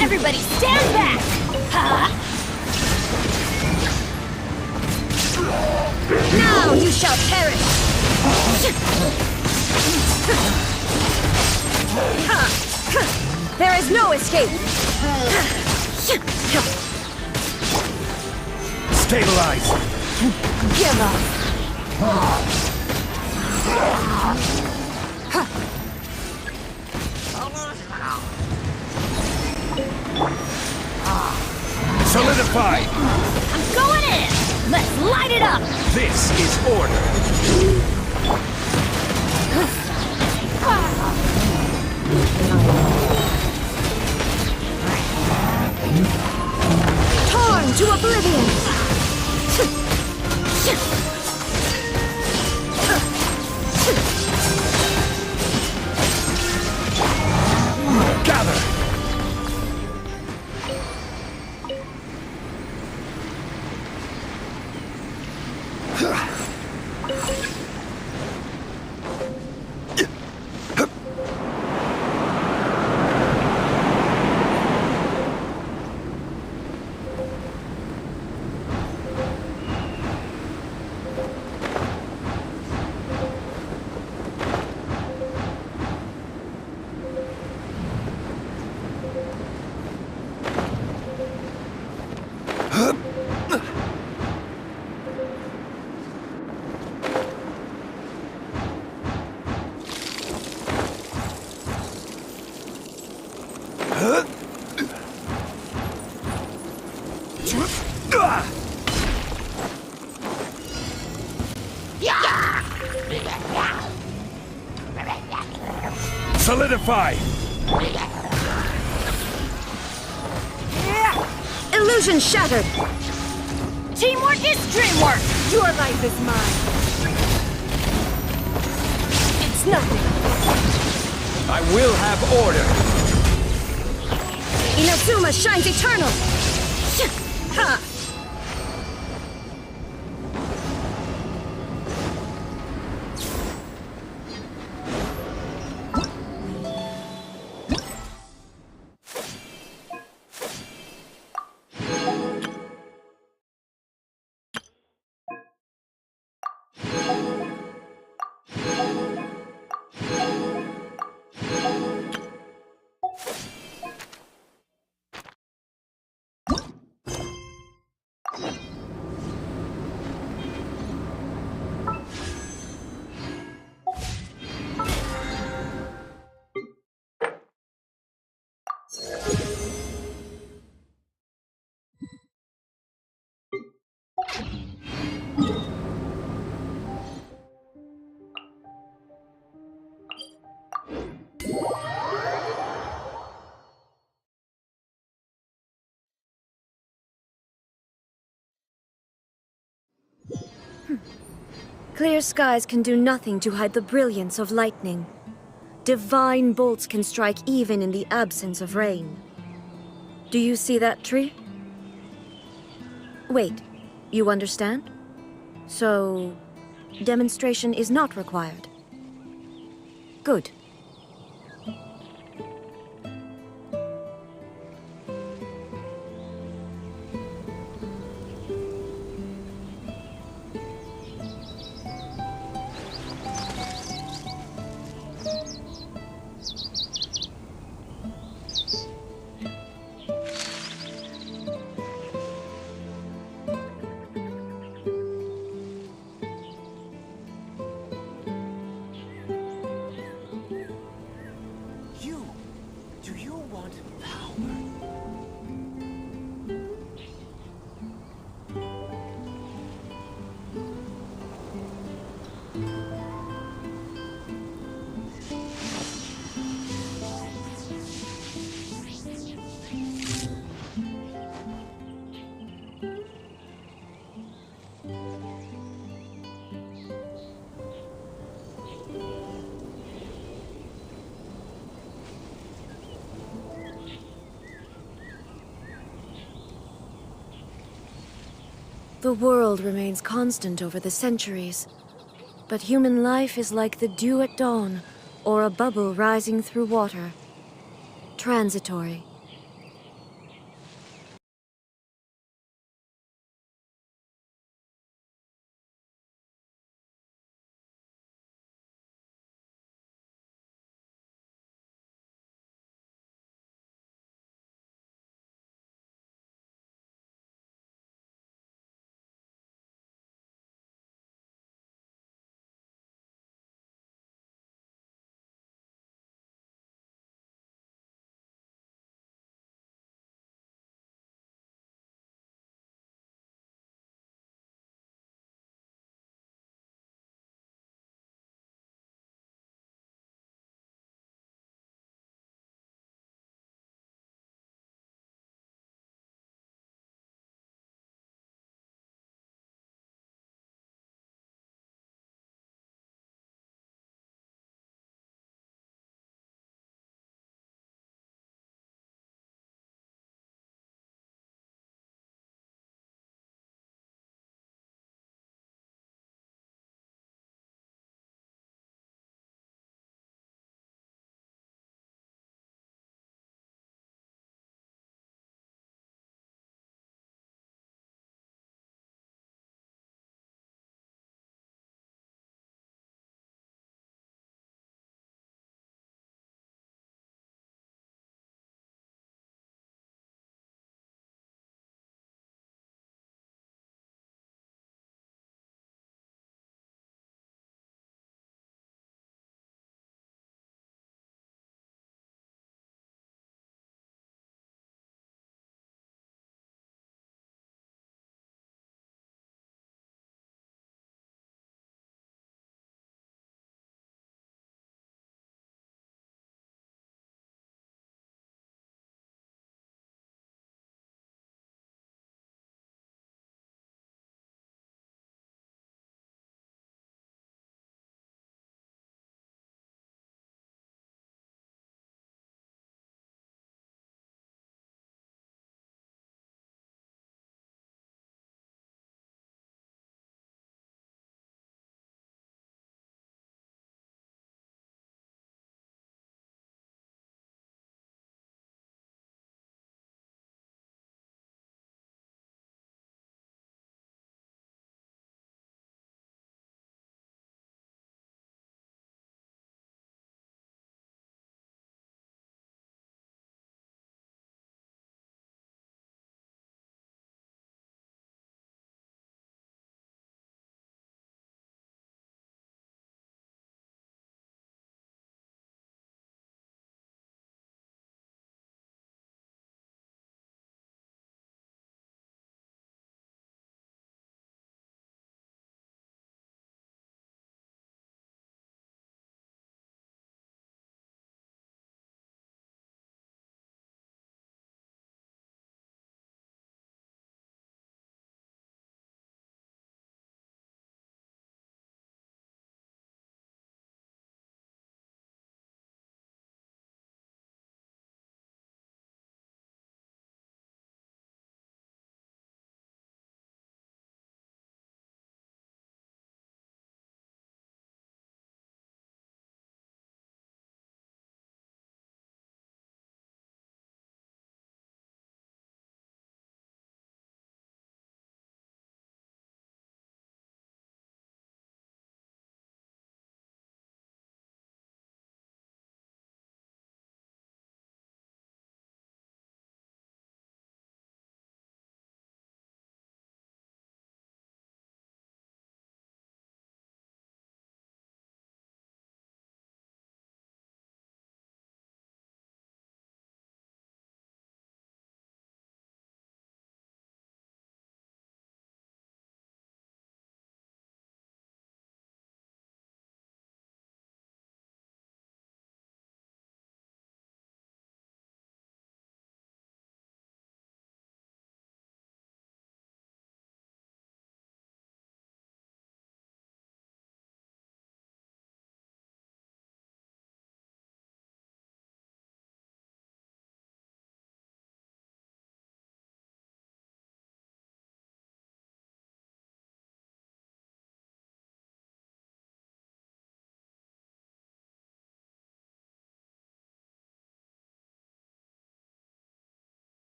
Everybody stand back! Ha! Now you shall perish! There is no escape! Stabilize! Give up! Solidify! I'm going in! Let's light it up! This is order! Torn to oblivion! Gather! Solidify! Illusion shattered! Teamwork is dreamwork! Your life is mine! It's nothing! I will have order! Inazuma shines eternal! Ha! Clear skies can do nothing to hide the brilliance of lightning. Divine bolts can strike even in the absence of rain. Do you see that tree? Wait, you understand? So, demonstration is not required. Good. The world remains constant over the centuries, but human life is like the dew at dawn, or a bubble rising through water. Transitory.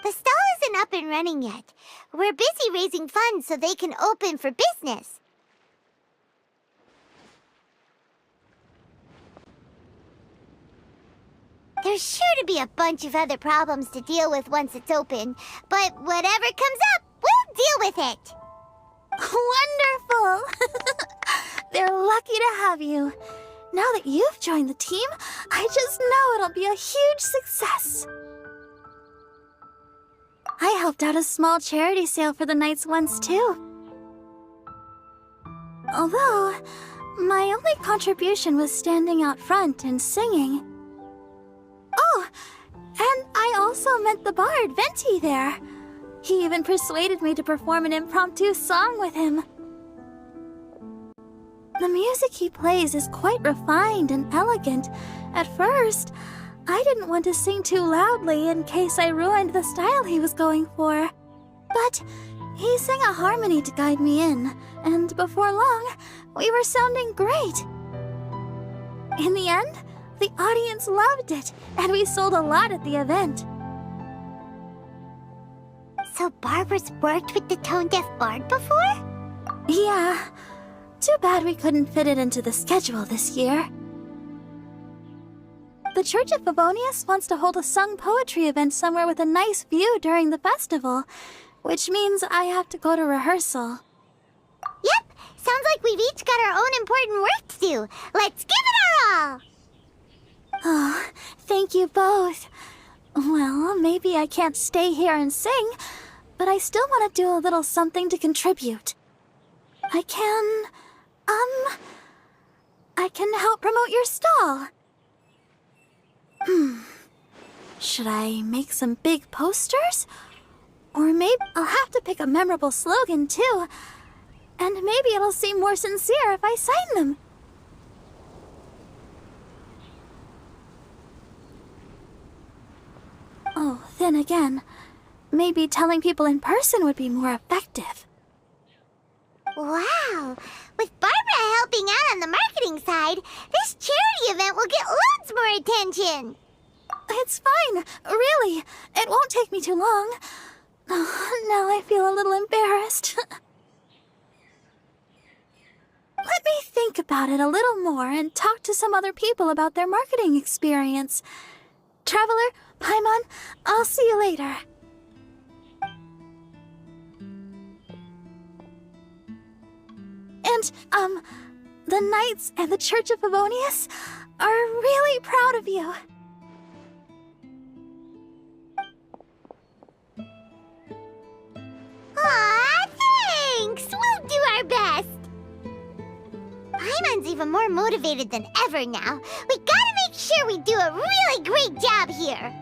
The stall isn't up and running yet. We're busy raising funds so they can open for business. There's sure to be a bunch of other problems to deal with once it's open, but whatever comes up, we'll deal with it. Wonderful! They're lucky to have you. Now that you've joined the team, I just know it'll be a huge success. I helped out a small charity sale for the Knights once, too. Although, my only contribution was standing out front and singing. Oh, and I also met the bard, Venti, there. He even persuaded me to perform an impromptu song with him. The music he plays is quite refined and elegant. At first, I didn't want to sing too loudly in case I ruined the style he was going for. But he sang a harmony to guide me in, and before long, we were sounding great. In the end, the audience loved it, and we sold a lot at the event. So Barbara's worked with the tone-deaf bard before? Yeah. Too bad we couldn't fit it into the schedule this year. The Church of Favonius wants to hold a sung poetry event somewhere with a nice view during the festival, which means I have to go to rehearsal. Yep, sounds like we've each got our own important work to do. Let's give it our all! Oh, thank you both. Well, maybe I can't stay here and sing, but I still want to do a little something to contribute. I can help promote your stall. Should I make some big posters? Or maybe I'll have to pick a memorable slogan, too. And maybe it'll seem more sincere if I sign them. Oh, then again, maybe telling people in person would be more effective. Wow! With Barbara helping out on the marketing side, this charity event will get loads more attention! It's fine, really. It won't take me too long. Oh, now I feel a little embarrassed. Let me think about it a little more and talk to some other people about their marketing experience. Traveler, Paimon, I'll see you later. And, the Knights and the Church of Favonius are really proud of you. Aw, thanks! We'll do our best! Paimon's even more motivated than ever now. We gotta make sure we do a really great job here!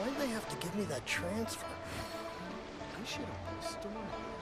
Why'd they have to give me that transfer? I should have put a store here.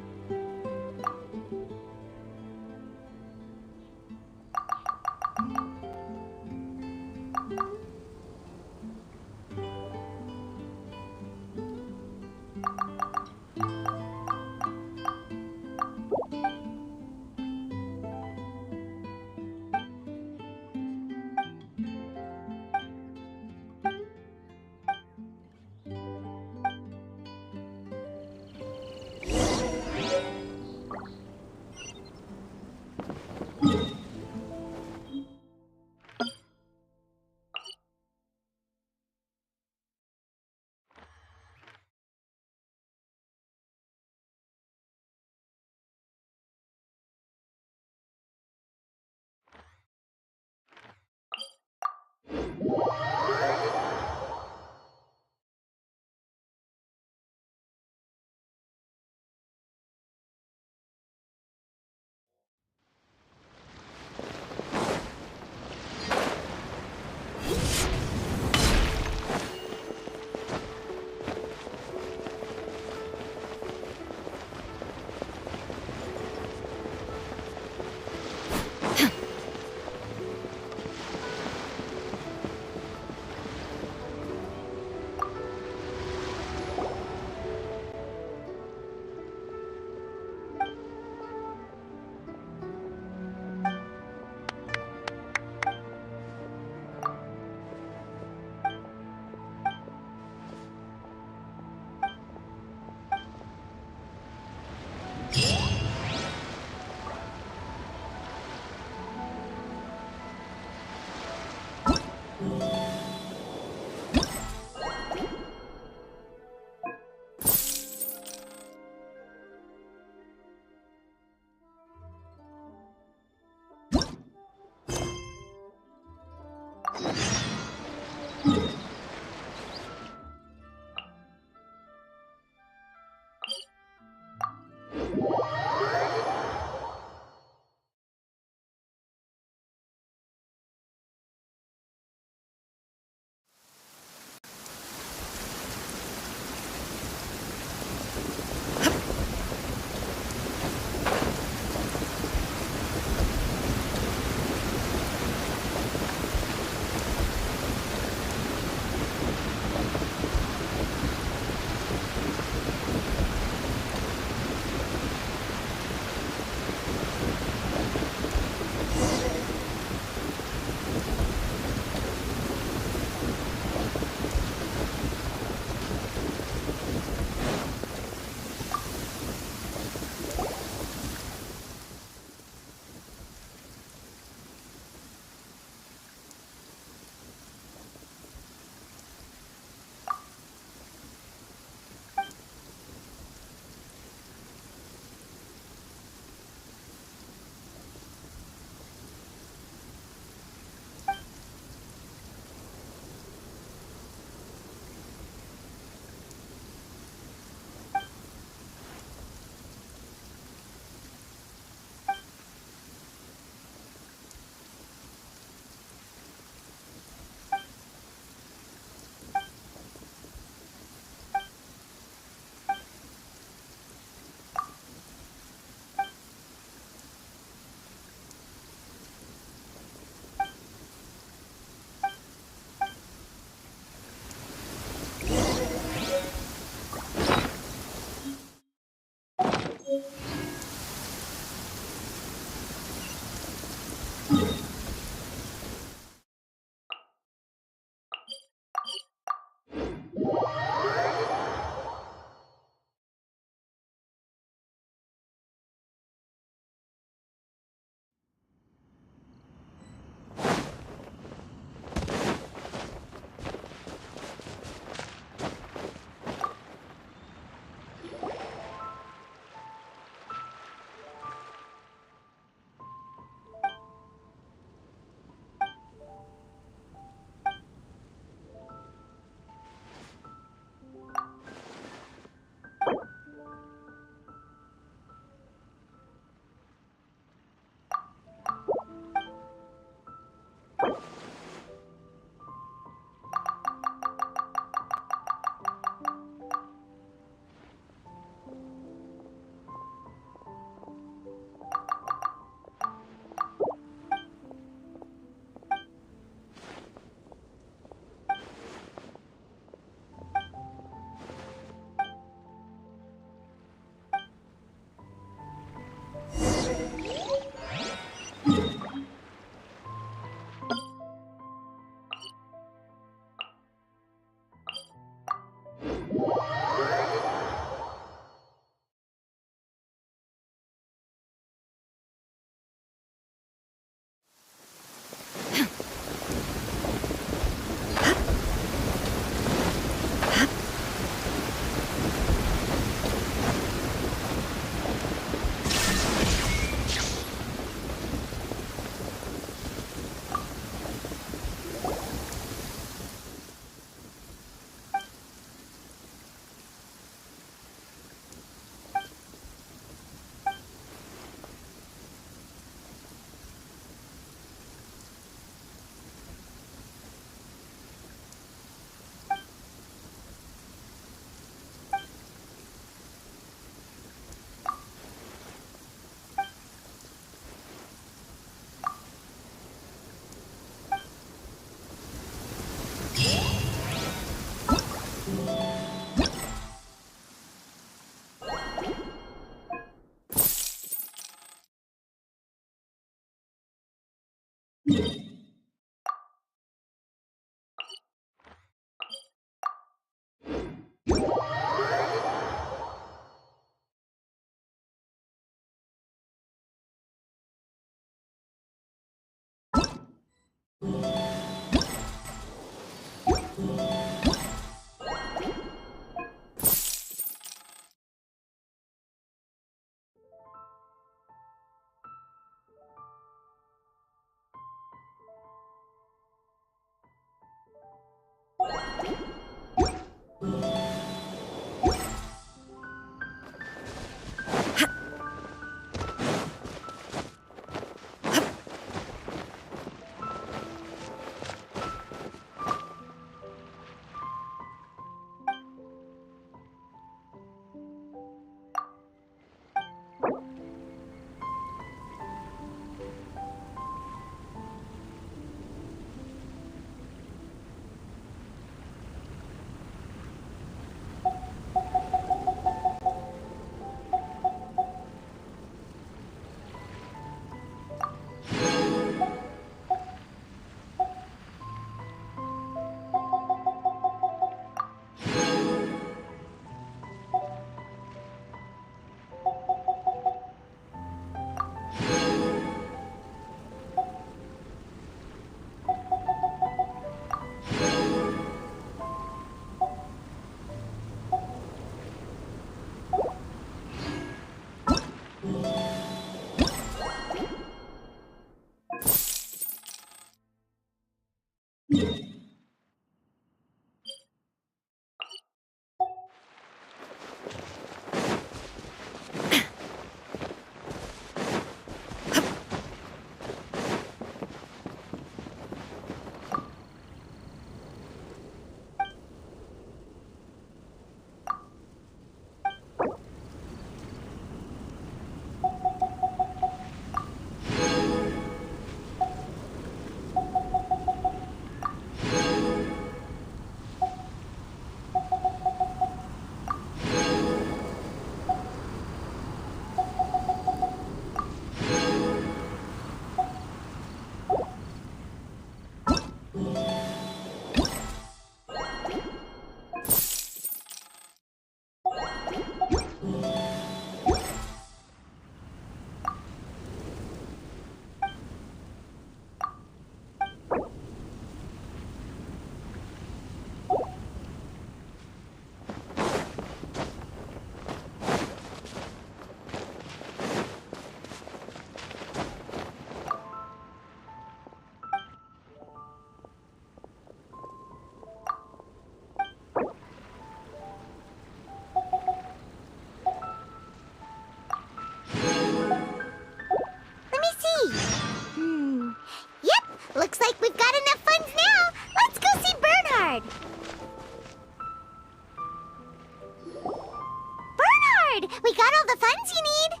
got all the funds you need.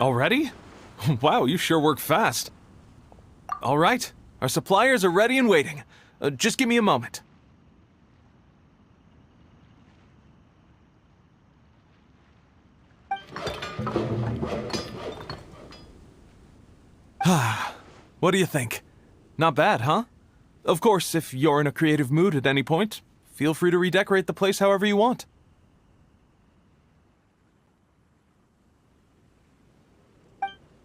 Already? Wow, you sure work fast. All right, our suppliers are ready and waiting. Just give me a moment. What do you think? Not bad, huh? Of course, if you're in a creative mood at any point, feel free to redecorate the place however you want.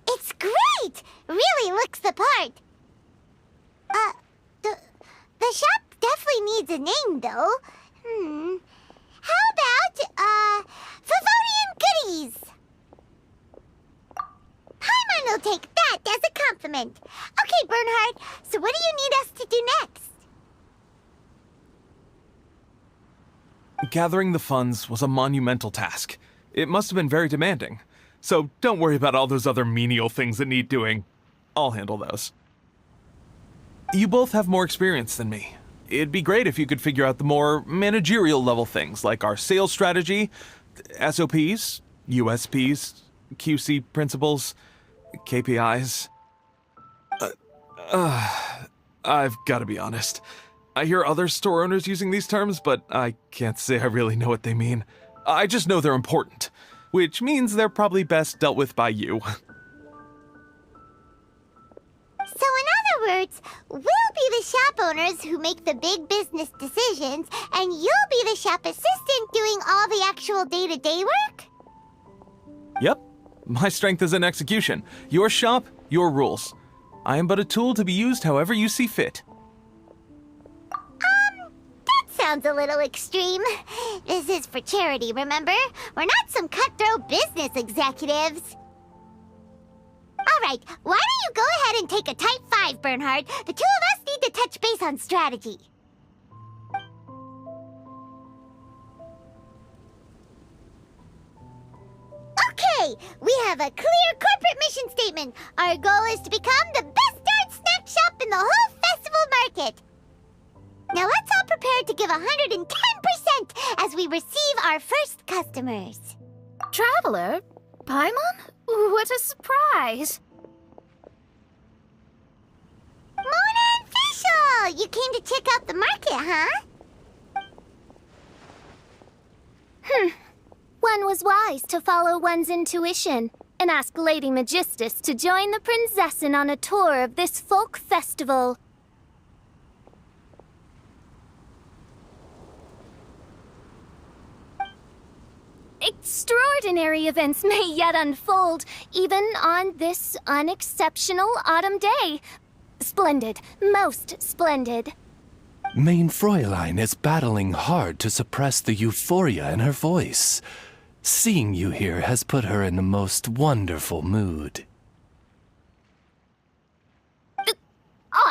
It's great! Really looks the part. The shop definitely needs a name, though. How about, Favonian Goodies? Paimon will take that as a compliment. Okay, Bernhard, so what do you need us to do next? Gathering the funds was a monumental task. It must have been very demanding. So don't worry about all those other menial things that need doing. I'll handle those. You both have more experience than me. It'd be great if you could figure out the more managerial level things like our sales strategy, SOPs, USPs, QC principles, KPIs. I've got to be honest. I hear other store owners using these terms, but I can't say I really know what they mean. I just know they're important, which means they're probably best dealt with by you. So in other words, we'll be the shop owners who make the big business decisions, and you'll be the shop assistant doing all the actual day-to-day work? Yep. My strength is in execution. Your shop, your rules. I am but a tool to be used however you see fit. That sounds a little extreme. This is for charity, remember? We're not some cutthroat business executives. All right, why don't you go ahead and take a type 5, Bernhard? The two of us need to touch base on strategy. Okay, we have a clear corporate mission statement. Our goal is to become the best darn snack shop in the whole festival market. Now let's all prepare to give 110% as we receive our first customers. Traveler? Paimon? What a surprise! Mona and Fischl! You came to check out the market, huh? One was wise to follow one's intuition and ask Lady Magistus to join the Prinzessin on a tour of this folk festival. Extraordinary events may yet unfold, even on this unexceptional autumn day. Splendid, most splendid. Mein Fräulein is battling hard to suppress the euphoria in her voice. Seeing you here has put her in the most wonderful mood.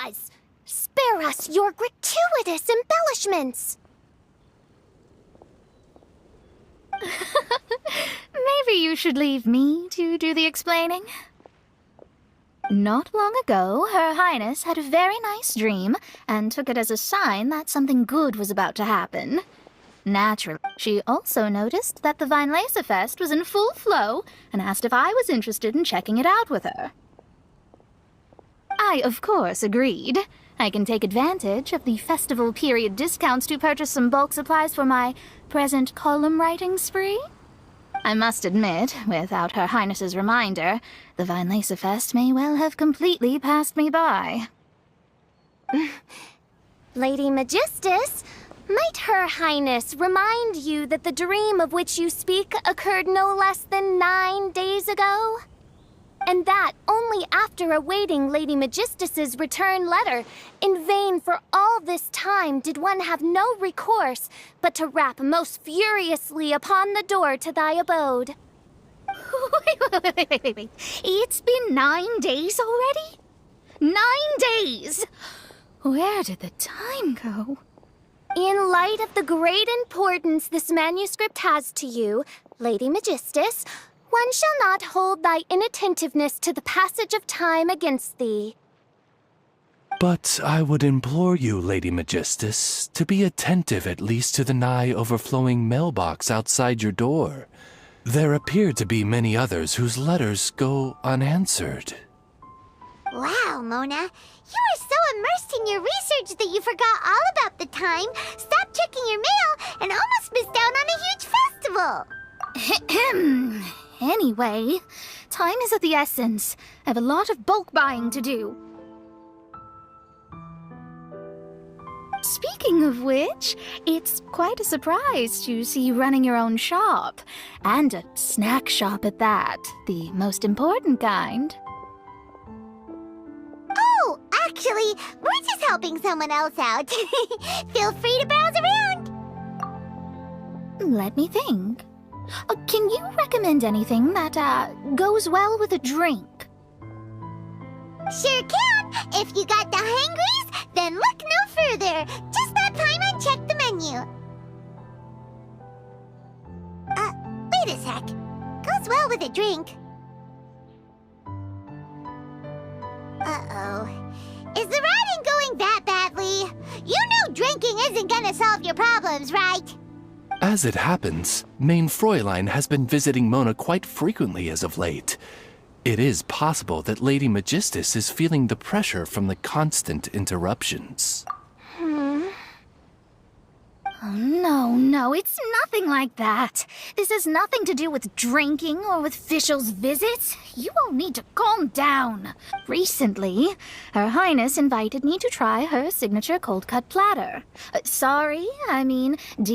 Oz, spare us your gratuitous embellishments. Maybe you should leave me to do the explaining. Not long ago, Her Highness had a very nice dream and took it as a sign that something good was about to happen. Naturally, she also noticed that the Weinlesefest was in full flow and asked if I was interested in checking it out with her. I, of course, agreed. I can take advantage of the festival period discounts to purchase some bulk supplies for my present column writing spree. I must admit, without Her Highness's reminder, the Weinlesefest may well have completely passed me by. Lady Magistus, Might Her Highness remind you that the dream of which you speak occurred no less than 9 days ago? And that only after awaiting Lady Magistus's return letter, in vain for all this time did one have no recourse but to rap most furiously upon the door to thy abode. Wait. It's been 9 days already? 9 days! Where did the time go? In light of the great importance this manuscript has to you, Lady Magistus, one shall not hold thy inattentiveness to the passage of time against thee. But I would implore you, Lady Magistus, to be attentive at least to the nigh overflowing mailbox outside your door. There appear to be many others whose letters go unanswered. Wow, Mona. You were so immersed in your research that you forgot all about the time, stopped checking your mail, and almost missed out on a huge festival. Anyway, time is of the essence. I have a lot of bulk buying to do. Speaking of which, it's quite a surprise to see you running your own shop. And a snack shop at that, the most important kind. Oh, actually, we're just helping someone else out. Feel free to browse around. Let me think. Can you recommend anything that, goes well with a drink? Sure can. If you got the hangries, then look no further. Just that time and check the menu. Wait a sec. Goes well with a drink. Uh-oh. Is the riding going that badly? You know drinking isn't gonna solve your problems, right? As it happens, Main Fräulein has been visiting Mona quite frequently as of late. It is possible that Lady Magistus is feeling the pressure from the constant interruptions. Oh, no, it's nothing like that. This has nothing to do with drinking or with officials' visits. You all need to calm down. Recently, Her Highness invited me to try her signature cold-cut platter. Die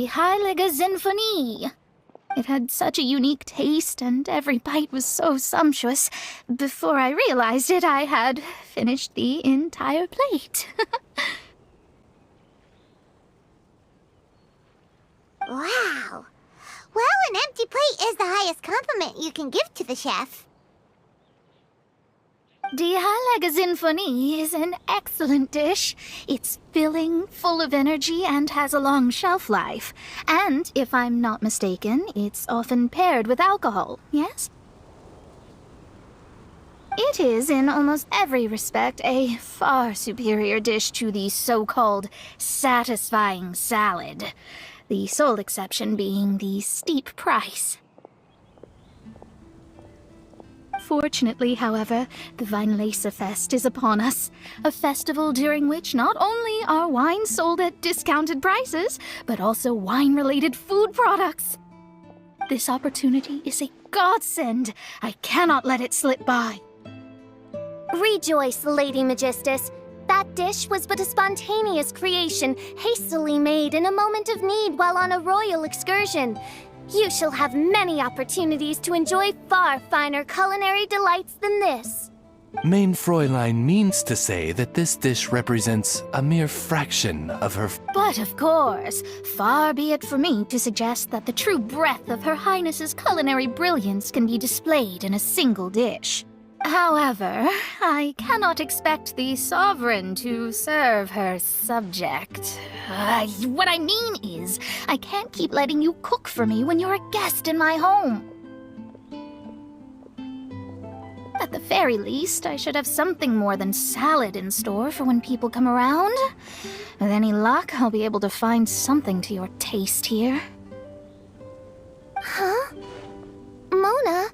Heilige Sinfonie. It had such a unique taste, and every bite was so sumptuous. Before I realized it, I had finished the entire plate. Wow. Well, an empty plate is the highest compliment you can give to the chef. Die Heilige Sinfonie is an excellent dish. It's filling, full of energy, and has a long shelf life. And, if I'm not mistaken, it's often paired with alcohol, yes? It is, in almost every respect, a far superior dish to the so-called satisfying salad. The sole exception being the steep price. Fortunately, however, the Weinlesefest is upon us. A festival during which not only are wines sold at discounted prices, but also wine-related food products. This opportunity is a godsend. I cannot let it slip by. Rejoice, Lady Magistus. That dish was but a spontaneous creation, hastily made in a moment of need while on a royal excursion. You shall have many opportunities to enjoy far finer culinary delights than this. Main Fräulein means to say that this dish represents a mere fraction of her... But of course, far be it for me to suggest that the true breadth of Her Highness's culinary brilliance can be displayed in a single dish. However, I cannot expect the sovereign to serve her subject. What I mean is, I can't keep letting you cook for me when you're a guest in my home. At the very least, I should have something more than salad in store for when people come around. With any luck, I'll be able to find something to your taste here. Huh? Mona?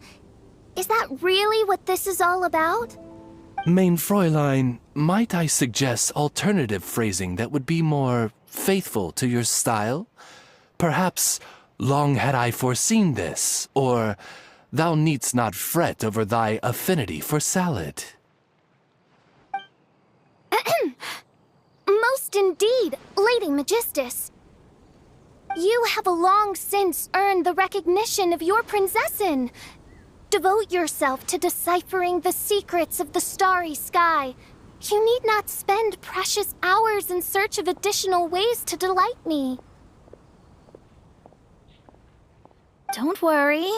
Is that really what this is all about? Main Fräulein, might I suggest alternative phrasing that would be more faithful to your style? Perhaps, long had I foreseen this, or thou needst not fret over thy affinity for salad. Most indeed, Lady Magistus. You have long since earned the recognition of your prinzessin. Devote yourself to deciphering the secrets of the starry sky. You need not spend precious hours in search of additional ways to delight me. Don't worry.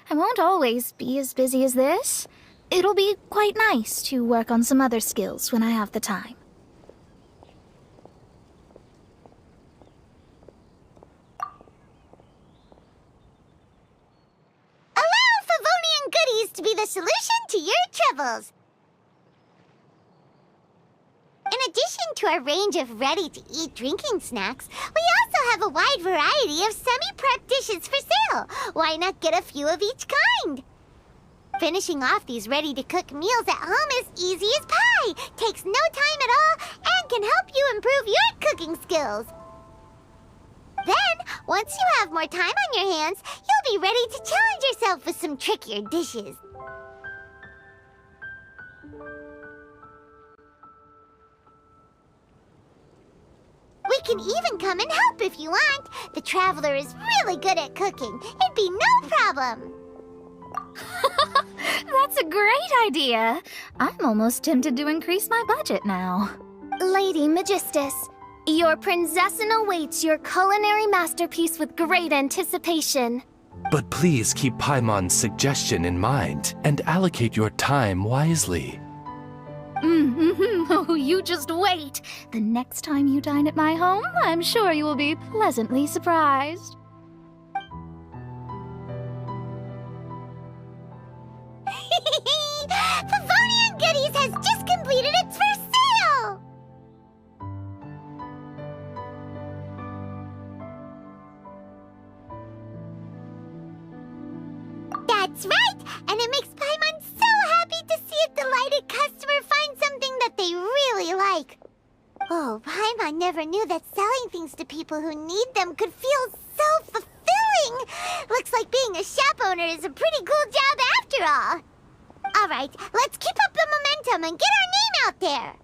I won't always be as busy as this. It'll be quite nice to work on some other skills when I have the time. Allow Favonian goodies to be the solution to your troubles. In addition to our range of ready-to-eat drinking snacks, we also have a wide variety of semi-prep dishes for sale. Why not get a few of each kind? Finishing off these ready-to-cook meals at home is easy as pie, takes no time at all, and can help you improve your cooking skills. Then, once you have more time on your hands, you'll be ready to challenge yourself with some trickier dishes. We can even come and help if you want. The Traveler is really good at cooking. It'd be no problem. That's a great idea. I'm almost tempted to increase my budget now. Lady Magistus, your prinzessin awaits your culinary masterpiece with great anticipation. But please keep Paimon's suggestion in mind and allocate your time wisely. Oh, you just wait. The next time you dine at my home, I'm sure you will be pleasantly surprised. Favonian Goodies has just completed its first sale! That's right! And it makes Paimon so happy to see a delighted customer find something that they really like. Oh, Paimon never knew that selling things to people who need them could feel so fulfilling! Looks like being a shop owner is a pretty cool job after all. Alright, let's keep up the momentum and get our name out there!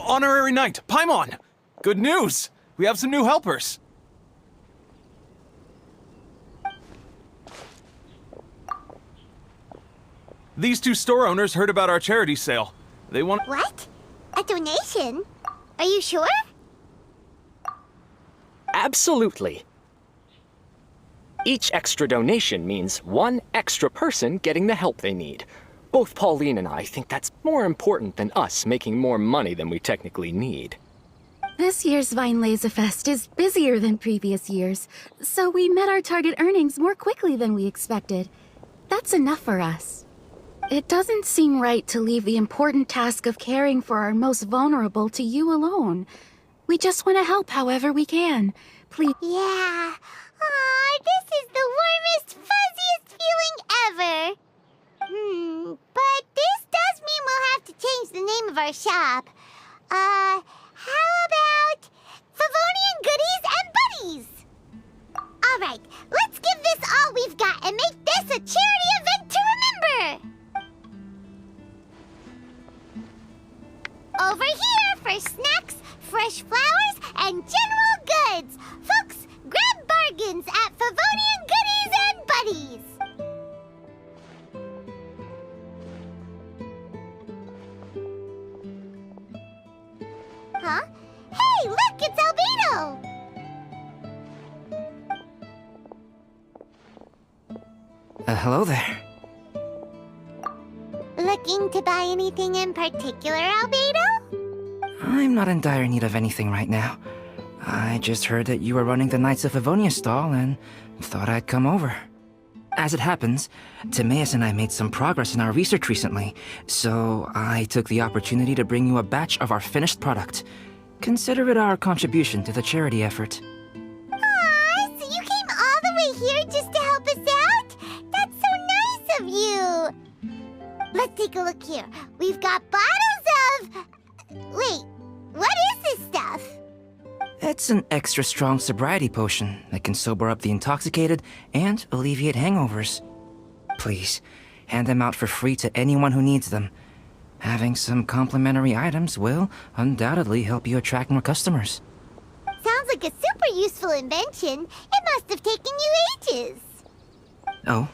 Honorary Knight, Paimon! Good news! We have some new helpers! These two store owners heard about our charity sale. They want— What? A donation? Are you sure? Absolutely. Each extra donation means one extra person getting the help they need. Both Pauline and I think that's more important than us making more money than we technically need. This year's Weinlesefest is busier than previous years, so we met our target earnings more quickly than we expected. That's enough for us. It doesn't seem right to leave the important task of caring for our most vulnerable to you alone. We just want to help however we can. Please. Yeah. Aw, this is the warmest, fuzziest feeling ever. But this does mean we'll have to change the name of our shop. How about Favonian Goodies and Buddies? Alright, let's give this all we've got and make this a charity event to remember! Over here for snacks, fresh flowers, and general goods. Folks, grab bargains at Favonian Goodies and Buddies. Huh? Hey, look, it's Albedo! Hello there. Looking to buy anything in particular, Albedo? I'm not in dire need of anything right now. I just heard that you were running the Knights of Favonia stall and thought I'd come over. As it happens, Timaeus and I made some progress in our research recently, so I took the opportunity to bring you a batch of our finished product. Consider it our contribution to the charity effort. Aw, so you came all the way here just to help us out? That's so nice of you! Let's take a look here. We've got bottles of... Wait, what is this stuff? It's an extra strong sobriety potion that can sober up the intoxicated and alleviate hangovers. Please, hand them out for free to anyone who needs them. Having some complimentary items will undoubtedly help you attract more customers. Sounds like a super useful invention. It must have taken you ages. Oh,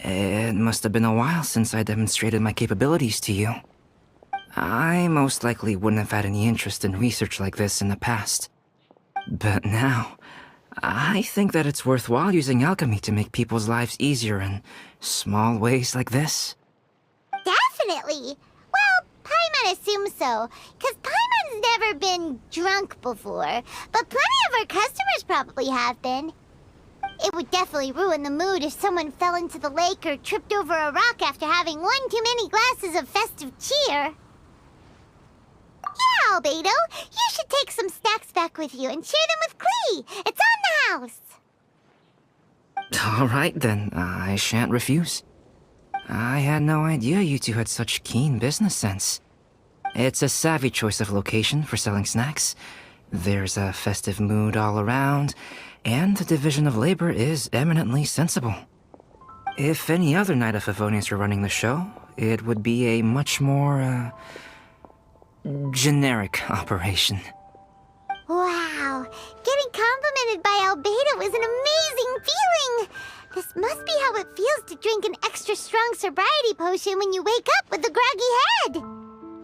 it must have been a while since I demonstrated my capabilities to you. I most likely wouldn't have had any interest in research like this in the past. But now, I think that it's worthwhile using alchemy to make people's lives easier in small ways like this. Definitely. Well, Paimon assumes so, because Paimon's never been drunk before, but plenty of our customers probably have been. It would definitely ruin the mood if someone fell into the lake or tripped over a rock after having one too many glasses of festive cheer. Yeah, Albedo, you should take some snacks back with you and share them with Klee. It's on the house. All right then, I shan't refuse. I had no idea you two had such keen business sense. It's a savvy choice of location for selling snacks. There's a festive mood all around, and the division of labor is eminently sensible. If any other Knight of Favonians were running the show, it would be a much more, generic operation. Wow, getting complimented by Albedo is an amazing feeling! This must be how it feels to drink an extra strong sobriety potion when you wake up with a groggy head!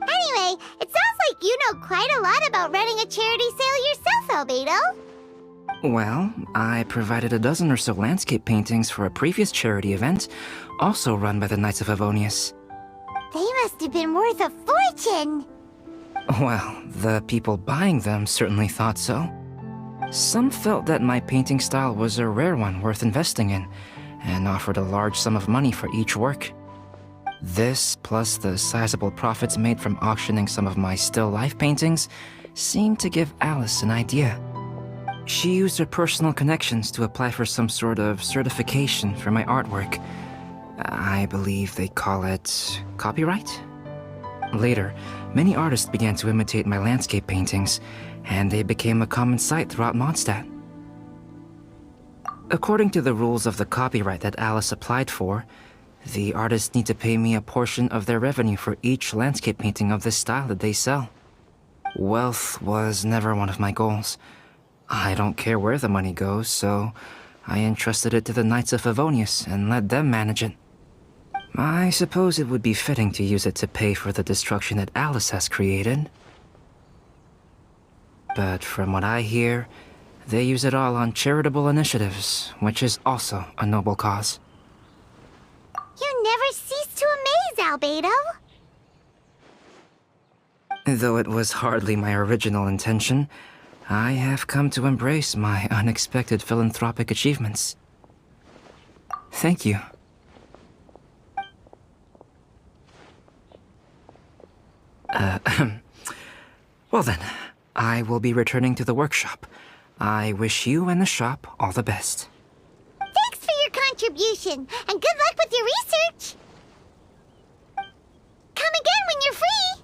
Anyway, it sounds like you know quite a lot about running a charity sale yourself, Albedo. Well, I provided a dozen or so landscape paintings for a previous charity event, also run by the Knights of Favonius. They must have been worth a fortune! Well, the people buying them certainly thought so. Some felt that my painting style was a rare one worth investing in, and offered a large sum of money for each work. This, plus the sizable profits made from auctioning some of my still life paintings, seemed to give Alice an idea. She used her personal connections to apply for some sort of certification for my artwork. I believe they call it copyright? Later, many artists began to imitate my landscape paintings, and they became a common sight throughout Mondstadt. According to the rules of the copyright that Alice applied for, the artists need to pay me a portion of their revenue for each landscape painting of this style that they sell. Wealth was never one of my goals. I don't care where the money goes, so I entrusted it to the Knights of Favonius and let them manage it. I suppose it would be fitting to use it to pay for the destruction that Alice has created. But from what I hear, they use it all on charitable initiatives, which is also a noble cause. You never cease to amaze, Albedo. Though it was hardly my original intention, I have come to embrace my unexpected philanthropic achievements. Thank you. Well then, I will be returning to the workshop. I wish you and the shop all the best. Thanks for your contribution, and good luck with your research. Come again when you're free.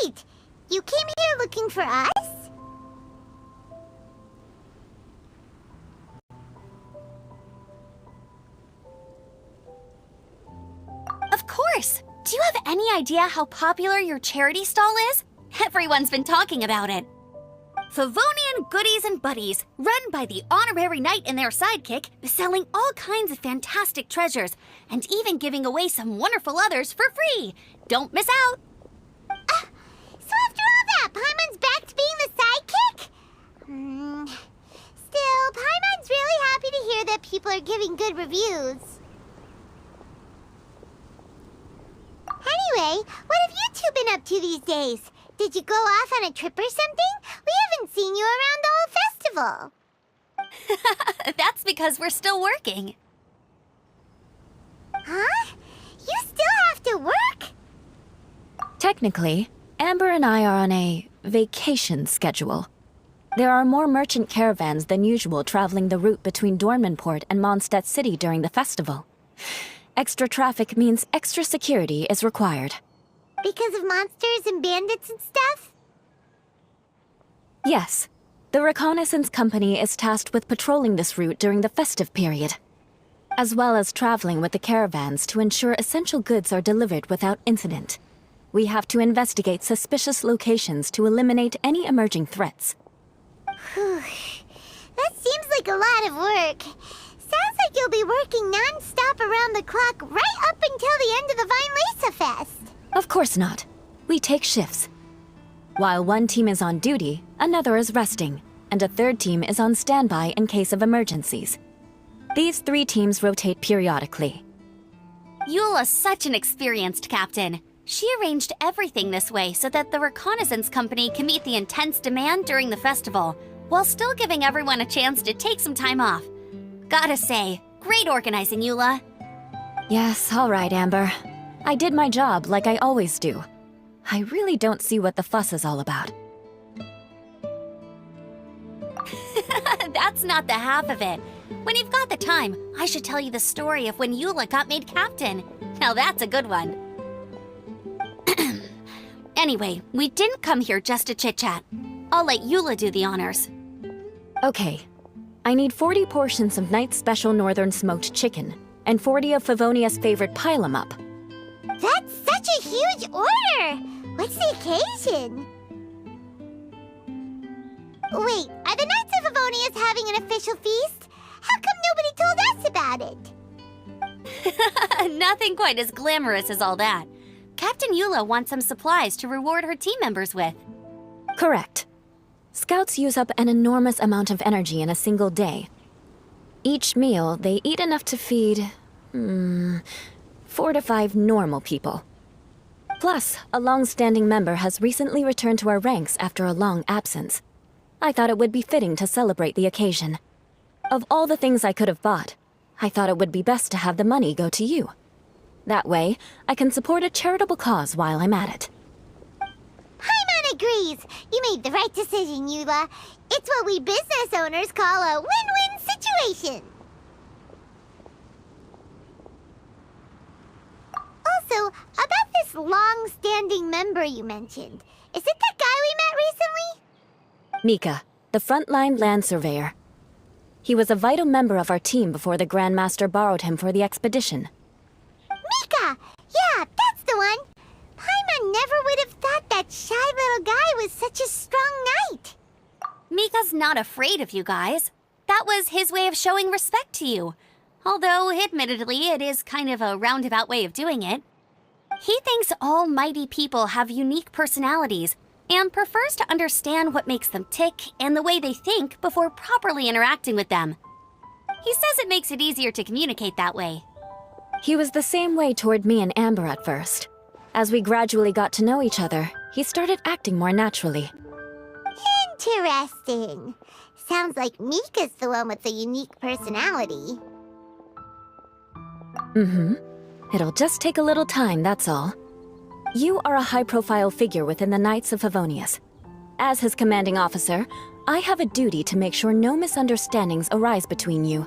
Wait! You came here looking for us? Of course! Do you have any idea how popular your charity stall is? Everyone's been talking about it. Favonian Goodies and Buddies, run by the honorary knight and their sidekick, selling all kinds of fantastic treasures, and even giving away some wonderful others for free. Don't miss out! So after all that, Paimon's back to being the sidekick? Still, Paimon's really happy to hear that people are giving good reviews. Anyway, what have you two been up to these days? Did you go off on a trip or something? We haven't seen you around the whole festival. That's because we're still working. Huh? You still have to work? Technically, Amber and I are on a vacation schedule. There are more merchant caravans than usual traveling the route between Dormanport and Mondstadt City during the festival. Extra traffic means extra security is required. Because of monsters and bandits and stuff? Yes. The Reconnaissance Company is tasked with patrolling this route during the festive period, as well as traveling with the caravans to ensure essential goods are delivered without incident. We have to investigate suspicious locations to eliminate any emerging threats. Whew. That seems like a lot of work. Sounds like you'll be working non-stop around the clock right up until the end of the Weinlesefest. Of course not. We take shifts. While one team is on duty, another is resting, and a third team is on standby in case of emergencies. These 3 teams rotate periodically. Eula's such an experienced captain. She arranged everything this way so that the Reconnaissance Company can meet the intense demand during the festival, while still giving everyone a chance to take some time off. Gotta say, great organizing, Eula. Yes, all right, Amber. I did my job like I always do. I really don't see what the fuss is all about. That's not the half of it. When you've got the time, I should tell you the story of when Eula got made captain. Now that's a good one. Anyway, we didn't come here just to chit-chat. I'll let Eula do the honors. Okay. I need 40 portions of Knight's Special Northern Smoked Chicken, and 40 of Favonia's favorite pile-em-up. That's such a huge order! What's the occasion? Wait, are the Knights of Favonia's having an official feast? How come nobody told us about it? Nothing quite as glamorous as all that. Captain Eula wants some supplies to reward her team members with. Correct. Scouts use up an enormous amount of energy in a single day. Each meal, they eat enough to feed, 4 to 5 normal people. Plus, a long-standing member has recently returned to our ranks after a long absence. I thought it would be fitting to celebrate the occasion. Of all the things I could have bought, I thought it would be best to have the money go to you. That way, I can support a charitable cause while I'm at it. Paimon agrees. You made the right decision, Eula. It's what we business owners call a win-win situation. Also, about this long-standing member you mentioned, is it that guy we met recently? Mika, the frontline land surveyor. He was a vital member of our team before the Grandmaster borrowed him for the expedition. Mika! Yeah, that's the one! Paimon never would have thought that shy little guy was such a strong knight. Mika's not afraid of you guys. That was his way of showing respect to you. Although, admittedly, it is kind of a roundabout way of doing it. He thinks all mighty people have unique personalities and prefers to understand what makes them tick and the way they think before properly interacting with them. He says it makes it easier to communicate that way. He was the same way toward me and Amber at first. As we gradually got to know each other, he started acting more naturally. Interesting. Sounds like Mika's the one with the unique personality. It'll just take a little time, that's all. You are a high-profile figure within the Knights of Favonius. As his commanding officer, I have a duty to make sure no misunderstandings arise between you.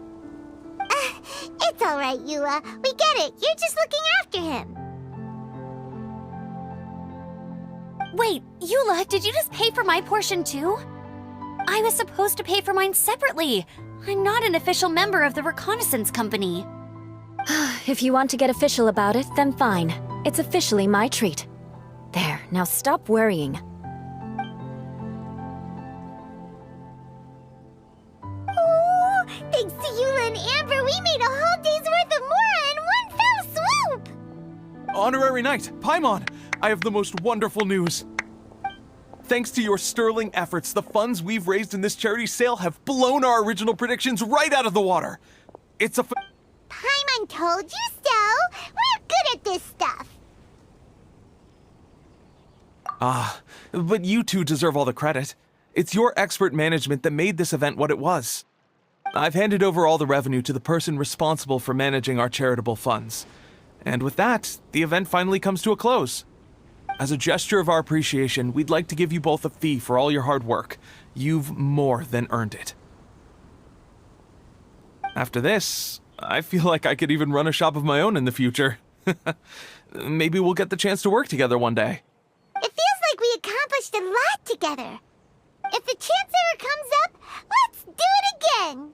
It's all right, Eula. We get it. You're just looking after him. Wait, Eula, did you just pay for my portion too? I was supposed to pay for mine separately. I'm not an official member of the reconnaissance company. If you want to get official about it, then fine. It's officially my treat. There, now stop worrying. Oh, thanks to Eula and Amber, we made a whole day's worth of Mora in one fell swoop! Honorary Knight, Paimon, I have the most wonderful news. Thanks to your sterling efforts, the funds we've raised in this charity sale have blown our original predictions right out of the water. It's a Paimon told you so! We're good at this stuff! But you two deserve all the credit. It's your expert management that made this event what it was. I've handed over all the revenue to the person responsible for managing our charitable funds. And with that, the event finally comes to a close. As a gesture of our appreciation, we'd like to give you both a fee for all your hard work. You've more than earned it. After this, I feel like I could even run a shop of my own in the future. Maybe we'll get the chance to work together one day. It feels like we accomplished a lot together. If the chance ever comes up, let's do it again!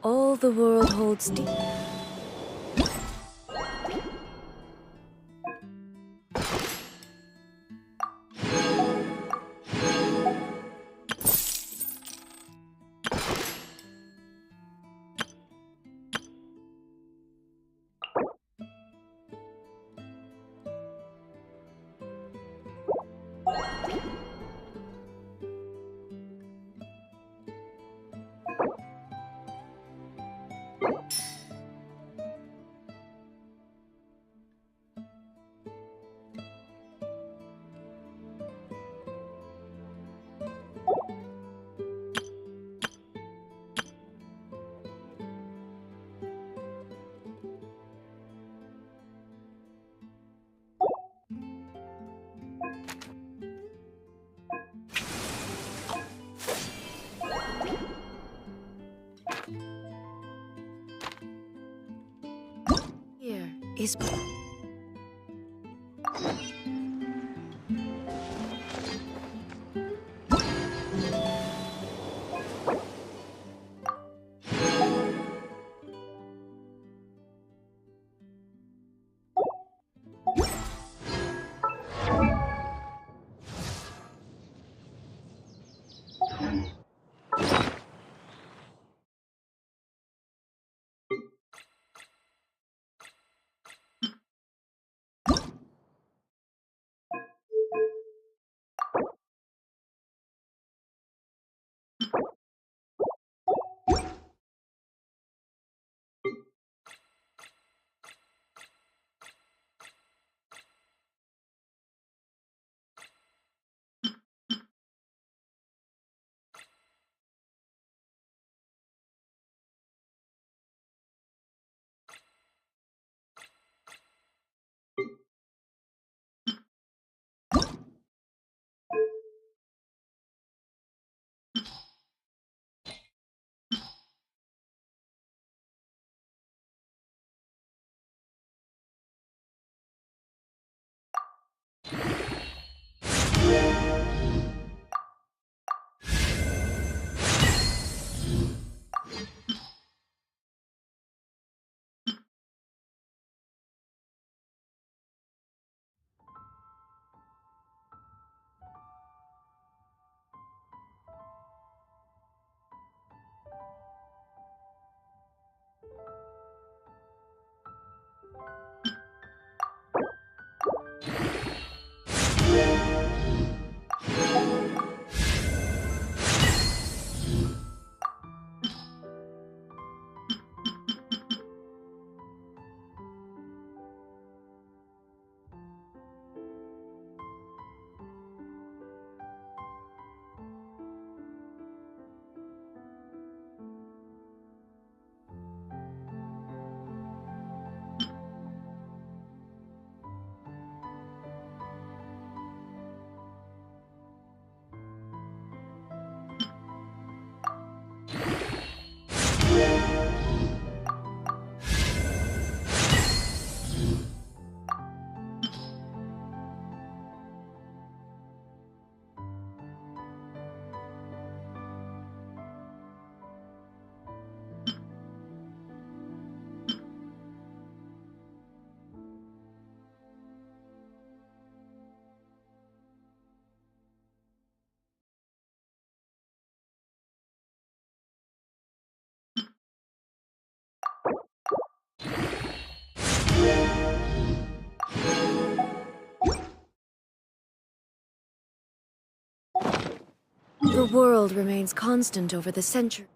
All the world holds deep. Here is... The world remains constant over the century.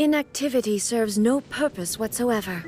Inactivity serves no purpose whatsoever.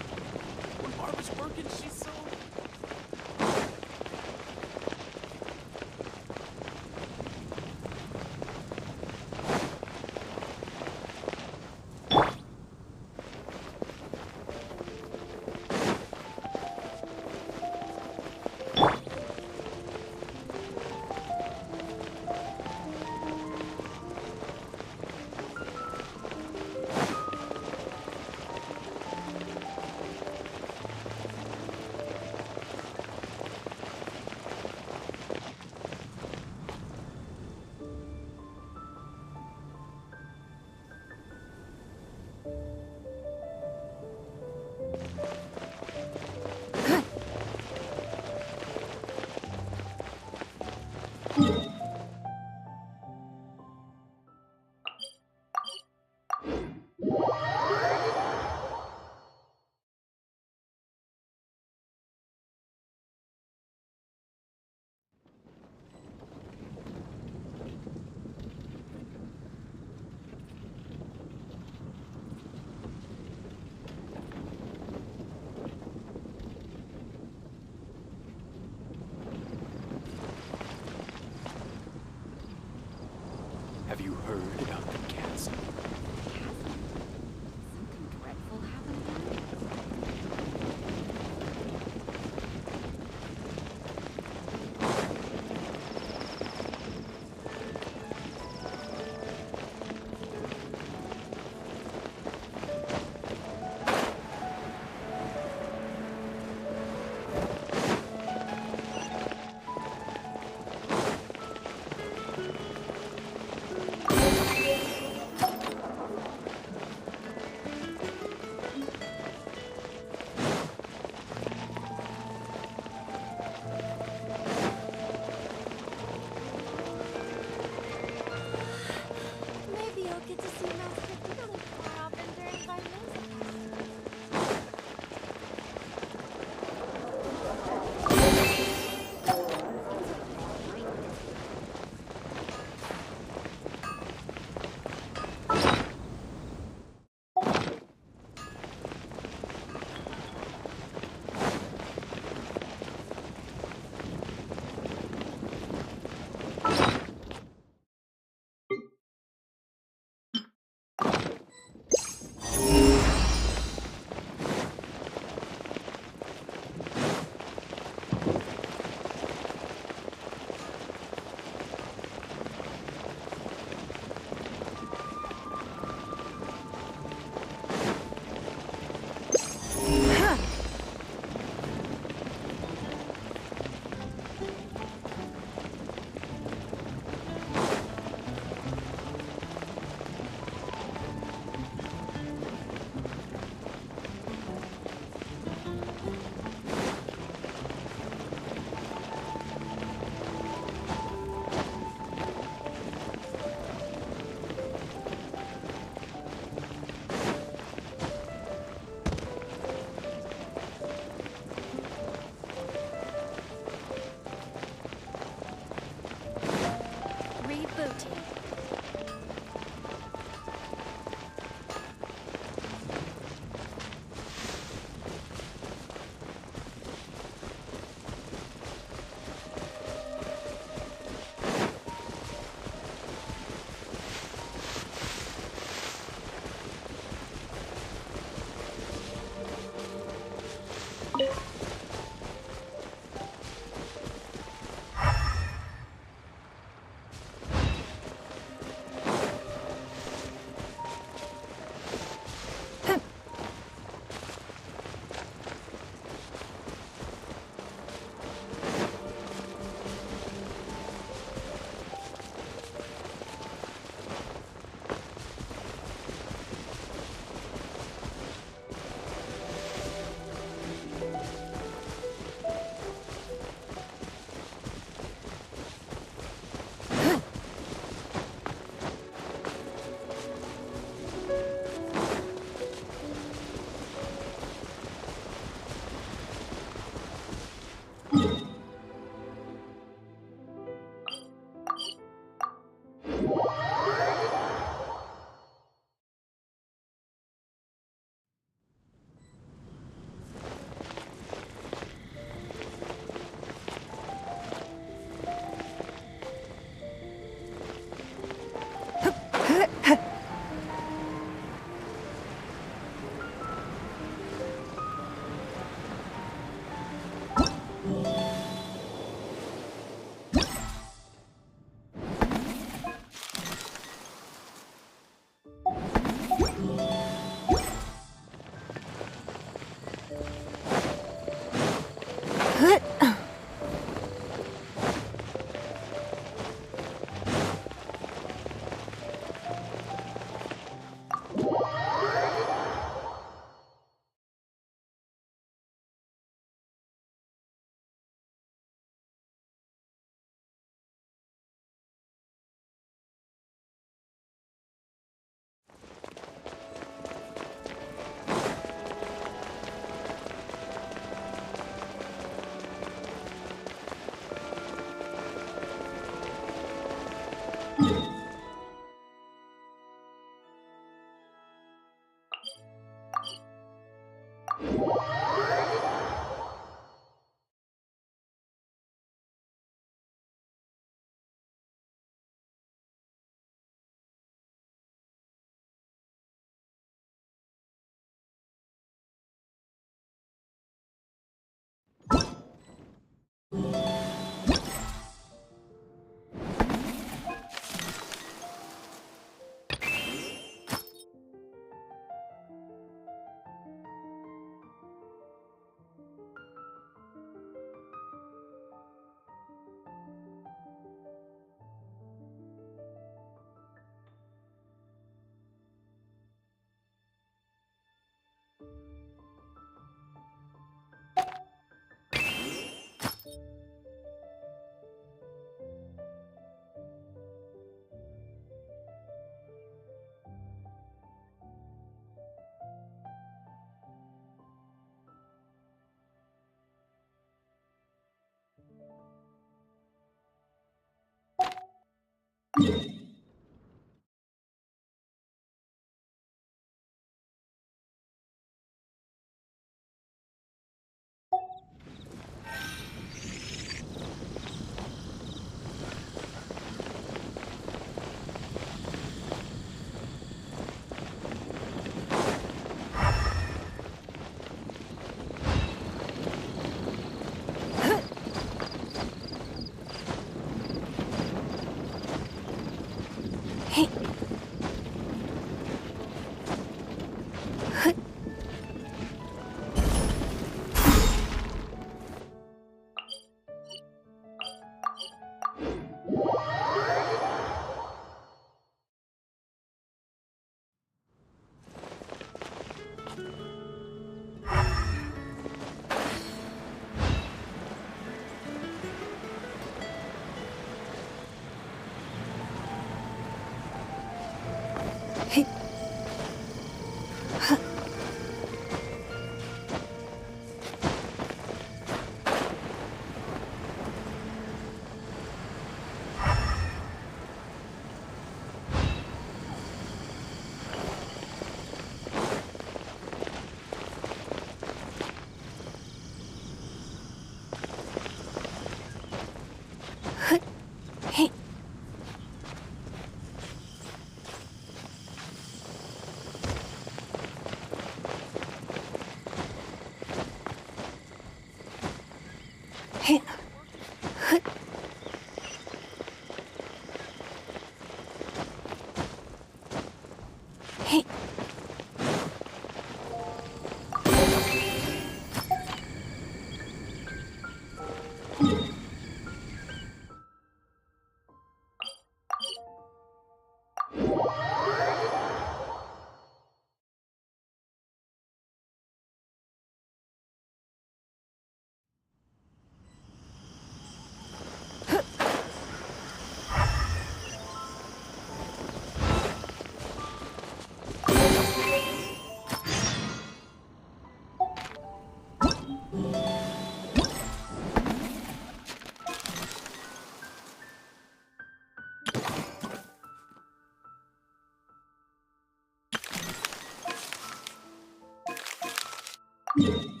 In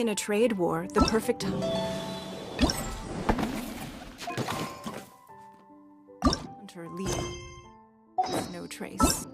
a trade war, the perfect time. Hunter leave. There's no trace.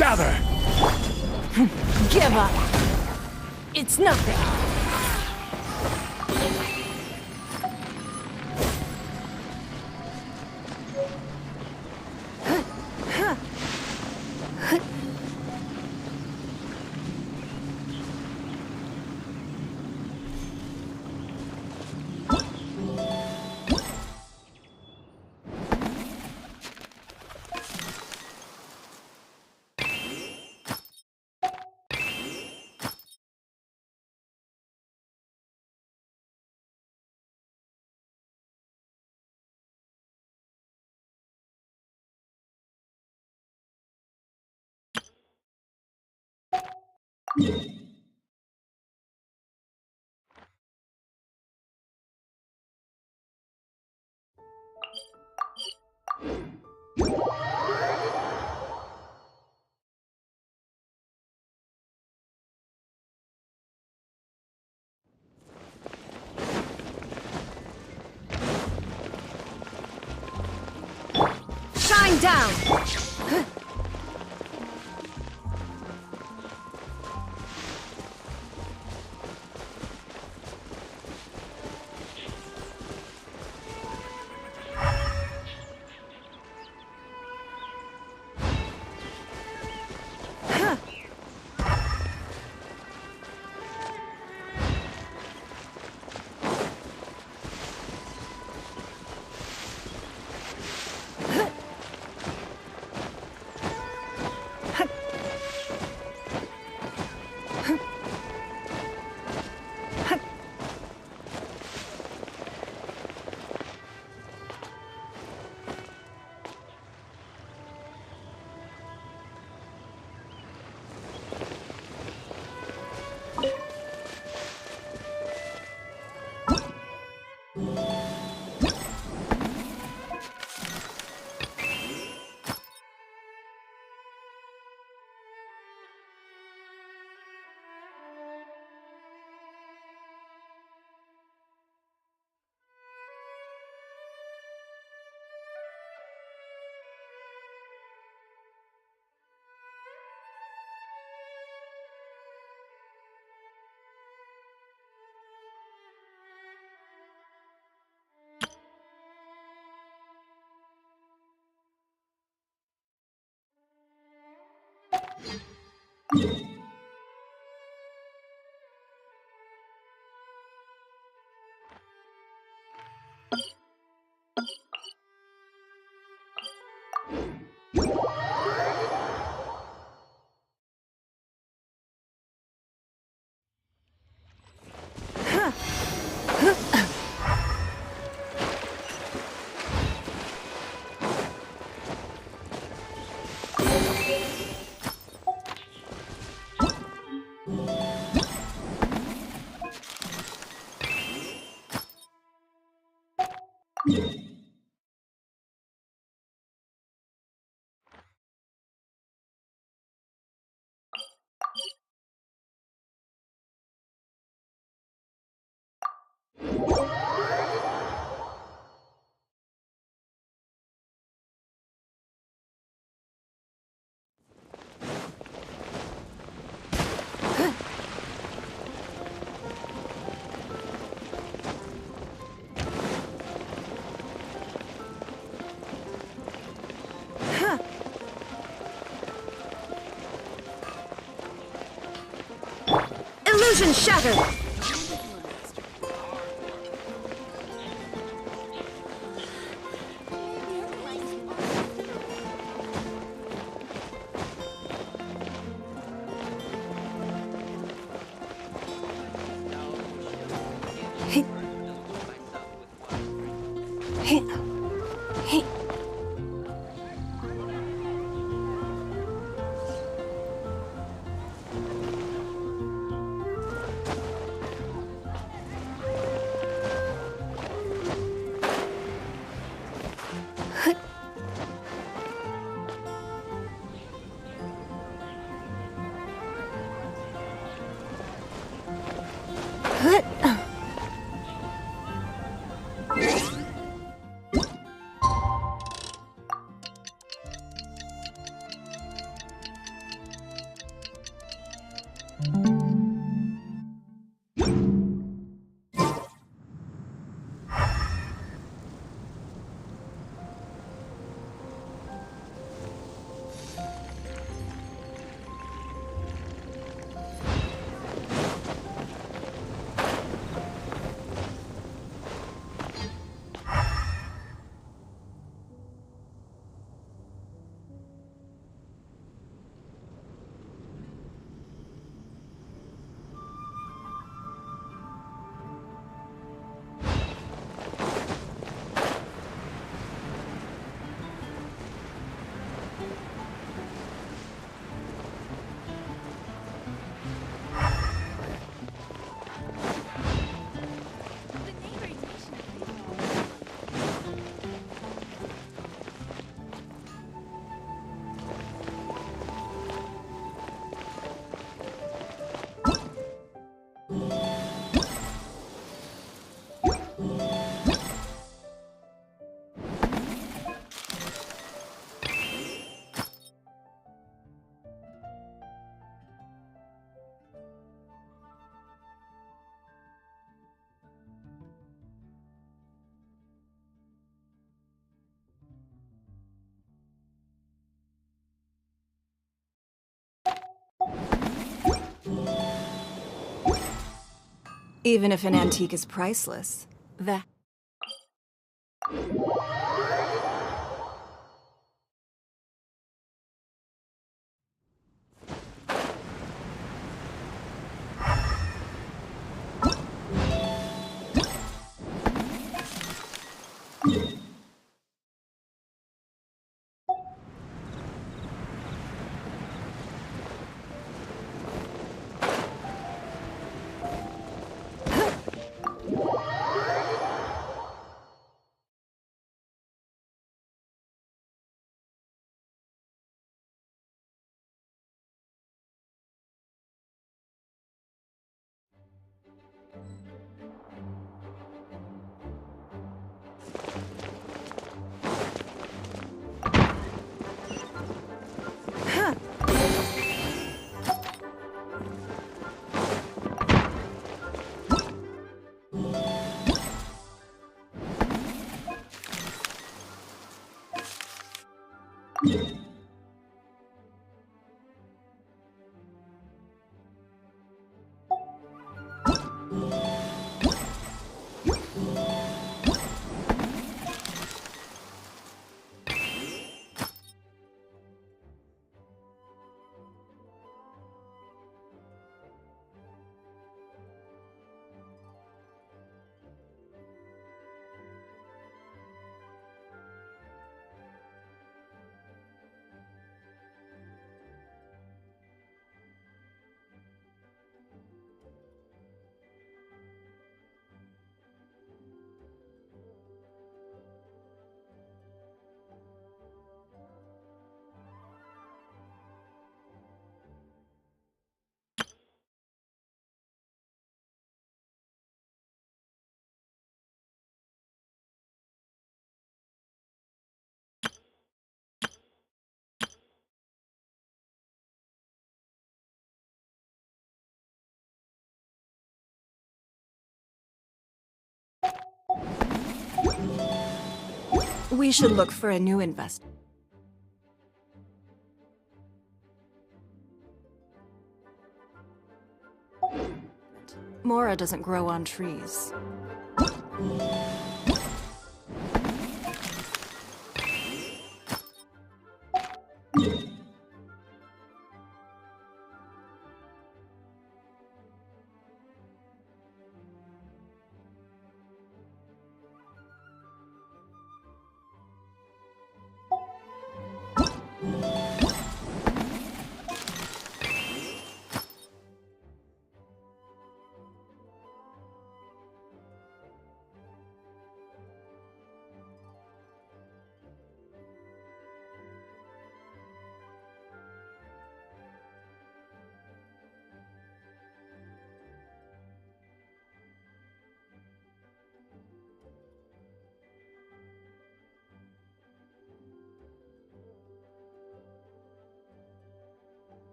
Gather! Give up. It's nothing. Shine down! Illusion shattered! Even if an antique is priceless, that... We should look for a new investor. Mora doesn't grow on trees.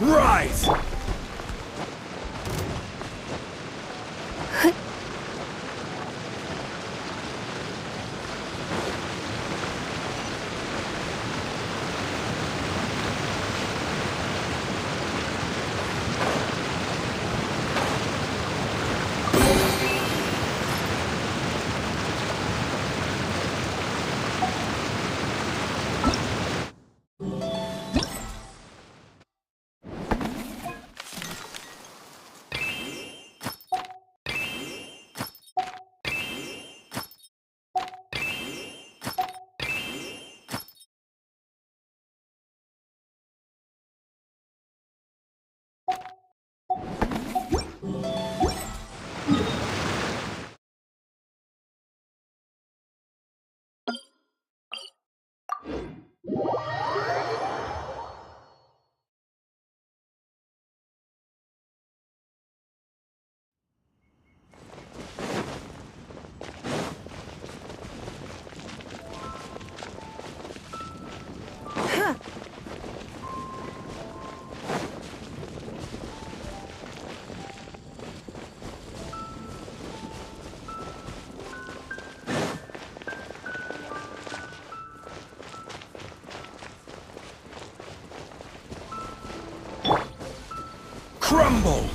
Rise! Crumble!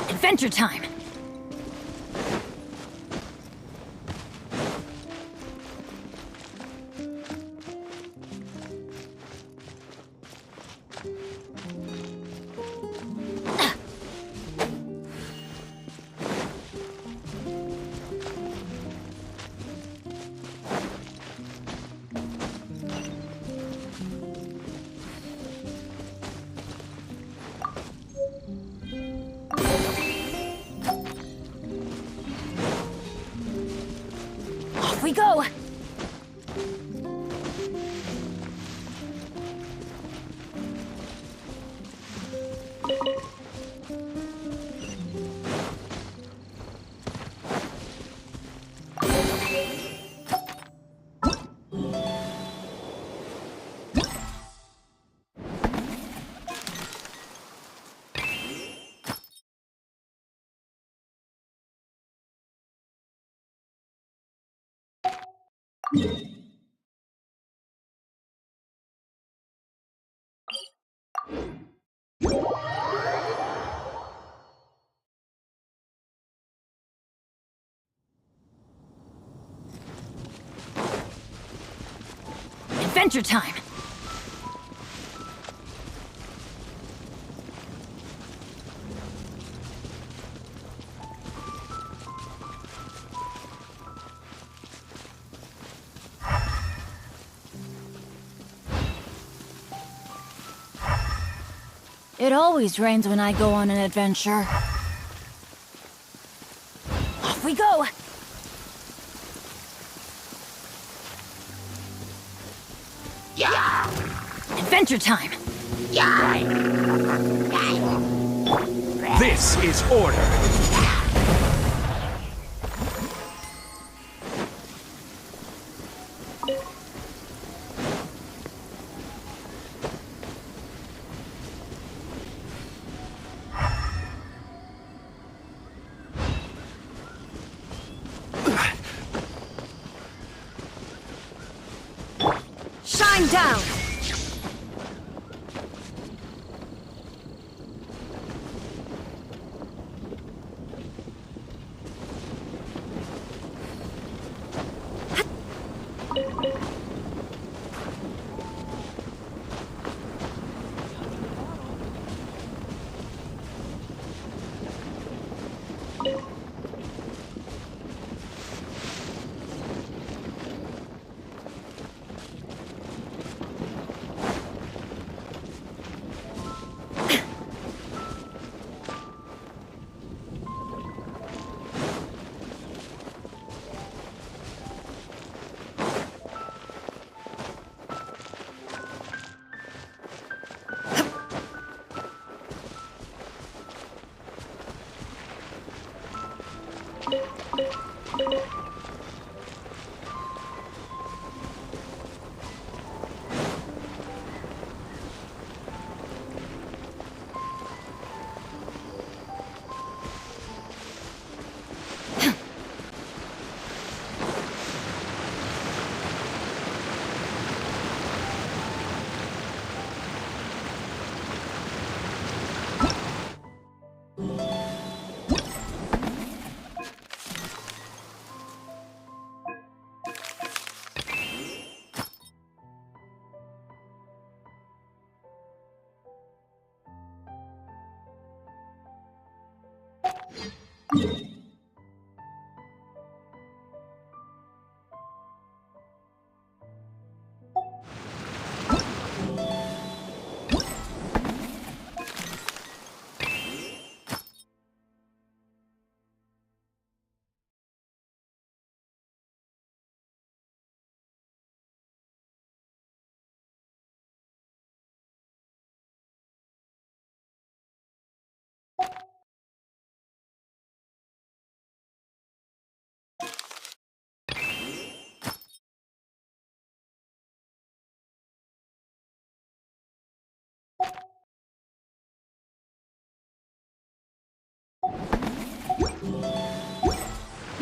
Adventure time! Off we go! Adventure time! It always rains when I go on an adventure. Off we go! Adventure time! This is order! Shine down!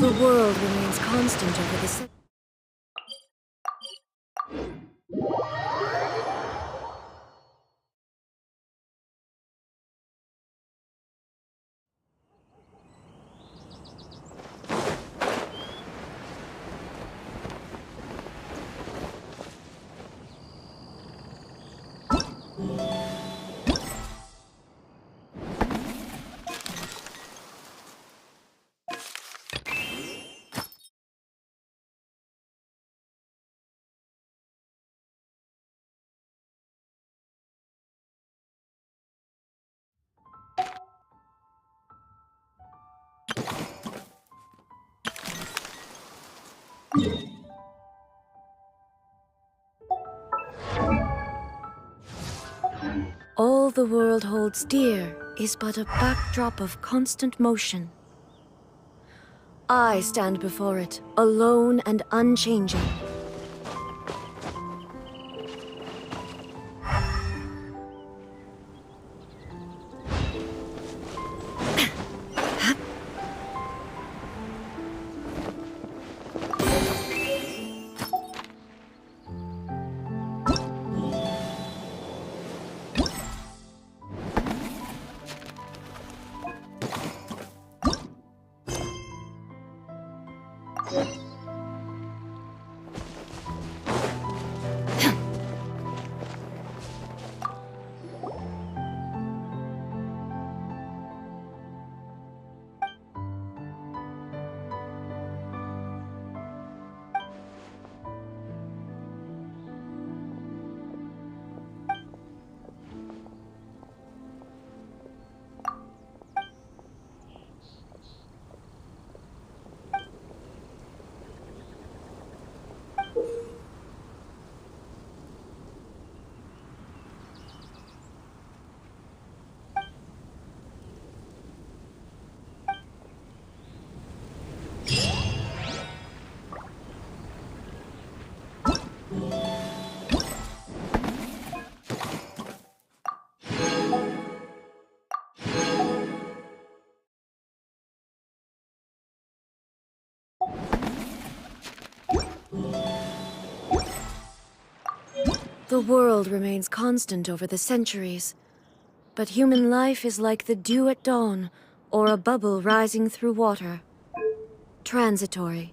The world remains constant over the All the world holds dear is but a backdrop of constant motion. I stand before it, alone and unchanging. The world remains constant over the centuries, but human life is like the dew at dawn, or a bubble rising through water. Transitory.